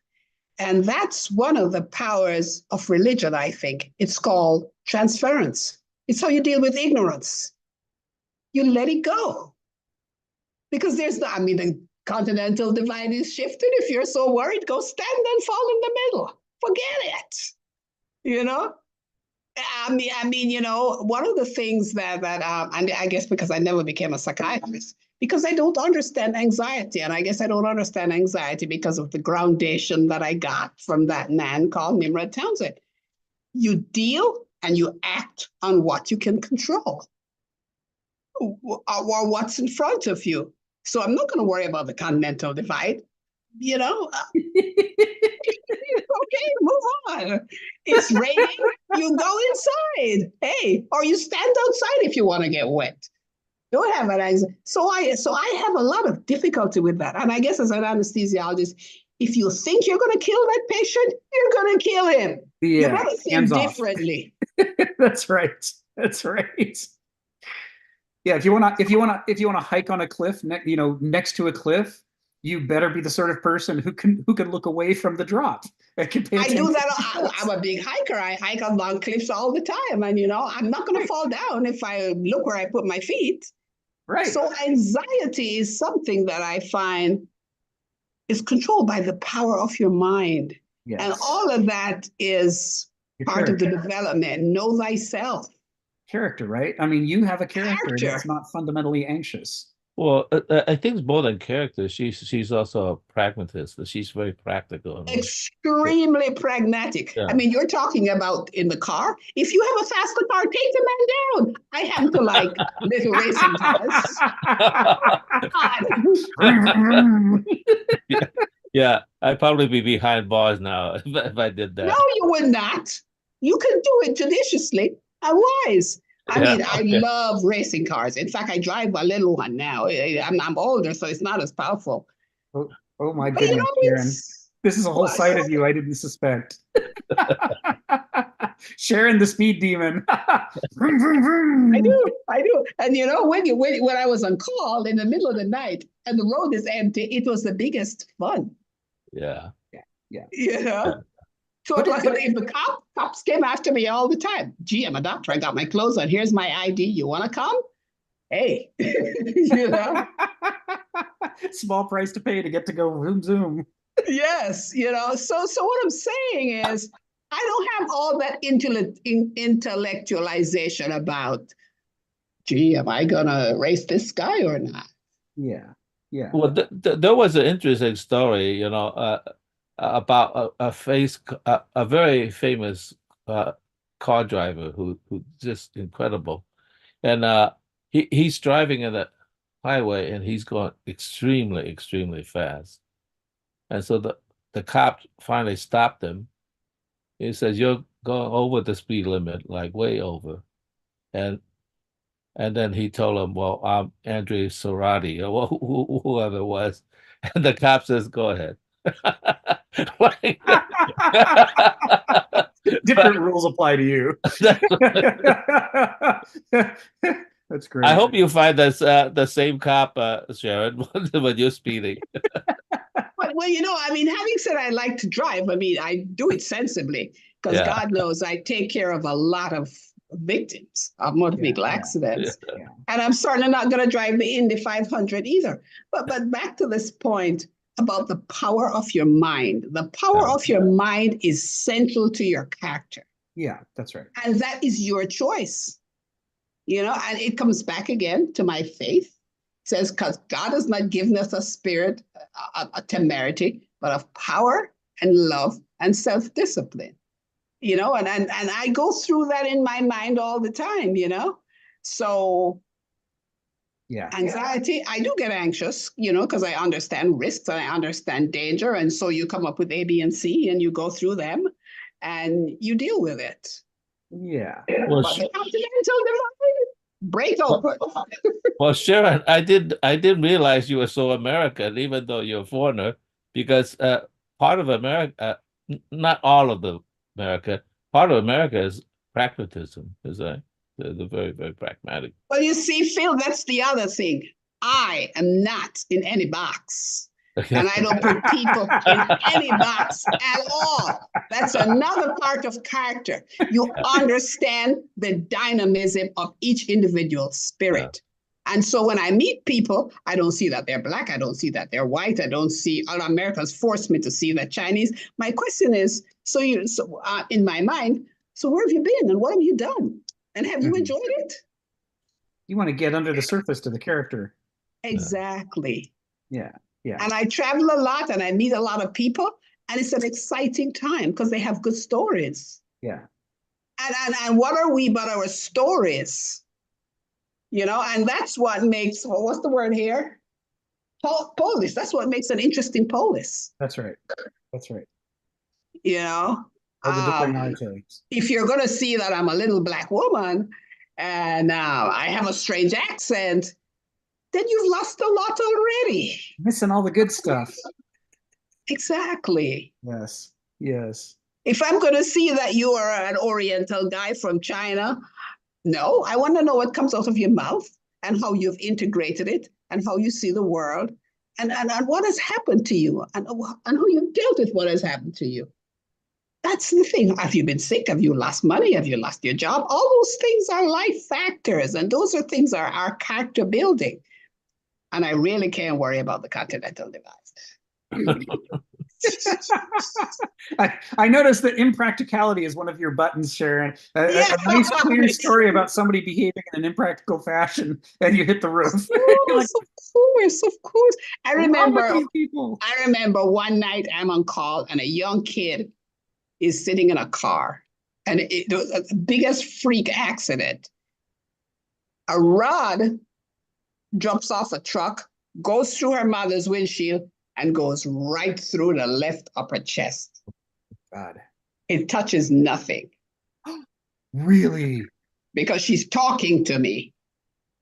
Speaker 5: And that's one of the powers of religion, I think. It's called transference. It's how you deal with ignorance. You let it go. Because the continental divide is shifted. If you're so worried, go stand and fall in the middle. Forget it. One of the things that and I guess because I never became a psychiatrist, because I don't understand anxiety. And I guess I don't understand anxiety because of the groundation that I got from that man called Nimrod Townsend. You deal and you act on what you can control or what's in front of you. So I'm not going to worry about the continental divide. Okay, move on. It's raining, you go inside. Hey, or you stand outside if you want to get wet. Don't have an anxiety. So I have a lot of difficulty with that. And I guess as an anesthesiologist, if you think you're going to kill that patient, you're going to kill him.
Speaker 1: Yeah,
Speaker 5: you better think differently.
Speaker 1: That's right. That's right. Yeah, if you want to hike on a cliff, next to a cliff, you better be the sort of person who can look away from the drop.
Speaker 5: I do that. I'm a big hiker. I hike on long cliffs all the time, and I'm not going to fall down if I look where I put my feet.
Speaker 1: Right.
Speaker 5: So anxiety is something that I find is controlled by the power of your mind,
Speaker 1: yes.
Speaker 5: And all of that is part of the development. Know thyself.
Speaker 1: Character, right? I mean, you have a character that's not fundamentally anxious.
Speaker 3: Well, I think it's more than character. She's also a pragmatist. She's very practical.
Speaker 5: Extremely pragmatic.
Speaker 3: Yeah.
Speaker 5: I mean, you're talking about in the car. If you have a faster car, take the man down. I happen to like little racing cars.
Speaker 3: Yeah, I'd probably be behind bars now if I did that.
Speaker 5: No, you would not. You can do it judiciously and wise. I love racing cars. In fact, I drive a little one now. I'm older, so it's not as powerful.
Speaker 1: Oh my goodness, Sharon. This is a whole side of you I didn't suspect. Sharon the speed demon.
Speaker 5: I do. And when I was on call in the middle of the night and the road is empty, it was the biggest fun.
Speaker 3: Yeah.
Speaker 5: So luckily, if the cops came after me all the time. Gee, I'm a doctor. I got my clothes on. Here's my ID. You want to come? Hey,
Speaker 1: Small price to pay to get to go zoom zoom.
Speaker 5: Yes, So what I'm saying is, I don't have all that intellectualization about, gee, am I gonna race this guy or not?
Speaker 1: Yeah. Yeah.
Speaker 3: Well, there was an interesting story, about a very famous car driver who just incredible, and he's driving in the highway and he's going extremely fast, and so the cop finally stopped him. He says, "You're going over the speed limit, like way over," and then he told him, "Well, I'm Andre Sorati," or whoever it was. And the cop says, "Go ahead." Like,
Speaker 1: Different rules apply to you. That's great.
Speaker 3: I hope you find that's the same cop, Sharon, when you're speeding.
Speaker 5: Well, I mean, having said I like to drive, I mean, I do it sensibly because
Speaker 3: Yeah.
Speaker 5: God knows I take care of a lot of victims of motor vehicle accidents.
Speaker 1: Yeah.
Speaker 5: And I'm certainly not going to drive the Indy 500 either. But back to this point about the power of your mind. The power of your mind is central to your character.
Speaker 1: Yeah, that's right.
Speaker 5: And that is your choice. And it comes back again to my faith. It says, because God has not given us a spirit, a temerity, but of power and love and self-discipline. And I go through that in my mind all the time, So
Speaker 1: yeah,
Speaker 5: anxiety, I do get anxious, because I understand risks and I understand danger. And so you come up with A, B, and C, and you go through them and you deal with it.
Speaker 1: Yeah.
Speaker 3: Well,
Speaker 5: But the continental divide, break open.
Speaker 3: Well, Sharon, I didn't realize you were so American, even though you're a foreigner, because part of America, not all of America, part of America is pragmatism, is that they're very, very pragmatic.
Speaker 5: Well, you see, Phil, that's the other thing. I am not in any box. And I don't put people in any box at all. That's another part of character. You understand the dynamism of each individual spirit. Yeah. And so when I meet people, I don't see that they're black. I don't see that they're white. I don't see, all Americans force me to see that Chinese. My question is, in my mind, so where have you been and what have you done? And have you enjoyed it?
Speaker 1: You want to get under the surface to the character.
Speaker 5: Exactly.
Speaker 1: Yeah. Yeah.
Speaker 5: And I travel a lot and I meet a lot of people, and it's an exciting time because they have good stories.
Speaker 1: Yeah.
Speaker 5: And what are we but our stories? And that's what makes, what's the word here? Polis. That's what makes an interesting polis.
Speaker 1: That's right. That's right.
Speaker 5: Or
Speaker 1: the different narratives.
Speaker 5: If you're going to see that I'm a little black woman and I have a strange accent, then you've lost a lot already.
Speaker 1: Missing all the good stuff.
Speaker 5: Exactly.
Speaker 1: Yes. Yes.
Speaker 5: If I'm going to see that you are an Oriental guy from China, no, I want to know what comes out of your mouth and how you've integrated it and how you see the world and what has happened to you and how you've dealt with what has happened to you. That's the thing. Have you been sick? Have you lost money? Have you lost your job? All those things are life factors, and those are things that are our character building. And I really can't worry about the continental divide.
Speaker 1: I noticed that impracticality is one of your buttons, Sharon. A nice, clear story about somebody behaving in an impractical fashion, and you hit the roof.
Speaker 5: Of course. I remember one night I'm on call, and a young kid is sitting in a car, and it was the biggest freak accident. A rod jumps off a truck, goes through her mother's windshield, and goes right through the left upper chest.
Speaker 1: God.
Speaker 5: It touches nothing.
Speaker 1: Really?
Speaker 5: Because she's talking to me.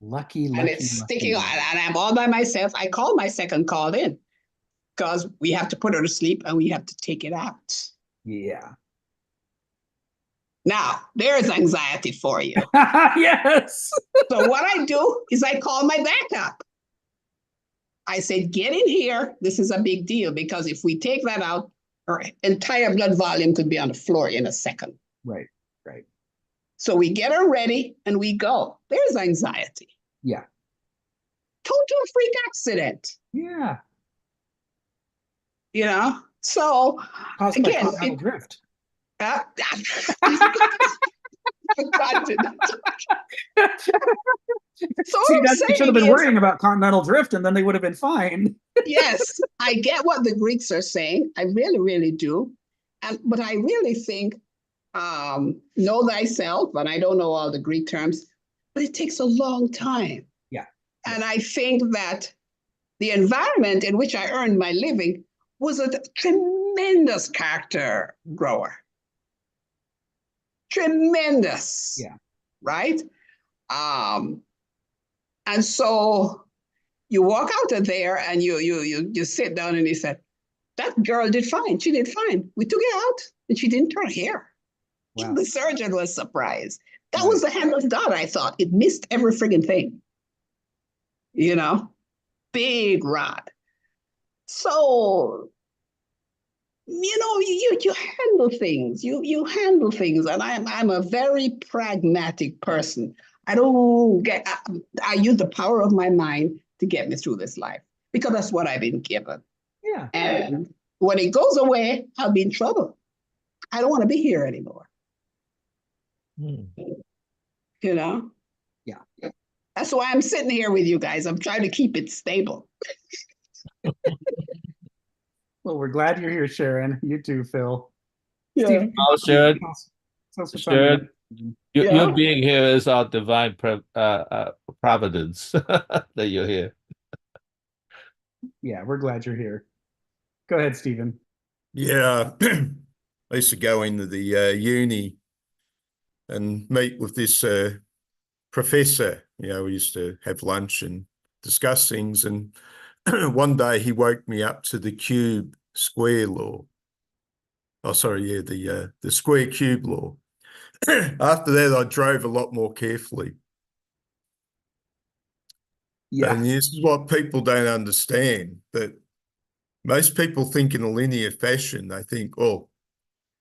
Speaker 1: Lucky.
Speaker 5: And it's sticking on, and I'm all by myself. I call my second call in because we have to put her to sleep and we have to take it out.
Speaker 1: Yeah.
Speaker 5: Now, there's anxiety for you.
Speaker 1: Yes.
Speaker 5: So what I do is I call my backup. I said, get in here. This is a big deal because if we take that out, her entire blood volume could be on the floor in a second.
Speaker 1: Right.
Speaker 5: So we get her ready and we go. There's anxiety.
Speaker 1: Yeah.
Speaker 5: Total freak accident.
Speaker 1: Yeah.
Speaker 5: So
Speaker 1: caused
Speaker 5: again,
Speaker 1: by drift.
Speaker 5: Uh, forgotten. So
Speaker 1: See,
Speaker 5: what I'm
Speaker 1: that they should have
Speaker 5: saying
Speaker 1: been
Speaker 5: is,
Speaker 1: worrying about continental drift, and then they would have been fine.
Speaker 5: yes, I get what the Greeks are saying. I really, really do. But I really think, know thyself, and I don't know all the Greek terms, but it takes a long time.
Speaker 1: Yeah.
Speaker 5: And I think that the environment in which I earned my living was a tremendous character grower. Tremendous.
Speaker 1: Yeah.
Speaker 5: Right? And so you walk out of there and you sit down and you said, that girl did fine. She did fine. We took her out and she didn't turn hair.
Speaker 1: Wow.
Speaker 5: The surgeon was surprised. That
Speaker 1: Right.
Speaker 5: was the hand of God, I thought. It missed every friggin' thing. You know? Big rod. So, you handle things. You handle things. And I'm a very pragmatic person. I don't get, I use the power of my mind to get me through this life because that's what I've been given.
Speaker 1: Yeah.
Speaker 5: And when it goes away, I'll be in trouble. I don't want to be here anymore. You know?
Speaker 1: Yeah.
Speaker 5: That's why I'm sitting here with you guys. I'm trying to keep it stable.
Speaker 1: Well, we're glad you're here, Sharon. You too, Phil.
Speaker 5: Yeah.
Speaker 1: Steve,
Speaker 3: Oh, Sharon,
Speaker 1: tell us what's on
Speaker 3: Sharon,
Speaker 1: your-
Speaker 3: you,
Speaker 5: Yeah.
Speaker 3: you being here is our divine providence that you're here.
Speaker 1: Yeah, we're glad you're here. Go ahead, Stephen.
Speaker 7: Yeah, I used to go into the uni and meet with this professor. We used to have lunch and discuss things. And one day he woke me up to the cube square law. Oh, sorry, yeah, the square cube law. After that, I drove a lot more carefully.
Speaker 1: Yeah.
Speaker 7: And this is what people don't understand, that most people think in a linear fashion. They think, oh,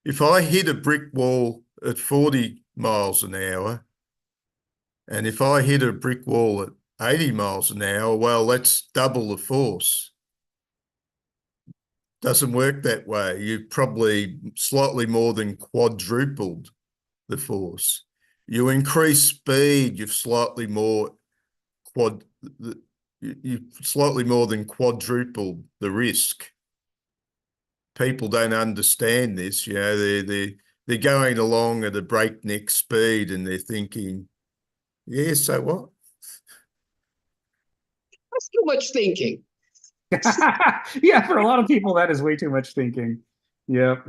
Speaker 7: if I hit a brick wall at 40 miles an hour, and if I hit a brick wall at 80 miles an hour, well, that's double the force. Doesn't work that way. You've probably slightly more than quadrupled the force. You increase speed, you've slightly more than quadrupled the risk. People don't understand this. They're going along at a breakneck speed and they're thinking, yeah, so what?
Speaker 5: That's too much thinking.
Speaker 1: Yeah, for a lot of people, that is way too much thinking. Yep.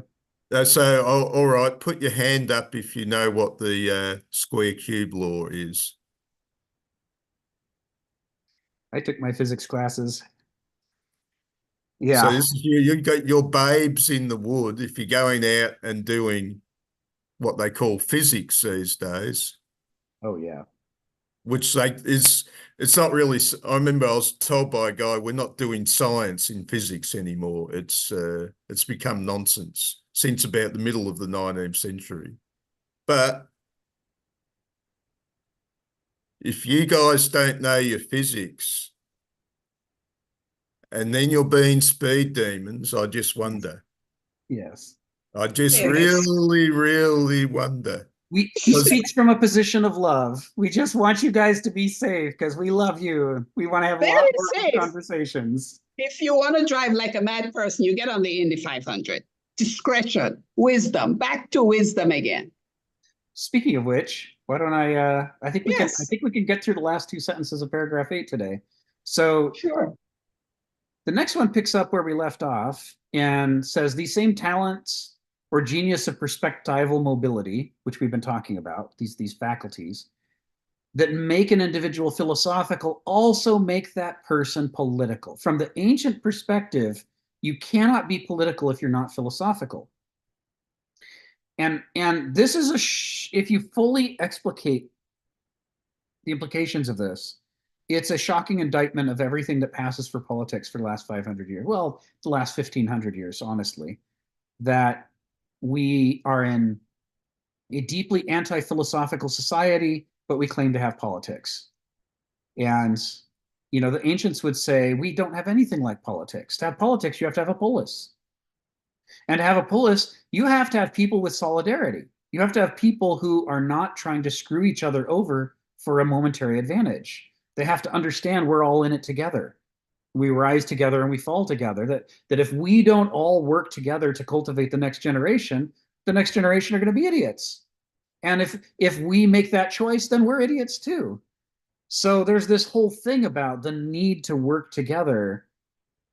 Speaker 7: So, all right, put your hand up if you know what the square cube law is.
Speaker 1: I took my physics classes.
Speaker 7: So
Speaker 1: Yeah.
Speaker 7: this is you got your babes in the wood. If you're going out and doing what they call physics these days,
Speaker 1: Oh, yeah.
Speaker 7: which it's not really. I remember I was told by a guy, we're not doing science in physics anymore. It's become nonsense since about the middle of the 19th century. But if you guys don't know your physics and then you're being speed demons, I just wonder.
Speaker 1: Yes.
Speaker 7: I just
Speaker 5: Yes.
Speaker 7: really, really wonder.
Speaker 1: We speak from a position of love. We just want you guys to be safe because we love you. We want to have a lot
Speaker 5: Very
Speaker 1: more
Speaker 5: safe.
Speaker 1: conversations.
Speaker 5: If you want to drive like a mad person, you get on the Indy 500. Discretion, wisdom, back to wisdom again.
Speaker 1: Speaking of which, why don't I think we can
Speaker 5: Yes.
Speaker 1: get through the last two sentences of paragraph 8 today. So
Speaker 5: Sure.
Speaker 1: the next one picks up where we left off and says these same talents or genius of perspectival mobility, which we've been talking about, these faculties that make an individual philosophical also make that person political. From the ancient perspective, you cannot be political if you're not philosophical. And this is if you fully explicate the implications of this, it's a shocking indictment of everything that passes for politics for the last 500 years. Well, the last 1500 years, honestly, that we are in a deeply anti-philosophical society, but we claim to have politics. And, the ancients would say, we don't have anything like politics. To have politics, you have to have a polis. And to have a polis, you have to have people with solidarity. You have to have people who are not trying to screw each other over for a momentary advantage. They have to understand we're all in it together. We rise together and we fall together. That if we don't all work together to cultivate the next generation are going to be idiots. And if we make that choice, then we're idiots too. So there's this whole thing about the need to work together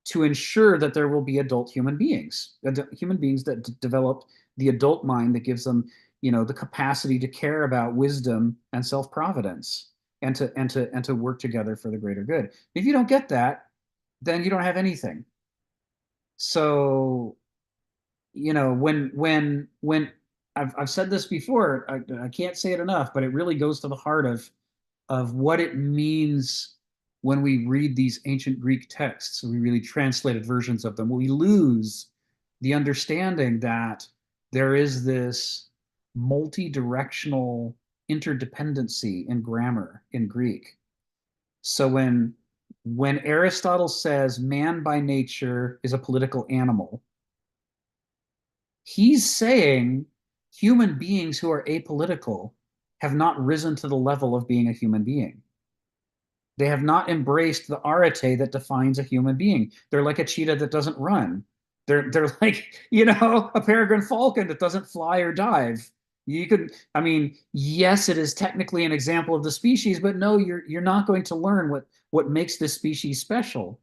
Speaker 1: to ensure that there will be adult human beings that develop the adult mind that gives them, the capacity to care about wisdom and self-providence, and to work together for the greater good. If you don't get that, then you don't have anything. So, when I've said this before, I can't say it enough, but it really goes to the heart of what it means when we read these ancient Greek texts. We really translated versions of them. We lose the understanding that there is this multi-directional interdependency in grammar in Greek. So when Aristotle says man by nature is a political animal, he's saying human beings who are apolitical have not risen to the level of being a human being. They have not embraced the arete that defines a human being. They're like a cheetah that doesn't run. They're like, a peregrine falcon that doesn't fly or dive. Yes, it is technically an example of the species, but no, you're not going to learn what makes this species special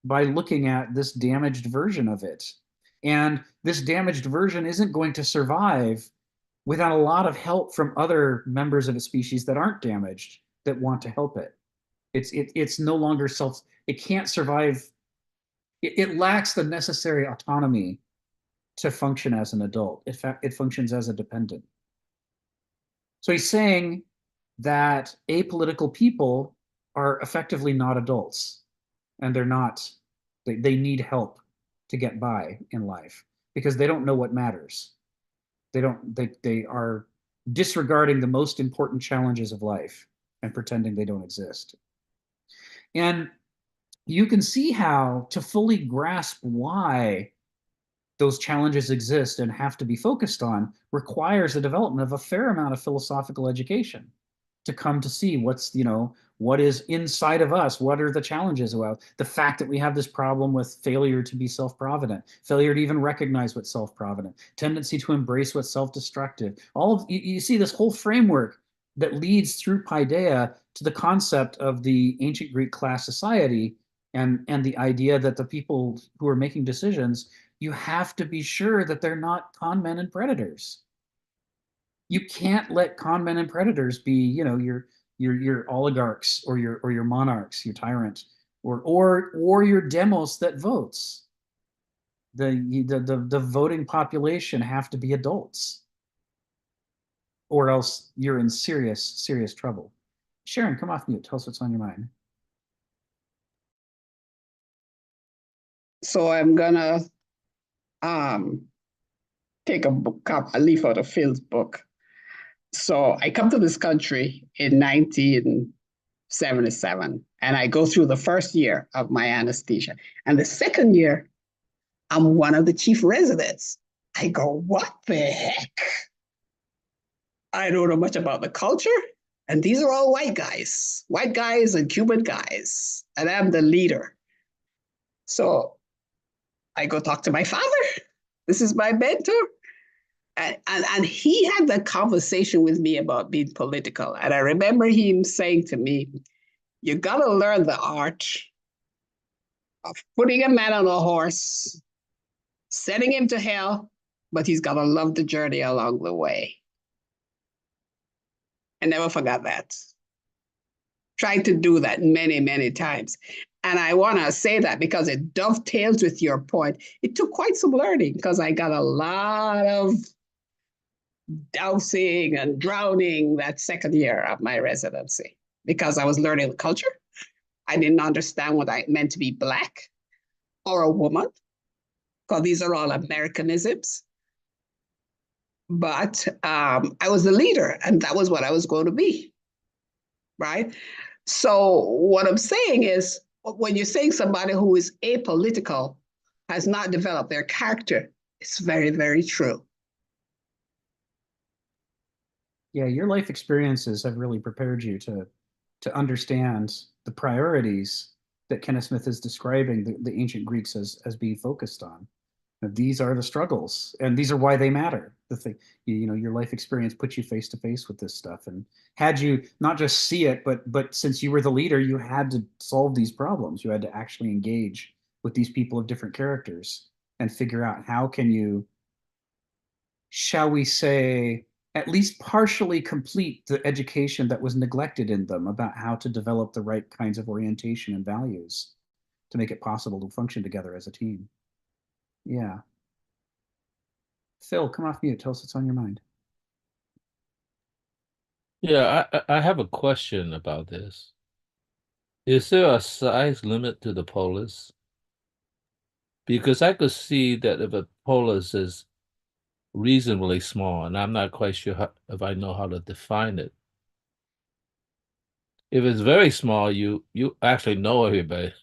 Speaker 1: by looking at this damaged version of it. And this damaged version isn't going to survive without a lot of help from other members of a species that aren't damaged, that want to help it. It's no longer it can't survive. It lacks the necessary autonomy to function as an adult. In fact, it functions as a dependent. So he's saying that apolitical people are effectively not adults, and they need help to get by in life because they don't know what matters. They are disregarding the most important challenges of life and pretending they don't exist. And you can see how to fully grasp why those challenges exist and have to be focused on requires the development of a fair amount of philosophical education to come to see what is inside of us. What are the challenges about the fact that we have this problem with failure to be self-provident, failure to even recognize what's self-provident, tendency to embrace what's self-destructive. You see this whole framework that leads through paideia to the concept of the ancient Greek class society, and the idea that the people who are making decisions, you have to be sure that they're not con men and predators. You can't let con men and predators be, your oligarchs or your monarchs, your tyrant, or your demos that votes. The voting population have to be adults, or else you're in serious trouble. Sharon, come off mute. Tell us what's on your mind.
Speaker 5: So I'm gonna take a leaf out of Phil's book. So I come to this country in 1977, and I go through the first year of my anesthesia. And the second year, I'm one of the chief residents. I go, what the heck? I don't know much about the culture. And these are all white guys and Cuban guys. And I'm the leader. So I go talk to my father. This is my mentor. And he had that conversation with me about being political. And I remember him saying to me, you got to learn the art of putting a man on a horse, sending him to hell, but he's got to love the journey along the way. I never forgot that. Tried to do that many, many times. And I want to say that because it dovetails with your point. It took quite some learning because I got a lot of dousing and drowning that second year of my residency because I was learning the culture. I didn't understand what it meant to be Black or a woman, because these are all Americanisms. But I was the leader, and that was what I was going to be, right? So what I'm saying is, when you're saying somebody who is apolitical has not developed their character, It's very, very true.
Speaker 1: Yeah, your life experiences have really prepared you to understand the priorities that Kenneth Smith is describing the ancient Greeks as being focused on. These are the struggles, and these are why they matter. The thing, you know, your life experience puts you face to face with this stuff, and had you not just see it, but since you were the leader, you had to solve these problems. You had to actually engage with these people of different characters and figure out how can you, shall we say, at least partially complete the education that was neglected in them about how to develop the right kinds of orientation and values to make it possible to function together as a team. Yeah. Phil, come off mute. Tell us what's on your mind.
Speaker 3: Yeah, I have a question about this. Is there a size limit to the polis? Because I could see that if a polis is reasonably small, and I'm not quite sure if I know how to define it. If it's very small, you actually know everybody.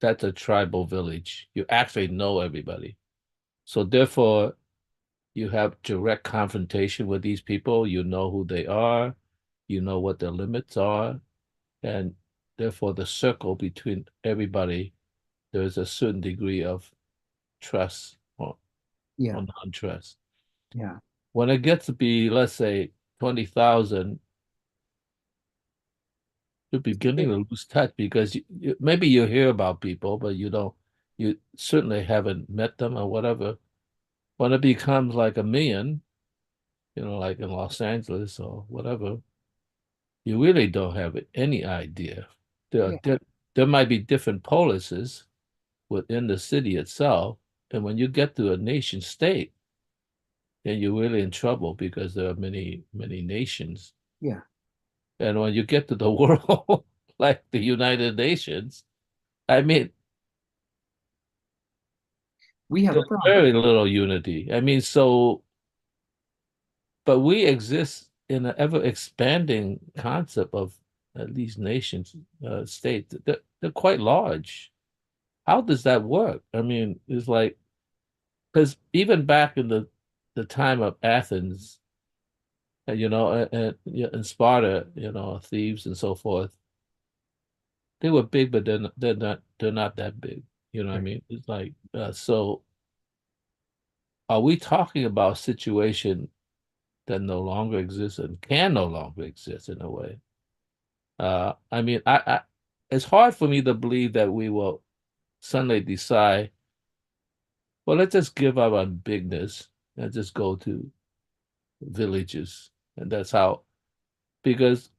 Speaker 3: That's a tribal village. You actually know everybody. So therefore, you have direct confrontation with these people. You know who they are. You know what their limits are. And therefore, the circle between everybody, there's a certain degree of trust or
Speaker 1: Yeah,
Speaker 3: non-trust.
Speaker 1: yeah,
Speaker 3: When it gets to be, let's say, 20,000, you're beginning to lose touch because maybe you hear about people, but you certainly haven't met them or whatever. When it becomes like 1 million, like in Los Angeles or whatever, you really don't have any idea. There,
Speaker 1: yeah,
Speaker 3: there, there might be different policies within the city itself. And when you get to a nation state, then you're really in trouble because there are many, many nations.
Speaker 1: yeah.
Speaker 3: And when you get to the world, like the United Nations, I mean,
Speaker 1: We have a
Speaker 3: there's
Speaker 1: problem.
Speaker 3: very little unity. I mean, but we exist in an ever expanding concept of at least nations, states. They're quite large. How does that work? I mean, it's like, because even back in the time of Athens, and Sparta, Thebes and so forth, they were big, but they're not that big. You know what I
Speaker 1: Right.
Speaker 3: mean? It's like, so are we talking about a situation that no longer exists and can no longer exist in a way? I mean, it's hard for me to believe that we will suddenly decide, well, let's just give up on bigness and just go to villages. And that's how, because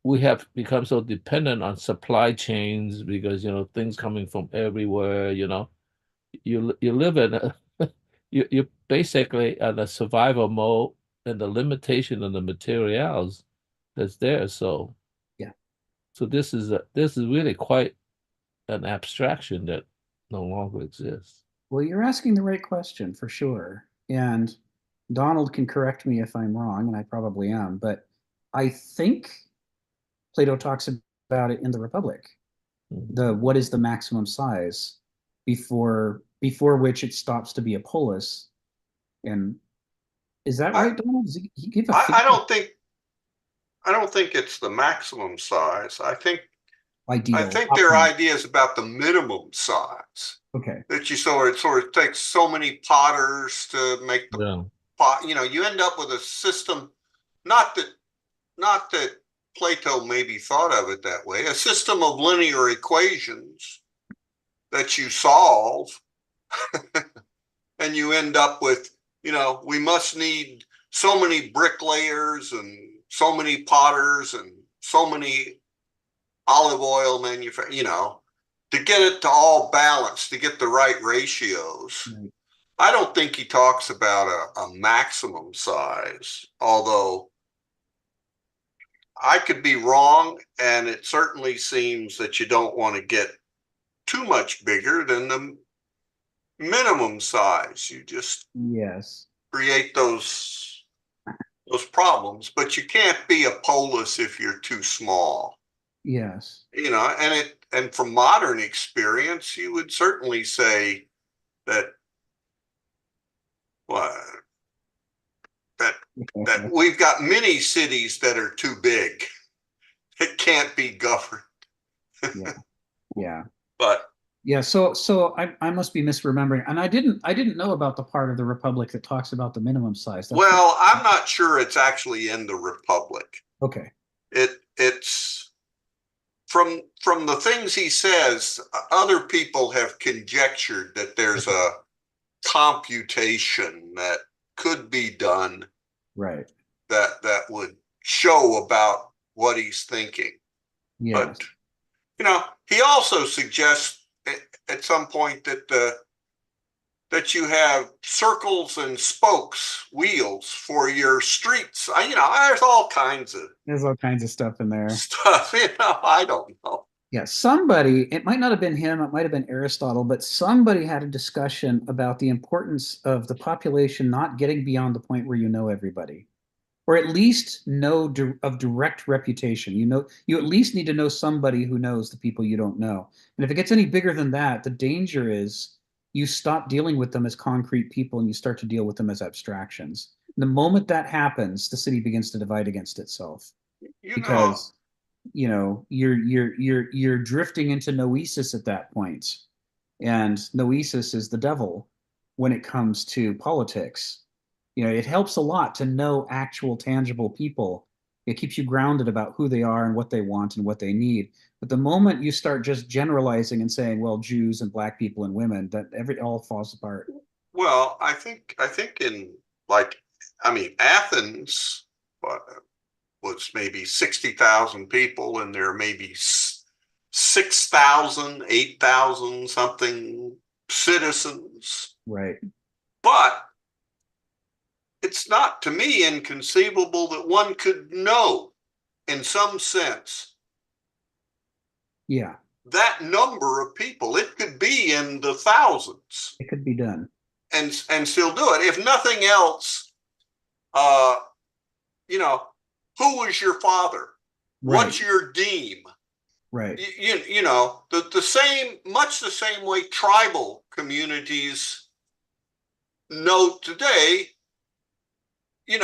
Speaker 3: we have become so dependent on supply chains because, things coming from everywhere, you live in a, you're basically in a survival mode and the limitation of the materials that's there.
Speaker 1: Yeah.
Speaker 3: So this is really quite an abstraction that no longer exists.
Speaker 1: Well, you're asking the right question for sure. And Donald can correct me if I'm wrong, and I probably am, but I think Plato talks about it in the Republic.
Speaker 3: Mhm.
Speaker 1: What is the maximum size before which it stops to be a polis? And is that
Speaker 6: I,
Speaker 1: right, Donald? Does he give a
Speaker 6: I,
Speaker 1: figure?
Speaker 6: I don't think it's the maximum size. I
Speaker 1: Ideal.
Speaker 6: think there are ideas about the minimum size
Speaker 1: Okay.
Speaker 6: that you sort of takes so many potters to make the
Speaker 3: Yeah.
Speaker 6: pot. You end up with a system, not that Plato maybe thought of it that way, a system of linear equations that you solve, and you end up with, we must need so many bricklayers and so many potters and so many olive oil manufacturers, to get it to all balance, to get the right ratios.
Speaker 1: Right.
Speaker 6: I don't think he talks about a maximum size, although I could be wrong, and it certainly seems that you don't want to get too much bigger than the minimum size. You just
Speaker 1: Yes.
Speaker 6: create those problems, but you can't be a polis if you're too small.
Speaker 1: Yes.
Speaker 6: And from modern experience, you would certainly say that Well, that we've got many cities that are too big. It can't be governed.
Speaker 1: Yeah. Yeah.
Speaker 6: But
Speaker 1: Yeah, so I must be misremembering, and I didn't know about the part of the Republic that talks about the minimum size.
Speaker 6: well, I'm not sure it's actually in the Republic.
Speaker 1: Okay.
Speaker 6: It's from the things he says, other people have conjectured that there's a computation that could be done
Speaker 1: Right.
Speaker 6: that would show about what he's thinking.
Speaker 1: Yes.
Speaker 6: But he also suggests at some point that you have circles and spokes, wheels for your streets. There's all kinds of
Speaker 1: There's all kinds of stuff in there.
Speaker 6: stuff. I don't know.
Speaker 1: Yeah, somebody, it might not have been him, it might have been Aristotle, but somebody had a discussion about the importance of the population not getting beyond the point where you know everybody, or at least know of direct reputation. You at least need to know somebody who knows the people you don't know. And if it gets any bigger than that, the danger is you stop dealing with them as concrete people and you start to deal with them as abstractions. And the moment that happens, the city begins to divide against itself because you're drifting into noesis at that point, and noesis is the devil when it comes to politics. It helps a lot to know actual tangible people. It keeps you grounded about who they are and what they want and what they need. But the moment you start just generalizing and saying, well, Jews and black people and women, that it all falls apart.
Speaker 6: Well, I think in Athens was maybe 60,000 people, and there are maybe 6,000, 8,000 something citizens.
Speaker 1: Right.
Speaker 6: But it's not, to me, inconceivable that one could know, in some sense, that number of people. It could be in the thousands.
Speaker 1: It could be done.
Speaker 6: And still do it. If nothing else, who was your father? Right. What's your deme?
Speaker 1: Right.
Speaker 6: Much the same way tribal communities know today. When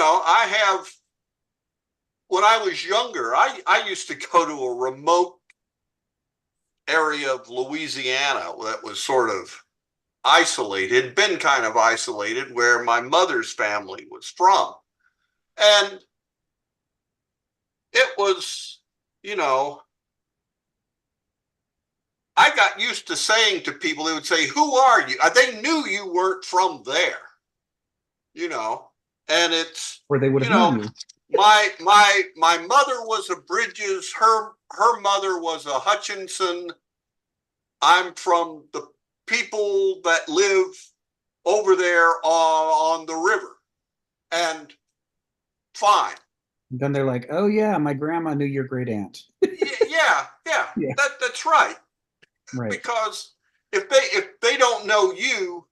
Speaker 6: I was younger, I used to go to a remote area of Louisiana that was sort of isolated, been kind of isolated, where my mother's family was from. And it was, I got used to saying to people, they would say, "Who are you?" They knew you weren't from there, and it's
Speaker 1: where they would have known you.
Speaker 6: My mother was a Bridges, her mother was a Hutchinson. I'm from the people that live over there on the river, and fine.
Speaker 1: Then they're like, "Oh yeah, my grandma knew your great aunt."
Speaker 6: yeah. That's right.
Speaker 1: Right.
Speaker 6: Because if they don't know you,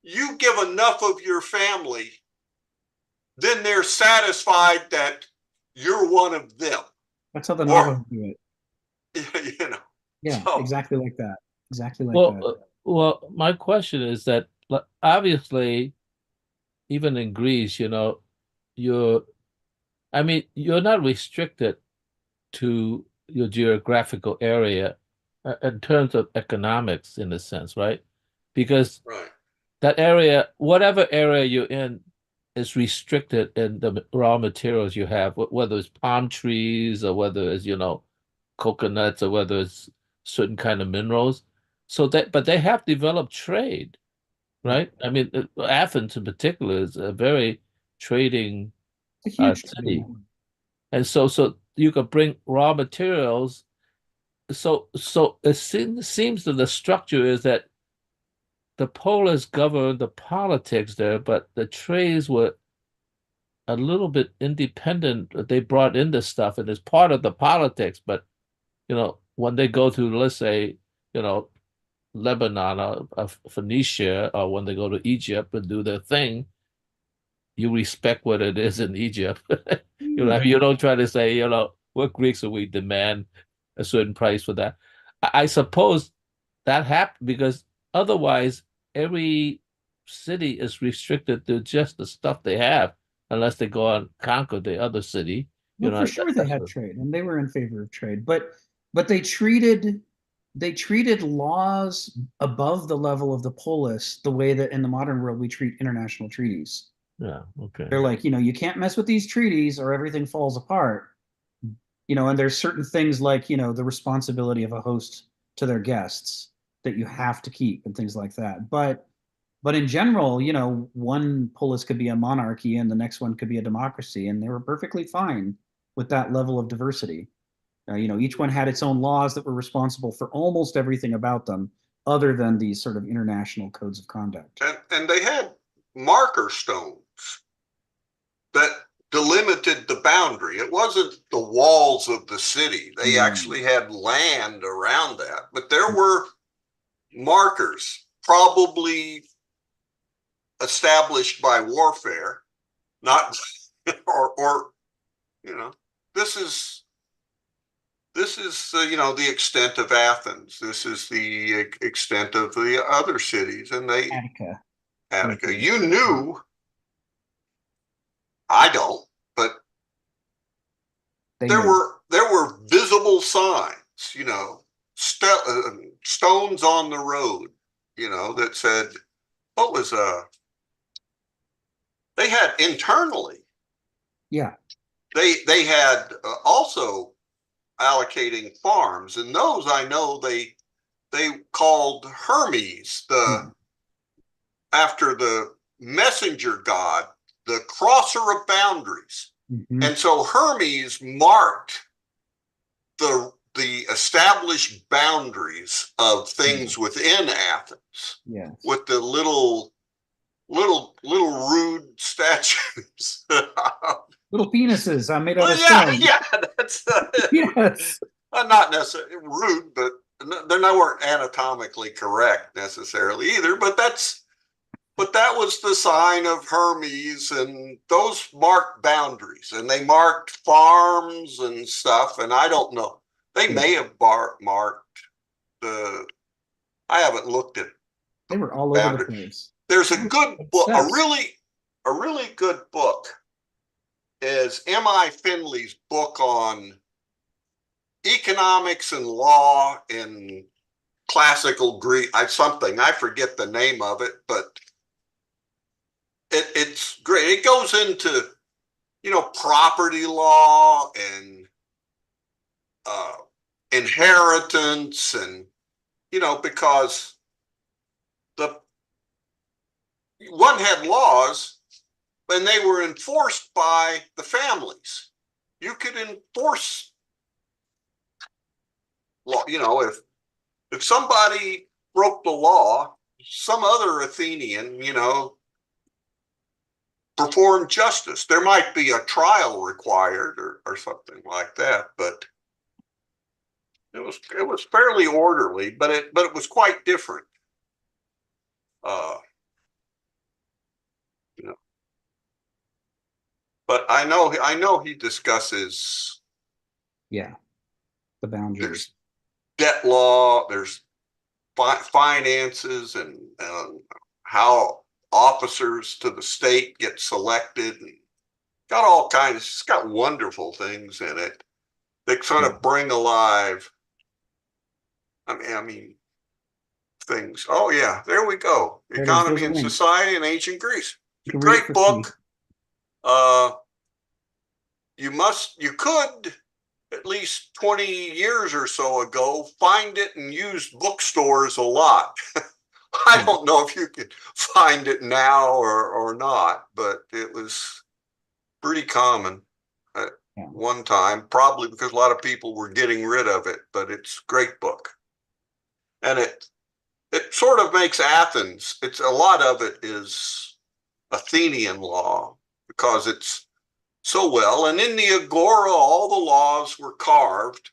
Speaker 6: you give enough of your family, then they're satisfied that you're one of them.
Speaker 1: That's how the Navajos do
Speaker 6: it.
Speaker 1: Yeah, so, exactly like that. Exactly like that.
Speaker 3: Well, my question is that obviously, even in Greece, you're not restricted to your geographical area in terms of economics, in a sense, right? Because that area, whatever area you're in, is restricted in the raw materials you have, whether it's palm trees or whether it's, coconuts or whether it's certain kind of minerals. But they have developed trade, right? I mean, Athens in particular is a very trading city. And so you could bring raw materials. So it seems that the structure is that the polis governed the politics there, but the trades were a little bit independent. They brought in this stuff and it's part of the politics. But, when they go to, let's say, Lebanon or Phoenicia, or when they go to Egypt and do their thing, you respect what it is in Egypt. You don't try to say, we're Greeks and we demand a certain price for that. I suppose that happened because otherwise every city is restricted to just the stuff they have, unless they go and conquer the other city.
Speaker 1: Well, for sure they had trade, and they were in favor of trade, but they treated laws above the level of the polis the way that in the modern world we treat international treaties.
Speaker 3: Yeah, okay.
Speaker 1: They're like, you can't mess with these treaties or everything falls apart. And there's certain things like, the responsibility of a host to their guests that you have to keep and things like that. But in general, one polis could be a monarchy and the next one could be a democracy, and they were perfectly fine with that level of diversity. Each one had its own laws that were responsible for almost everything about them, other than these sort of international codes of conduct.
Speaker 6: And they had marker stones that delimited the boundary. It wasn't the walls of the city. They actually had land around that, but there were markers, probably established by warfare, not or this is the extent of Athens. This is the extent of the other cities, and Attica. You knew. I don't, but there were visible signs, stones on the road, that said what was they had internally.
Speaker 1: Yeah.
Speaker 6: They had also allocating farms, and those I know they called Hermes after the messenger god, the crosser of boundaries.
Speaker 1: Mm-hmm.
Speaker 6: And so Hermes marked the established boundaries of things within Athens.
Speaker 1: Yes.
Speaker 6: With the little rude statues.
Speaker 1: Little penises made out of stone.
Speaker 6: Yeah, that's
Speaker 1: yes.
Speaker 6: Not necessarily rude, but they weren't anatomically correct necessarily either. But that was the sign of Hermes, and those marked boundaries, and they marked farms and stuff. And I don't know, they may have marked the. I haven't looked at.
Speaker 1: They were all over the place.
Speaker 6: There's a good book, a really good book. Is M.I. Finley's book on economics and law in classical Greek. I forget the name of it, but it's great. It goes into property law and inheritance, and because the one had laws and they were enforced by the families. You could enforce law, if somebody broke the law, some other Athenian, performed justice. There might be a trial required or something like that, but it was fairly orderly, but it was quite different. But I know he discusses
Speaker 1: the boundaries.
Speaker 6: There's debt law, there's finances, and how officers to the state get selected, and got all kinds. It's got wonderful things in it that sort of bring alive. I mean, things. Oh yeah, there we go. Economy and Society in Ancient Greece. It's a great book. You could at least 20 years or so ago find it in used bookstores a lot. I don't know if you could find it now or not, but it was pretty common at one time, probably because a lot of people were getting rid of it, but it's a great book. And it sort of makes Athens, a lot of it is Athenian law because it's so well. And in the Agora, all the laws were carved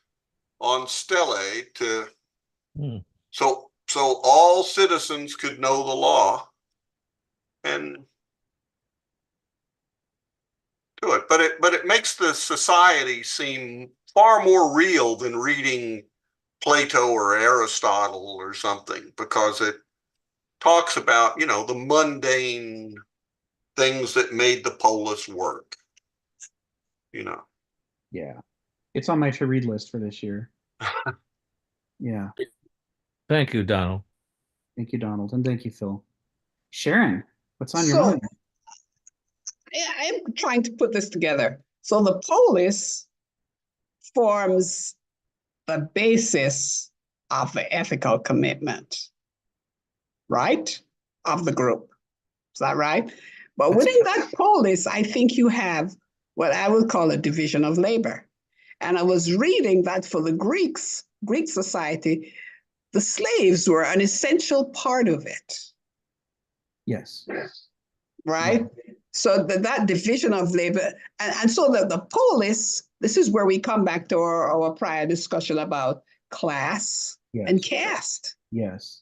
Speaker 6: on stelae so all citizens could know the law and do it. But it makes the society seem far more real than reading Plato or Aristotle or something, because talks about, the mundane things that made the polis work,
Speaker 1: Yeah. It's on my to read list for this year. Yeah.
Speaker 3: Thank you, Donald.
Speaker 1: Thank you, Donald. And thank you, Phil. Sharon, what's on your
Speaker 5: So
Speaker 1: mind?
Speaker 5: I'm trying to put this together. So the polis forms the basis of the ethical commitment, right? Of the group. Is that right? But within that polis, I think you have what I would call a division of labor. And I was reading that for the Greeks, Greek society, the slaves were an essential part of it.
Speaker 1: Yes.
Speaker 5: Right? So that division of labor, and so the polis, this is where we come back to our prior discussion about class and caste.
Speaker 1: Yes.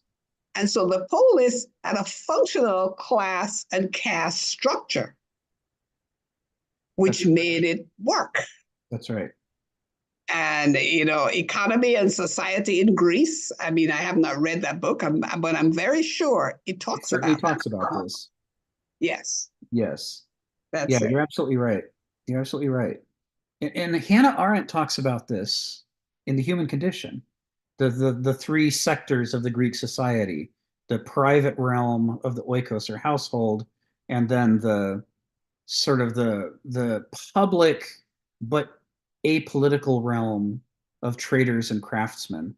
Speaker 5: And so the polis had a functional class and caste structure, which made it work.
Speaker 1: That's right.
Speaker 5: And, economy and society in Greece, I mean, I have not read that book, but I'm very sure it talks
Speaker 1: certainly
Speaker 5: about
Speaker 1: talks about this.
Speaker 5: Yes.
Speaker 1: Yes.
Speaker 5: That's
Speaker 1: Yeah,
Speaker 5: it.
Speaker 1: you're absolutely right. You're absolutely right. And Hannah Arendt talks about this in The Human Condition, the three sectors of the Greek society, the private realm of the oikos or household, and then the sort of the public but apolitical realm of traders and craftsmen,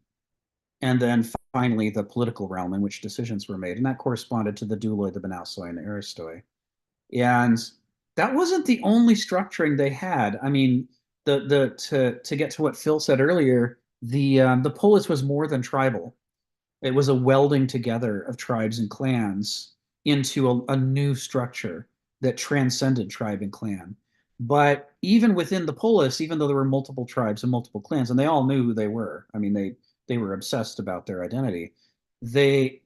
Speaker 1: and then finally the political realm in which decisions were made, and that corresponded to the douloi, the banausoi, and the aristoi. And that wasn't the only structuring they had. I mean, to get to what Phil said earlier, the polis was more than tribal. It was a welding together of tribes and clans into a new structure that transcended tribe and clan. But even within the polis, even though there were multiple tribes and multiple clans, and they all knew who they were, I mean, they were obsessed about their identity. They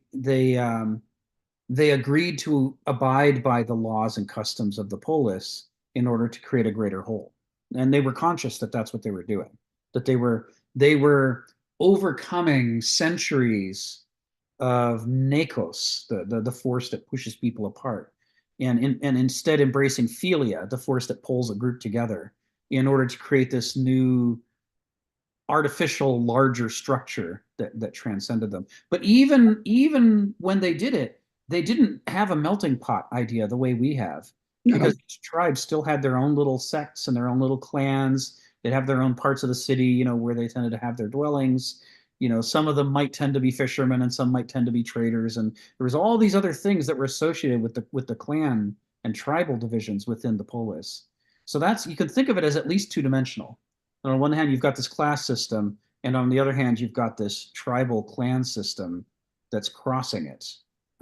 Speaker 1: agreed to abide by the laws and customs of the polis in order to create a greater whole. And they were conscious that that's what they were doing, that they were overcoming centuries of nekos, the force that pushes people apart, and instead embracing philia, the force that pulls a group together, in order to create this new artificial larger structure that transcended them. But even when they did it, they didn't have a melting pot idea the way we have, because each tribe still had their own little sects and their own little clans. They'd have their own parts of the city, where they tended to have their dwellings. Some of them might tend to be fishermen and some might tend to be traders, and there was all these other things that were associated with the clan and tribal divisions within the polis. So you can think of it as at least two-dimensional. On one hand, you've got this class system, and on the other hand, you've got this tribal clan system that's crossing it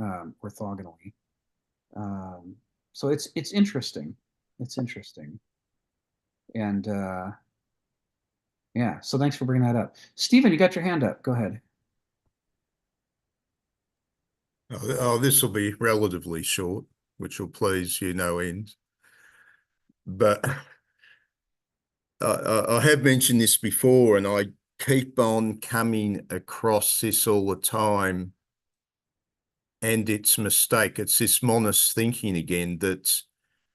Speaker 1: orthogonally. So it's interesting. It's interesting. And yeah, so thanks for bringing that up. Stephen, you got your hand up. Go ahead.
Speaker 7: Oh, this will be relatively short, which will please you no end. But I have mentioned this before, and I keep on coming across this all the time. And it's a mistake. It's this monist thinking again, that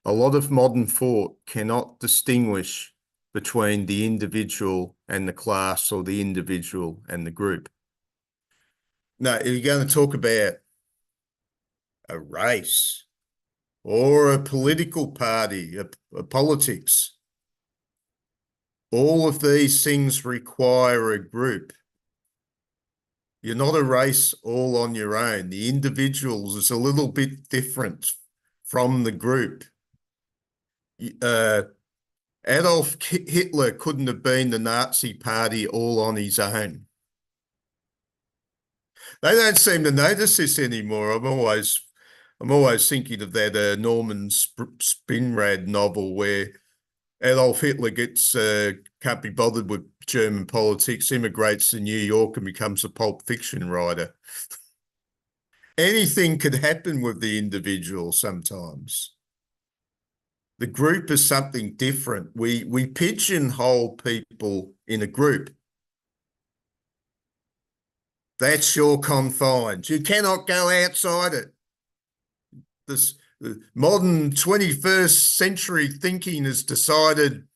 Speaker 7: a lot of modern thought cannot distinguish between the individual and the class, or the individual and the group. Now, if you're going to talk about a race or a political party, a politics, all of these things require a group. You're not a race all on your own. The individuals is a little bit different from the group. Adolf Hitler couldn't have been the Nazi party all on his own. They don't seem to notice this anymore. I'm always thinking of that Norman Spinrad novel where Adolf Hitler can't be bothered with German politics, immigrates to New York and becomes a pulp fiction writer. Anything could happen with the individual sometimes. The group is something different. We pigeonhole people in a group. That's your confines. You cannot go outside it. This modern 21st century thinking has decided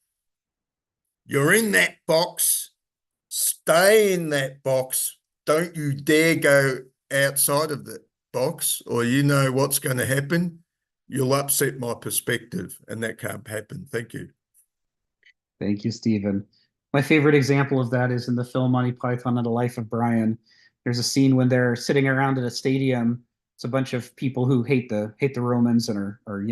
Speaker 7: you're in that box, stay in that box. Don't you dare go outside of the box, or you know what's going to happen. You'll upset my perspective, and that can't happen. Thank you.
Speaker 1: Thank you, Stephen. My favorite example of that is in the film Monty Python and the Life of Brian. There's a scene when they're sitting around at a stadium. It's a bunch of people who hate the Romans and are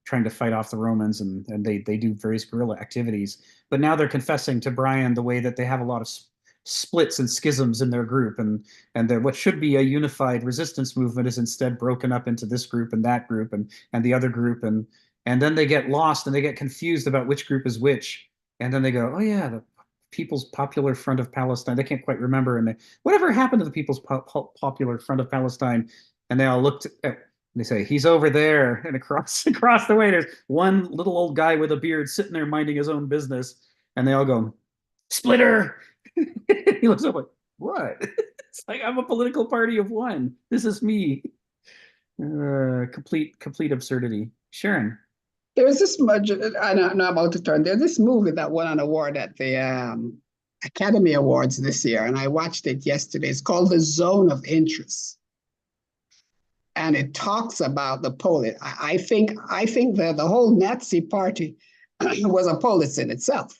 Speaker 1: trying to fight off the Romans, and they do various guerrilla activities. But now they're confessing to Brian the way that they have a lot of splits and schisms in their group, and that what should be a unified resistance movement is instead broken up into this group and that group and the other group, and then they get lost and they get confused about which group is which. And then they go, oh yeah, the People's Popular Front of Palestine. They can't quite remember. And whatever happened to the People's Popular Front of Palestine? And they all looked at, and they say, he's over there. And across the way, there's one little old guy with a beard sitting there minding his own business. And they all go, Splitter. He looks up like, what? It's like, I'm a political party of one. This is me. Complete absurdity. Sharon.
Speaker 5: There's this much, I'm about to turn. There's this movie that won an award at the Academy Awards this year, and I watched it yesterday. It's called The Zone of Interest. And it talks about the polis. I think that the whole Nazi party was a polis in itself,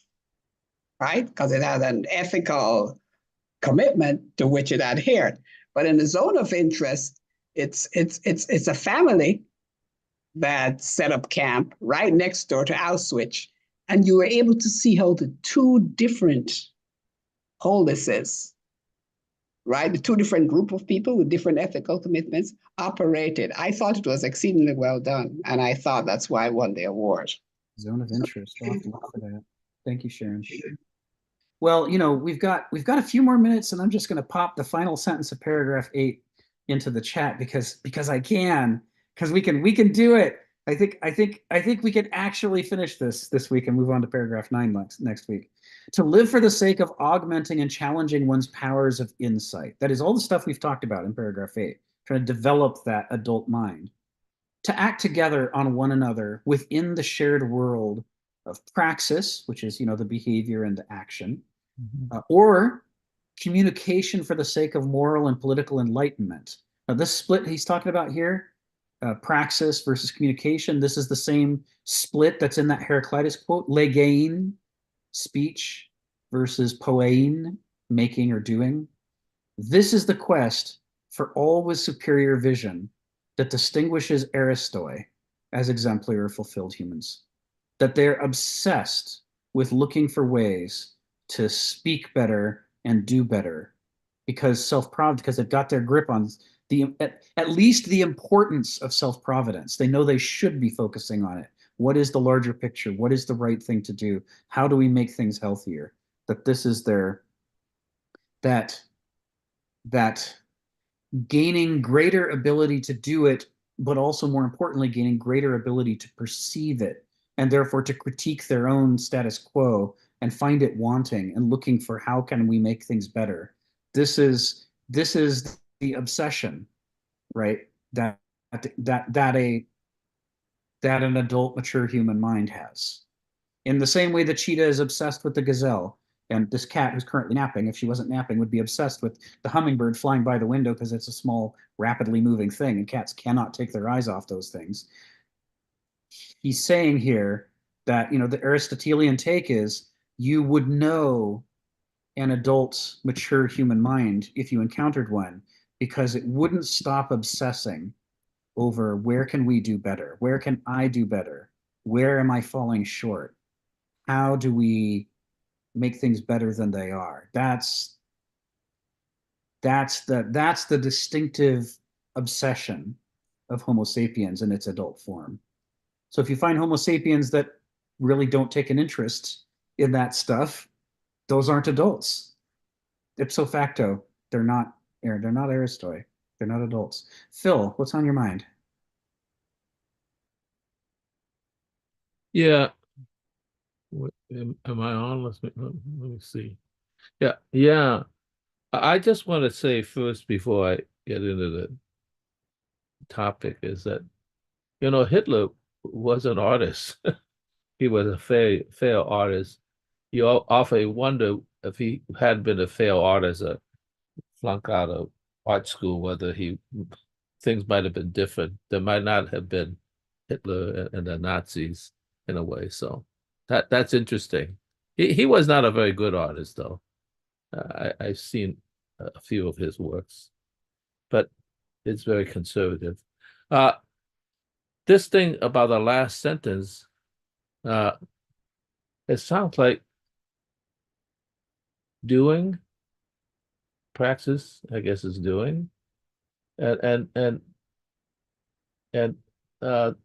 Speaker 5: right? Because it had an ethical commitment to which it adhered. But in the zone of interest, it's a family that set up camp right next door to Auschwitz. And you were able to see how the two different policies, right? The two different group of people with different ethical commitments operated. I thought it was exceedingly well done. And I thought that's why I won the award.
Speaker 1: Zone of interest. I'll have to look for that. Thank you, Sharon. Well, we've got a few more minutes, and I'm just going to pop the final sentence of paragraph 8 into the chat because I can. Because we can do it. I think we can actually finish this week and move on to paragraph 9 next week. To live for the sake of augmenting and challenging one's powers of insight. That is all the stuff we've talked about in paragraph 8. Trying to develop that adult mind. To act together on one another within the shared world of praxis, which is the behavior and the action, or communication for the sake of moral and political enlightenment. Now, this split he's talking about here. Praxis versus communication. This is the same split that's in that Heraclitus quote. Legein, speech, versus poein, making or doing. This is the quest for all with superior vision that distinguishes Aristoi as exemplary or fulfilled humans. That they're obsessed with looking for ways to speak better and do better because they've got their grip on at least the importance of self-providence. They know they should be focusing on it. What is the larger picture? What is the right thing to do? How do we make things healthier? That this is that gaining greater ability to do it, but also more importantly, gaining greater ability to perceive it, and therefore to critique their own status quo and find it wanting and looking for how can we make things better. This is the obsession, right? That an adult, mature human mind has. In the same way the cheetah is obsessed with the gazelle, and this cat who's currently napping, if she wasn't napping, would be obsessed with the hummingbird flying by the window because it's a small, rapidly moving thing, and cats cannot take their eyes off those things. He's saying here that the Aristotelian take is you would know an adult, mature human mind if you encountered one, because it wouldn't stop obsessing over where can we do better? Where can I do better? Where am I falling short? How do we make things better than they are? That's the distinctive obsession of Homo sapiens in its adult form. So if you find Homo sapiens that really don't take an interest in that stuff, those aren't adults. Ipso facto, they're not Aristoi. They're not adults. Phil, what's on your mind?
Speaker 3: Yeah. Am I on? Let me see. Yeah. I just want to say first before I get into the topic is that, Hitler was an artist. He was a fair artist. You often wonder if he had been a fair artist, a flunk out of art school, whether things might have been different. There might not have been Hitler and the Nazis in a way. So that's interesting. He was not a very good artist, though. I've seen a few of his works, but it's very conservative. Uh, this thing about the last sentence, uh, it sounds like doing, praxis, I guess is doing. And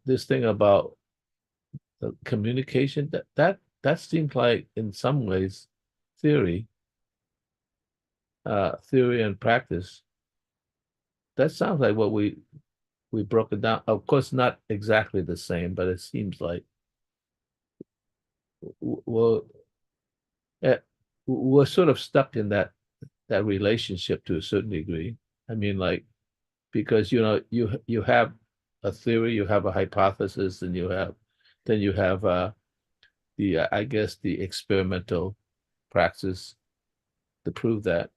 Speaker 3: this thing about communication, that seems like in some ways theory, theory and practice. That sounds like what we broke it down. Of course, not exactly the same, but it seems like well, we're sort of stuck in that relationship to a certain degree. I mean, like, because you have a theory, you have a hypothesis, and then you have the I guess the experimental praxis to prove that.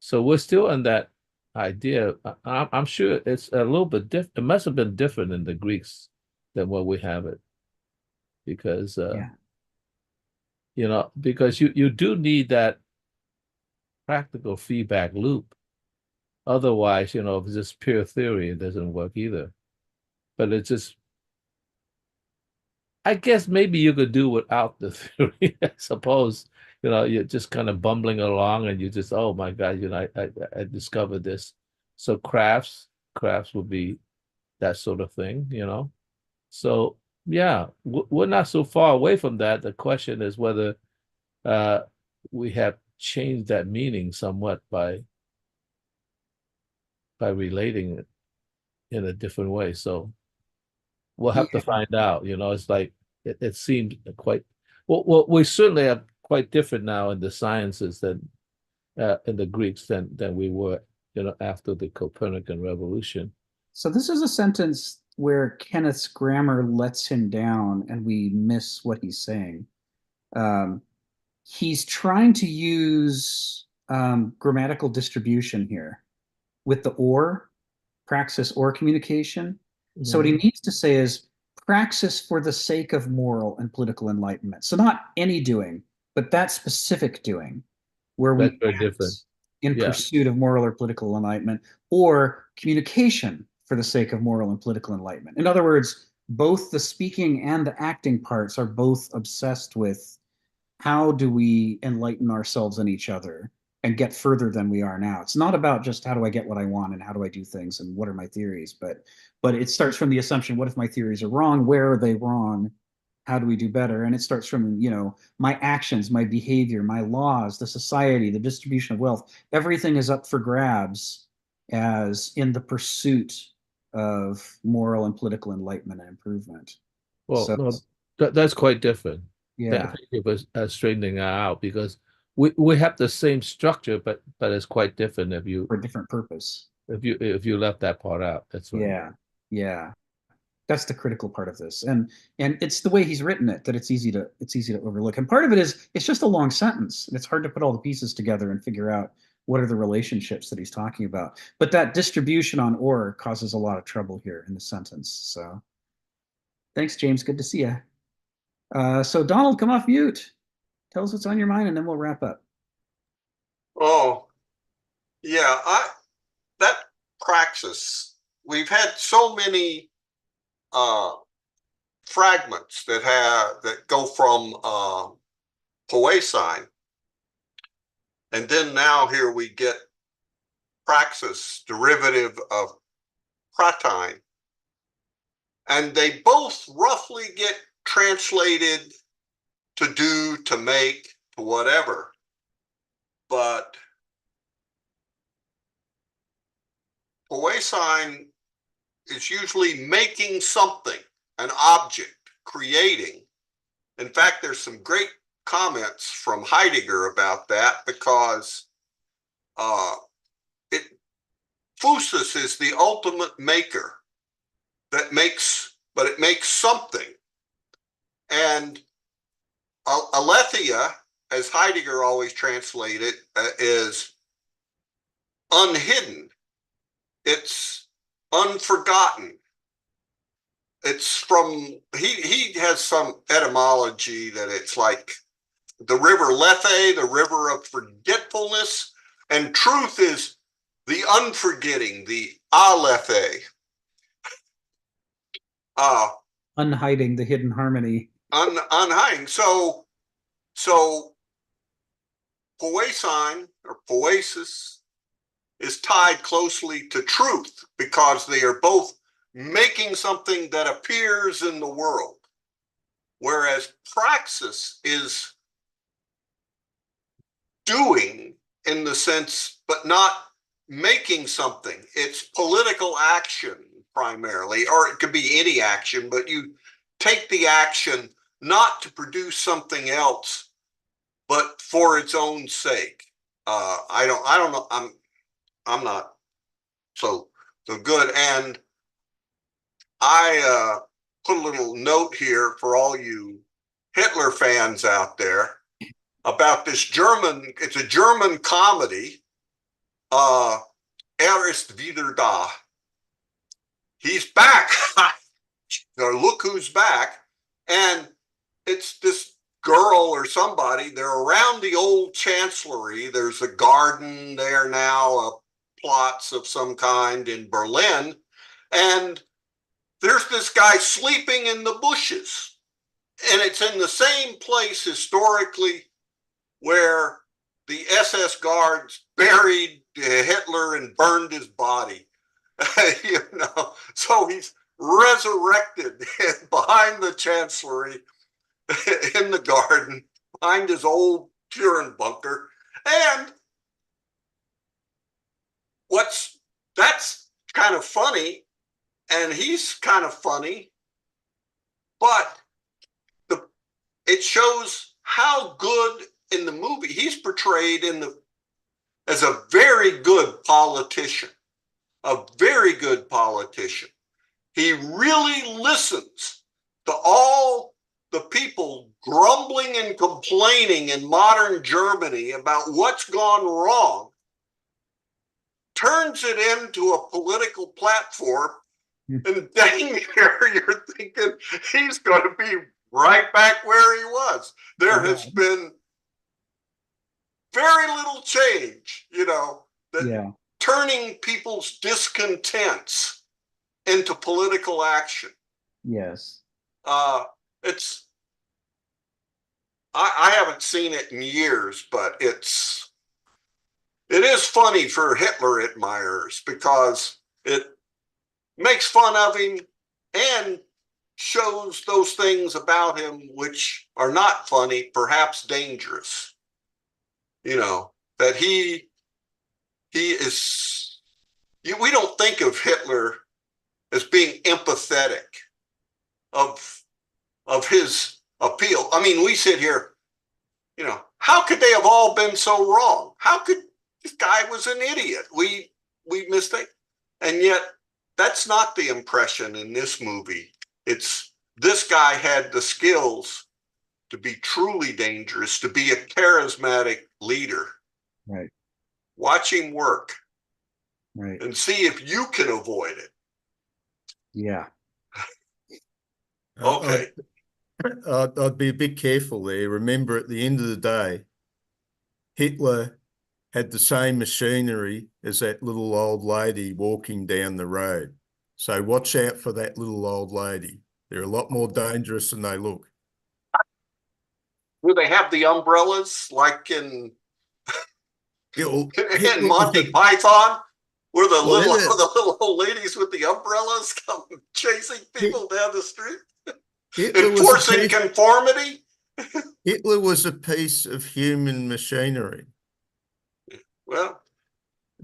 Speaker 3: So we're still in that idea. I'm sure it's a little bit different. It must have been different in the Greeks than what we have it, because
Speaker 1: Yeah.
Speaker 3: Because you do need that practical feedback loop. Otherwise, if it's just pure theory, it doesn't work either. But it's just, I guess maybe you could do without the theory, I suppose. You're just kind of bumbling along and you just, oh my God, I discovered this. So crafts would be that sort of thing. So yeah, we're not so far away from that. The question is whether we have changed that meaning somewhat by relating it in a different way. So we'll have to find out. It's like it seems quite well. We certainly are quite different now in the sciences than in the Greeks than we were, after the Copernican revolution.
Speaker 1: So this is a sentence where Kenneth's grammar lets him down and we miss what he's saying. He's trying to use grammatical distribution here with the or, praxis or communication. So what he needs to say is praxis for the sake of moral and political enlightenment. So not any doing, but that specific doing where
Speaker 3: That's
Speaker 1: we
Speaker 3: very
Speaker 1: act
Speaker 3: different.
Speaker 1: in
Speaker 3: Yeah.
Speaker 1: pursuit of moral or political enlightenment, or communication for the sake of moral and political enlightenment. In other words, both the speaking and the acting parts are both obsessed with how do we enlighten ourselves and each other and get further than we are now. It's not about just how do I get what I want and how do I do things and what are my theories, but it starts from the assumption, what if my theories are wrong? Where are they wrong? How do we do better? And it starts from, my actions, my behavior, my laws, the society, the distribution of wealth. Everything is up for grabs as in the pursuit of moral and political enlightenment and improvement.
Speaker 3: Well,
Speaker 1: So,
Speaker 3: no, that's quite different.
Speaker 1: yeah,
Speaker 3: Thank you for straightening that out, because we have the same structure, but it's quite different
Speaker 1: for a different purpose.
Speaker 3: if you left that part out. That's right.
Speaker 1: Yeah, yeah. That's the critical part of this, and it's the way he's written it that it's easy to overlook. And part of it is it's just a long sentence, and it's hard to put all the pieces together and figure out what are the relationships that he's talking about. But that distribution on or causes a lot of trouble here in the sentence. So, thanks, James. Good to see you. So, Donald, come off mute. Tell us what's on your mind, and then we'll wrap up.
Speaker 6: Oh, yeah, that praxis, we've had so many fragments that go from poesign, and then now here we get praxis, derivative of pratine, and they both roughly get translated to do, to make, to whatever. But poesign is usually making something, an object, creating. In fact, there's some great comments from Heidegger about that, because It Phusis is the ultimate maker that makes, but it makes something. And aletheia, as Heidegger always translated, is unhidden. It's unforgotten. It's from, he has some etymology that it's like the river Lethe, the river of forgetfulness, and truth is the unforgetting, the Alethe.
Speaker 1: Unhiding the hidden harmony.
Speaker 6: Unhiding. So poesin or poesis is tied closely to truth because they are both making something that appears in the world, whereas praxis is doing in the sense, but not making something. It's political action primarily, or it could be any action, but you take the action not to produce something else, but for its own sake. I don't know. I'm not so good. And I put a little note here for all you Hitler fans out there about this German, it's a German comedy, Er ist wieder da. He's back. Or look who's back. And it's this girl or somebody, they're around the old chancellery. There's a garden there now, plots of some kind in Berlin. And there's this guy sleeping in the bushes. And it's in the same place historically where the SS guards buried Hitler and burned his body. You know, so he's resurrected behind the chancellery in the garden, behind his old Führer bunker. And that's kind of funny, and he's kind of funny, but it shows how good in the movie he's portrayed as a very good politician, a very good politician. He really listens to all the people grumbling and complaining in modern Germany about what's gone wrong, turns it into a political platform, and dang near you're thinking he's going to be right back where he was. There has been very little change, you know, that turning people's discontents into political action.
Speaker 1: Yes.
Speaker 6: I haven't seen it in years, but it is funny for Hitler admirers because it makes fun of him and shows those things about him which are not funny, perhaps dangerous. You know, that he is, we don't think of Hitler as being empathetic of his appeal. I mean, we sit here, you know, how could they have all been so wrong? How could this guy was an idiot? We mistake, and yet that's not the impression in this movie. It's this guy had the skills to be truly dangerous, to be a charismatic leader.
Speaker 1: Right.
Speaker 6: Watch him work.
Speaker 1: Right.
Speaker 6: And see if you can avoid it.
Speaker 1: Yeah.
Speaker 6: Okay.
Speaker 7: I'd be a bit careful there. Remember, at the end of the day, Hitler had the same machinery as that little old lady walking down the road. So watch out for that little old lady. They're a lot more dangerous than they look.
Speaker 6: Do they have the umbrellas like in Monty Python, where the little old ladies with the umbrellas come chasing people down the street, enforcing conformity?
Speaker 7: Hitler was a piece of human machinery.
Speaker 6: Well,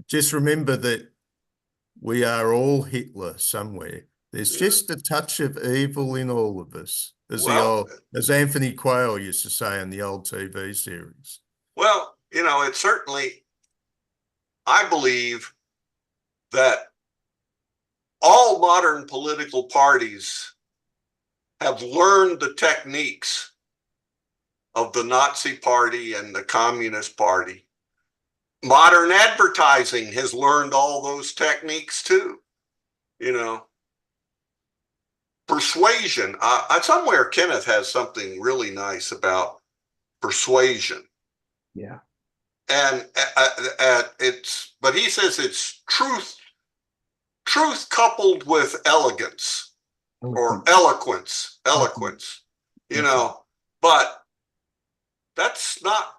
Speaker 7: just remember that we are all Hitler somewhere. There's just a touch of evil in all of us, as Anthony Quayle used to say in the old TV series.
Speaker 6: Well, you know, it certainly I believe that all modern political parties have learned the techniques of the Nazi Party and the Communist Party. Modern advertising has learned all those techniques too. You know, persuasion. Somewhere Kenneth has something really nice about persuasion.
Speaker 1: Yeah.
Speaker 6: And but he says it's truth coupled with elegance or eloquence, you know, but that's not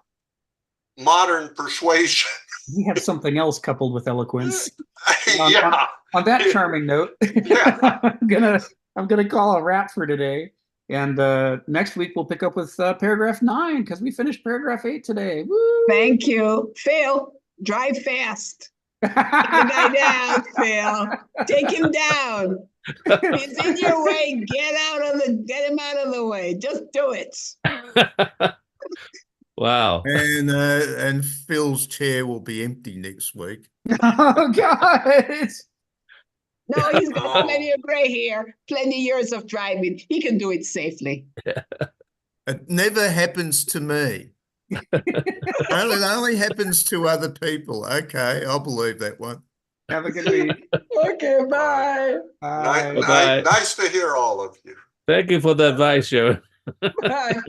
Speaker 6: modern persuasion.
Speaker 1: We have something else coupled with eloquence.
Speaker 6: Yeah.
Speaker 1: On that charming note,
Speaker 6: Yeah.
Speaker 1: I'm gonna call a wrap for today. And next week we'll pick up with paragraph 9 because we finished paragraph 8 today. Woo!
Speaker 5: Thank you. Phil, drive fast. Take the guy down, Phil. Take him down. He's in your way. Get him out of the way. Just do it.
Speaker 3: Wow.
Speaker 7: And Phil's chair will be empty next week.
Speaker 1: Oh God.
Speaker 5: No, he's got plenty of gray hair, plenty years of driving. He can do it safely.
Speaker 7: It never happens to me. It only happens to other people. Okay, I'll believe that one.
Speaker 1: Have a good week.
Speaker 5: Okay, bye.
Speaker 1: Bye.
Speaker 3: Bye-bye.
Speaker 6: Nice to hear all of you.
Speaker 3: Thank you for the advice, Joe.
Speaker 5: Bye.